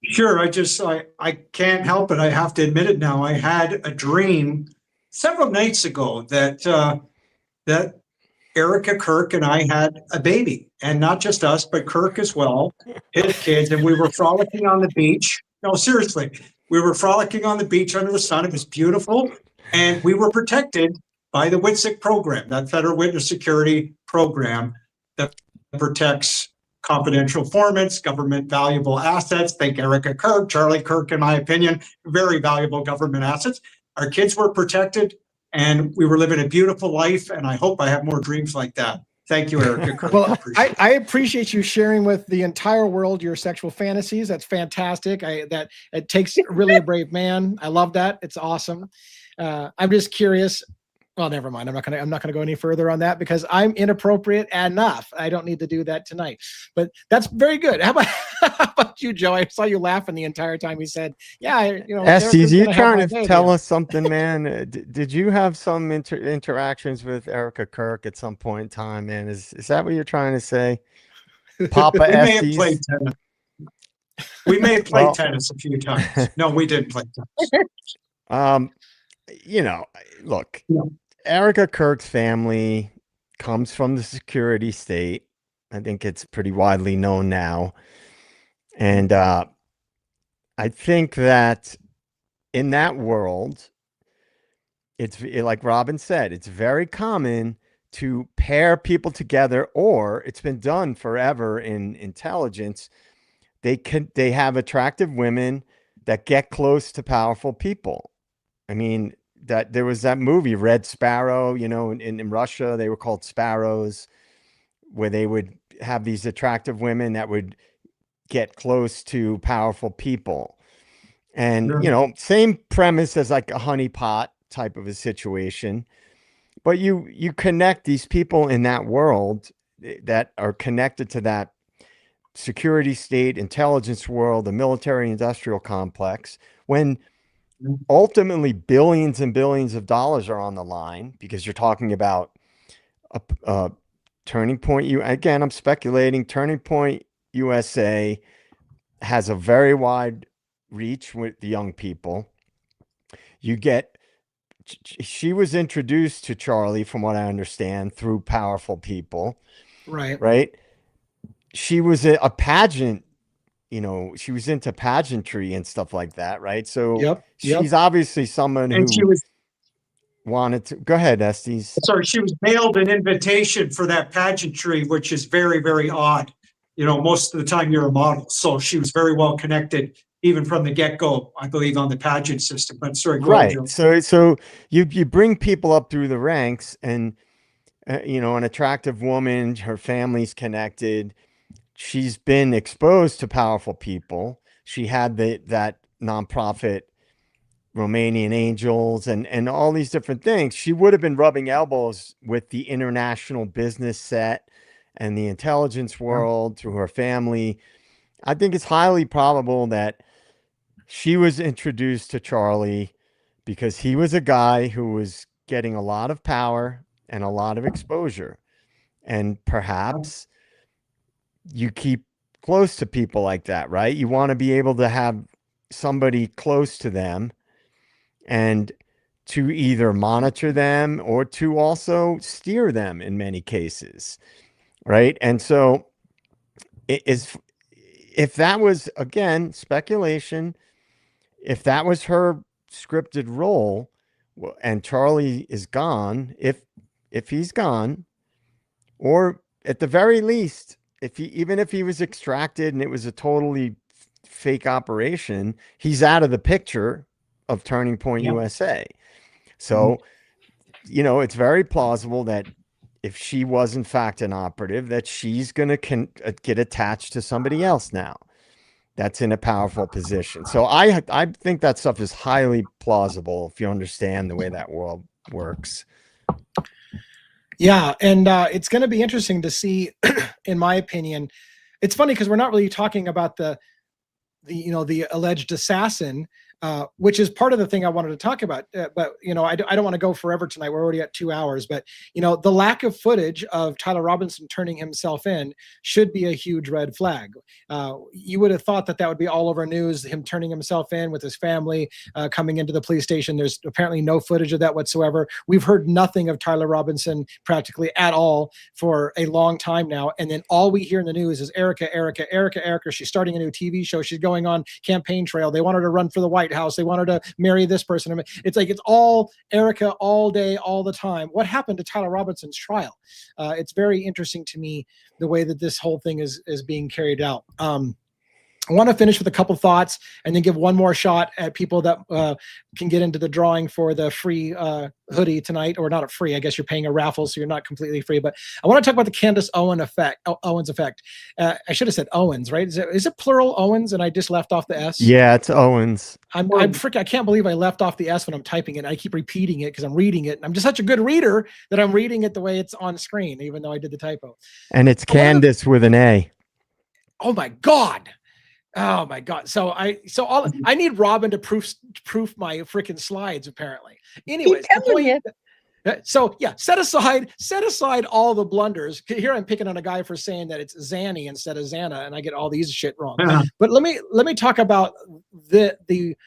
Sure. I can't help it. I have to admit it now. I had a dream several nights ago that that Erica Kirk and I had a baby, and not just us, but Kirk as well, his kids, and we were frolicking on the beach. No, seriously, we were frolicking on the beach under the sun. It was beautiful, and we were protected by the WITSEC program, that Federal Witness Security Program that protects confidential informants, government valuable assets. Think Erica Kirk, Charlie Kirk, in my opinion, very valuable government assets. Our kids were protected, and we were living a beautiful life, and I hope I have more dreams like that. Thank you, Erica Kirk. Well, I appreciate you sharing with the entire world your sexual fantasies. That's fantastic. That it takes really a brave man. I love that. It's awesome. I'm just curious. Well, never mind. I'm not gonna go any further on that because I'm inappropriate enough. I don't need to do that tonight. But that's very good. How about you, Joe? I saw you laughing the entire time you said, "Yeah, you know." Estes, you trying to tell us something, man? Did you have some interactions with Erica Kirk at some point in time, man? Is that what you're trying to say, Papa Estes? We may have played tennis a few times. No, we didn't play tennis. You know, look. Yeah. Erica Kirk's family comes from the security state. I think it's pretty widely known now. And I think that in that world, like Robin said, it's very common to pair people together, or it's been done forever in intelligence. They have attractive women that get close to powerful people. I mean, that there was that movie Red Sparrow, you know, in Russia, they were called sparrows, where they would have these attractive women that would get close to powerful people. And, you know, same premise as like a honeypot type of a situation. But you connect these people in that world that are connected to that security state, intelligence world, the military industrial complex, when ultimately billions and billions of dollars are on the line, because you're talking about a Turning Point. Again, I'm speculating. Turning Point USA has a very wide reach with the young people. She was introduced to Charlie, from what I understand, through powerful people. Right. She was a pageant. You know, she was into pageantry and stuff like that, right? So she's obviously someone who wanted to. Go ahead, Estes. Sorry, she was mailed an invitation for that pageantry, which is very, very odd. You know, most of the time you're a model. So she was very well connected even from the get-go, I believe, on the pageant system. But sorry, go ahead, Right. Joe. So you bring people up through the ranks, and an attractive woman, her family's connected. She's been exposed to powerful people. She had that nonprofit Romanian Angels and all these different things. She would have been rubbing elbows with the international business set and the intelligence world through her family. I think it's highly probable that she was introduced to Charlie because he was a guy who was getting a lot of power and a lot of exposure. And perhaps you keep close to people like that, right? You want to be able to have somebody close to them and to either monitor them or to also steer them in many cases, right? And so if that was, again, speculation, if that was her scripted role and Charlie is gone, if he's gone, or at the very least, even if he was extracted and it was a totally fake operation, he's out of the picture of Turning Point USA. So, it's very plausible that if she was in fact an operative, that she's going to get attached to somebody else now that's in a powerful position. So I think that stuff is highly plausible if you understand the way that world works. Yeah, and it's going to be interesting to see, in my opinion. It's funny because we're not really talking about the alleged assassin, which is part of the thing I wanted to talk about. But I don't want to go forever tonight. We're already at 2 hours. But the lack of footage of Tyler Robinson turning himself in should be a huge red flag. You would have thought that would be all over news, him turning himself in with his family, coming into the police station. There's apparently no footage of that whatsoever. We've heard nothing of Tyler Robinson practically at all for a long time now. And then all we hear in the news is Erica. She's starting a new TV show. She's going on campaign trail. They want her to run for the White House. They want her to marry this person. It's like it's all Erica all day, all the time. What happened to Tyler Robinson's trial? It's very interesting to me the way that this whole thing is being carried out. I want to finish with a couple thoughts and then give one more shot at people that can get into the drawing for the free hoodie tonight, or not a free. I guess you're paying a raffle, so you're not completely free. But I want to talk about the Candace Owens effect. I should have said Owens, right? Is it plural Owens? And I just left off the S. Yeah, it's Owens. I can't believe I left off the S when I'm typing it. I keep repeating it because I'm reading it. And I'm just such a good reader that I'm reading it the way it's on screen, even though I did the typo. And it's Candace with an A. Oh my God. Oh my God. So I need Robin to proof my freaking slides, apparently. Anyways, set aside all the blunders. Here I'm picking on a guy for saying that it's Zanny instead of Xana, and I get all these shit wrong. But let me talk about the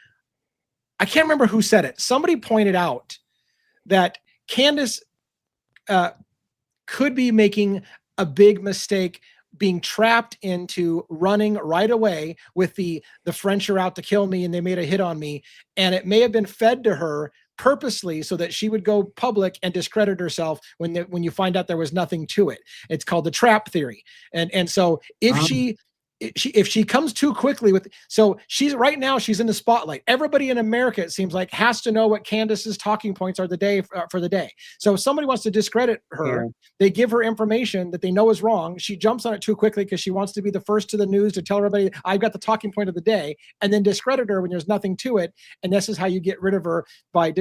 I can't remember who said it. Somebody pointed out that Candace could be making a big mistake, being trapped into running right away with the French are out to kill me and they made a hit on me. And it may have been fed to her purposely so that she would go public and discredit herself when you find out there was nothing to it. It's called the trap theory. And so if she comes too quickly she's right now, she's in the spotlight. Everybody in America, it seems like, has to know what Candace's talking points are for the day. So if somebody wants to discredit her, they give her information that they know is wrong. She jumps on it too quickly because she wants to be the first to the news to tell everybody, I've got the talking point of the day, and then discredit her when there's nothing to it. And this is how you get rid of her, by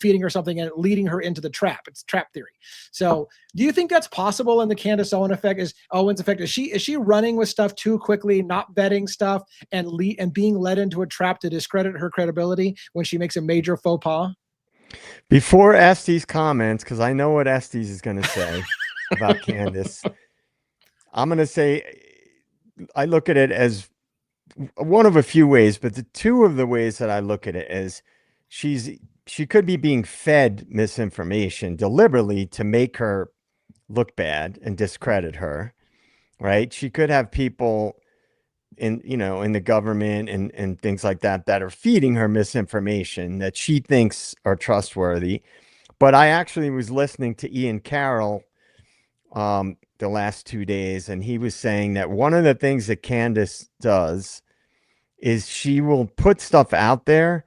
feeding her something and leading her into the trap. It's trap theory. So do you think that's possible in the Candace Owens effect? Is she running with stuff too quickly, not vetting stuff, and being led into a trap to discredit her credibility when she makes a major faux pas? Before Estes comments, because I know what Estes is going to say about Candace, I'm going to say I look at it as one of a few ways, but the two of the ways that I look at it is she could be being fed misinformation deliberately to make her look bad and discredit her, right? She could have people in the government and things like that are feeding her misinformation that she thinks are trustworthy. But I actually was listening to Ian Carroll the last 2 days, and he was saying that one of the things that Candace does is she will put stuff out there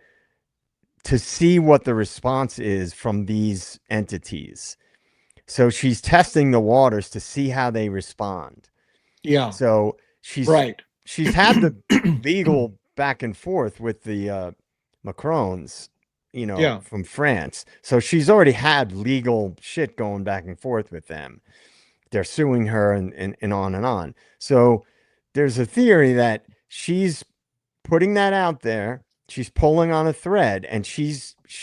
to see what the response is from these entities. So she's testing the waters to see how they respond. Yeah. So she's had the legal back and forth with the Macrons, from France. So she's already had legal shit going back and forth with them. They're suing her and on and on. So there's a theory that she's putting that out there. She's pulling on a thread, and she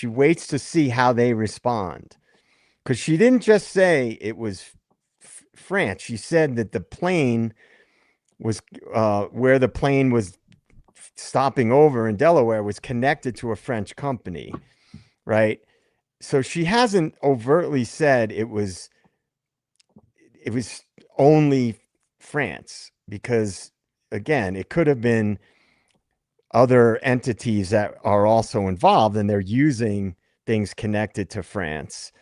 waits to see how they respond. Because she didn't just say it was France. She said that the plane was where the plane was stopping over in Delaware was connected to a French company, right? So she hasn't overtly said it was only France, because again, it could have been other entities that are also involved, and they're using things connected to France.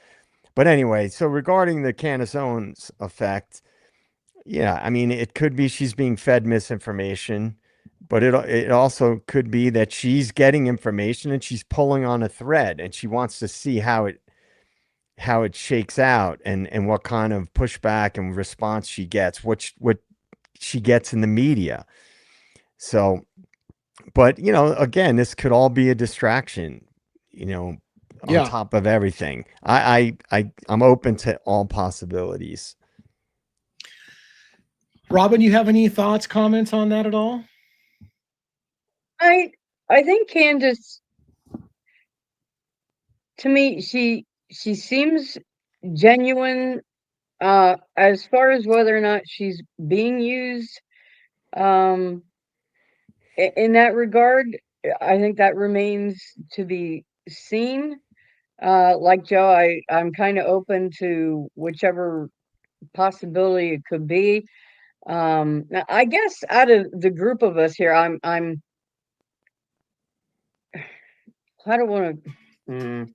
But anyway, so regarding the Candace Owens effect, yeah, I mean, it could be she's being fed misinformation, but it also could be that she's getting information and she's pulling on a thread, and she wants to see how it shakes out, and what kind of pushback and response she gets, what she gets in the media. So, but again, this could all be a distraction, on top of everything. I'm open to all possibilities. Robin, you have any thoughts, comments on that at all? I think Candace, to me, she seems genuine. As far as whether or not she's being used, in that regard, I think that remains to be seen. Like Joe, I'm kind of open to whichever possibility it could be. I guess out of the group of us here, I don't want to,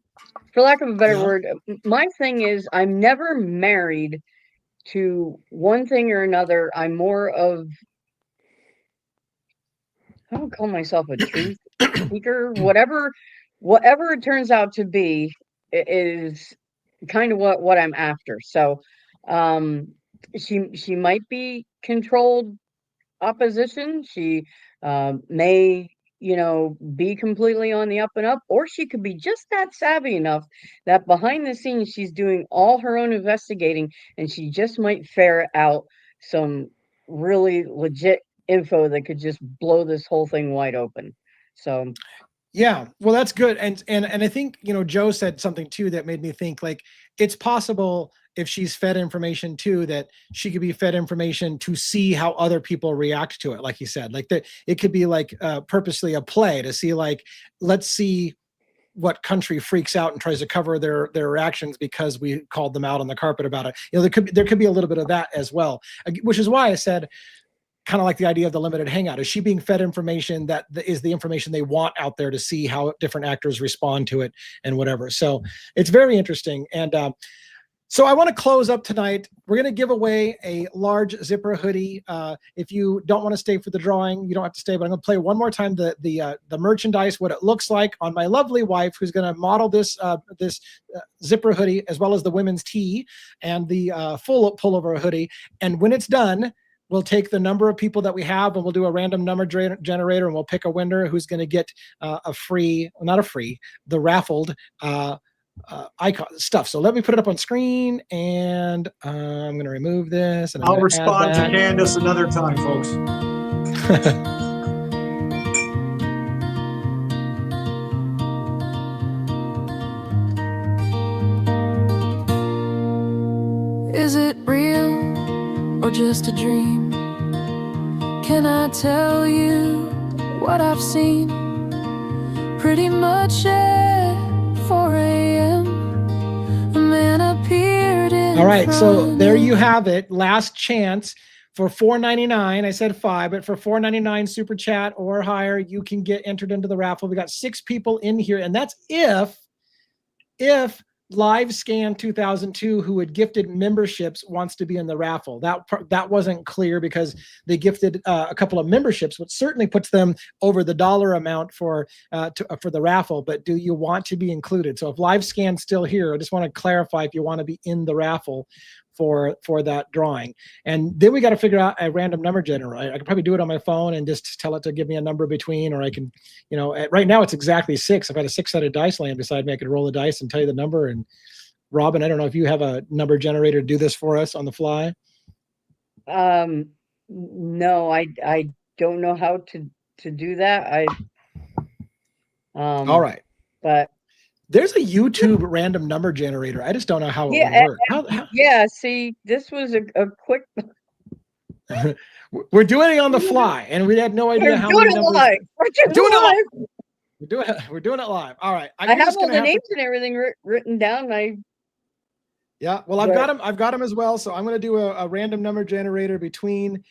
for lack of a better word, my thing is I'm never married to one thing or another. I'm more of, I don't call myself a truth seeker. Whatever it turns out to be is kind of what I'm after. So she might be controlled opposition. She may be completely on the up and up, or she could be just that savvy enough that behind the scenes she's doing all her own investigating, and she just might ferret out some really legit info that could just blow this whole thing wide open. So yeah, well, that's good. And I think, Joe said something too that made me think, like, it's possible if she's fed information too, that she could be fed information to see how other people react to it. Like he said, like that it could be like purposely a play to see, like, let's see what country freaks out and tries to cover their reactions because we called them out on the carpet about it. There could be a little bit of that as well, which is why I said, kind of like the idea of the limited hangout. Is she being fed information that is the information they want out there to see how different actors respond to it and whatever? So it's very interesting. And so I want to close up tonight. We're going to give away a large zipper hoodie. If you don't want to stay for the drawing, you don't have to stay, but I'm going to play one more time the merchandise, what it looks like, on my lovely wife, who's going to model this zipper hoodie, as well as the women's tee and the full pullover hoodie. And when it's done, we'll take the number of people that we have, and we'll do a random number generator, and we'll pick a winner who's going to get the raffled icon stuff. So let me put it up on screen, and I'm going to remove this. And I'll respond to Candace another time, folks. Is it real or just a dream? Can I tell you what I've seen? Pretty much at 4 a.m. a man appeared in All right, so there you have it. Last chance for $4.99. I said $5, but for $4.99 super chat or higher, you can get entered into the raffle. We got 6 people in here, and that's if LiveScan 2002, who had gifted memberships, wants to be in the raffle. That wasn't clear because they gifted a couple of memberships, which certainly puts them over the dollar amount for the raffle. But do you want to be included? So if LiveScan's still here, I just want to clarify if you want to be in the raffle for that drawing. And then we got to figure out a random number generator. I can probably do it on my phone and just tell it to give me a number between, or I can, right now it's exactly 6. If I had a 6-sided dice laying beside me, I could roll the dice and tell you the number. And Robin, I don't know if you have a number generator to do this for us on the fly. No, I don't know how to do that. All right. But there's a YouTube random number generator. I just don't know how it would work. Yeah, see, this was a quick. We're doing it on the fly, and we had no idea how many numbers. We're doing it live. We're doing it live. All right. I have all the names and everything written down. Yeah, well, I've got them as well. So I'm going to do a random number generator between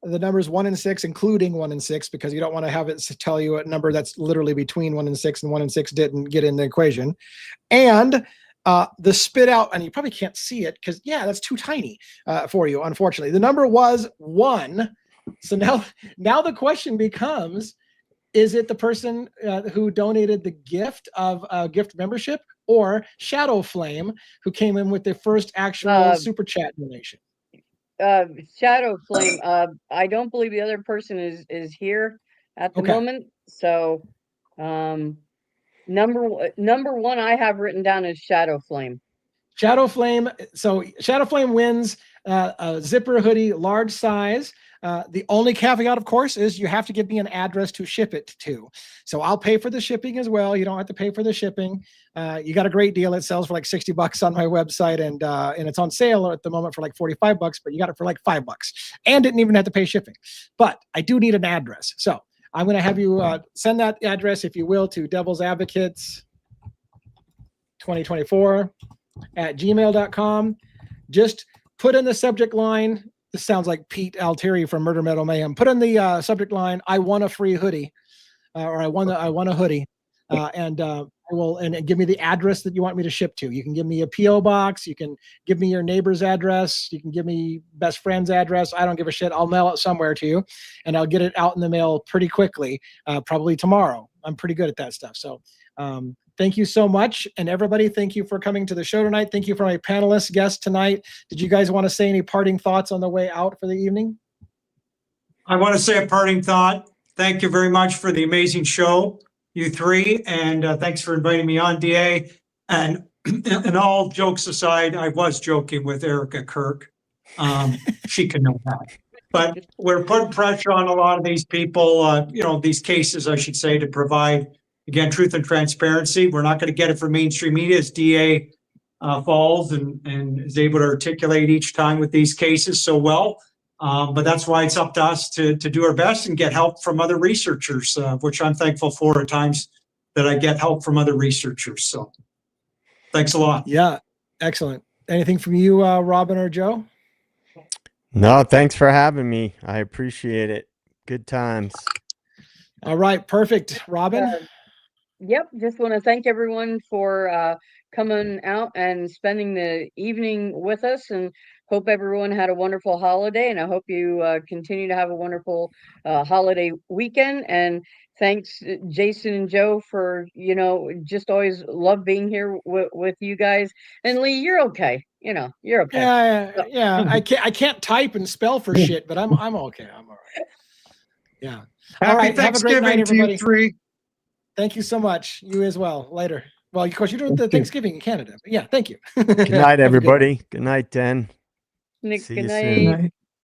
the numbers 1 and 6, including 1 and 6, because you don't want to have it tell you a number that's literally between 1 and 6, and 1 and 6 didn't get in the equation. And the spit out, and you probably can't see it because, that's too tiny for you, unfortunately. The number was 1. So now the question becomes, is it the person who donated the gift of gift membership, or Shadow Flame, who came in with the first actual super chat donation? Shadow Flame. I don't believe the other person is here at the moment. So number 1 I have written down is Shadow Flame. Shadow Flame. So Shadow Flame wins a zipper hoodie, large size. The only caveat, of course, is you have to give me an address to ship it to. So I'll pay for the shipping as well. You don't have to pay for the shipping. You got a great deal. It sells for like $60 on my website, and it's on sale at the moment for like $45, but you got it for like $5, and didn't even have to pay shipping. But I do need an address. So I'm going to have you send that address, if you will, to Devil's Advocates 2024 at gmail.com. Just put in the subject line. This sounds like Pete Altieri from Murder Metal Mayhem. Put in the subject line, "I won a free hoodie," or I won a hoodie, and give me the address that you want me to ship to. You can give me a PO box. You can give me your neighbor's address. You can give me best friend's address. I don't give a shit. I'll mail it somewhere to you, and I'll get it out in the mail pretty quickly, probably tomorrow. I'm pretty good at that stuff. So thank you so much. And everybody, thank you for coming to the show tonight. Thank you for my panelist guests tonight. Did you guys want to say any parting thoughts on the way out for the evening? I want to say a parting thought. Thank you very much for the amazing show, you three. And thanks for inviting me on, DA. And all jokes aside, I was joking with Erica Kirk. She can know that. But we're putting pressure on a lot of these people, these cases, I should say, to provide, again, truth and transparency. We're not going to get it from mainstream media, as DA falls and is able to articulate each time with these cases so well. But that's why it's up to us to do our best and get help from other researchers, which I'm thankful for at times that I get help from other researchers. So thanks a lot. Yeah, excellent. Anything from you, Robin or Joe? No, thanks for having me. I appreciate it. Good times. All right, perfect. Robin? Yep, just want to thank everyone for coming out and spending the evening with us, and hope everyone had a wonderful holiday, and I hope you continue to have a wonderful holiday weekend. And thanks, Jason and Joe, for, just always love being here with you guys. And Lee, you're okay. You're okay. Yeah. I can't type and spell for shit, but I'm okay. I'm all right. Yeah. All right. Have a great night, everybody. You three. Thank you so much. You as well. Later. Well, of course, you're doing the Thanksgiving in Canada. But yeah, thank you. Good night, everybody. Good night, Dan. Nick, See good you night. soon.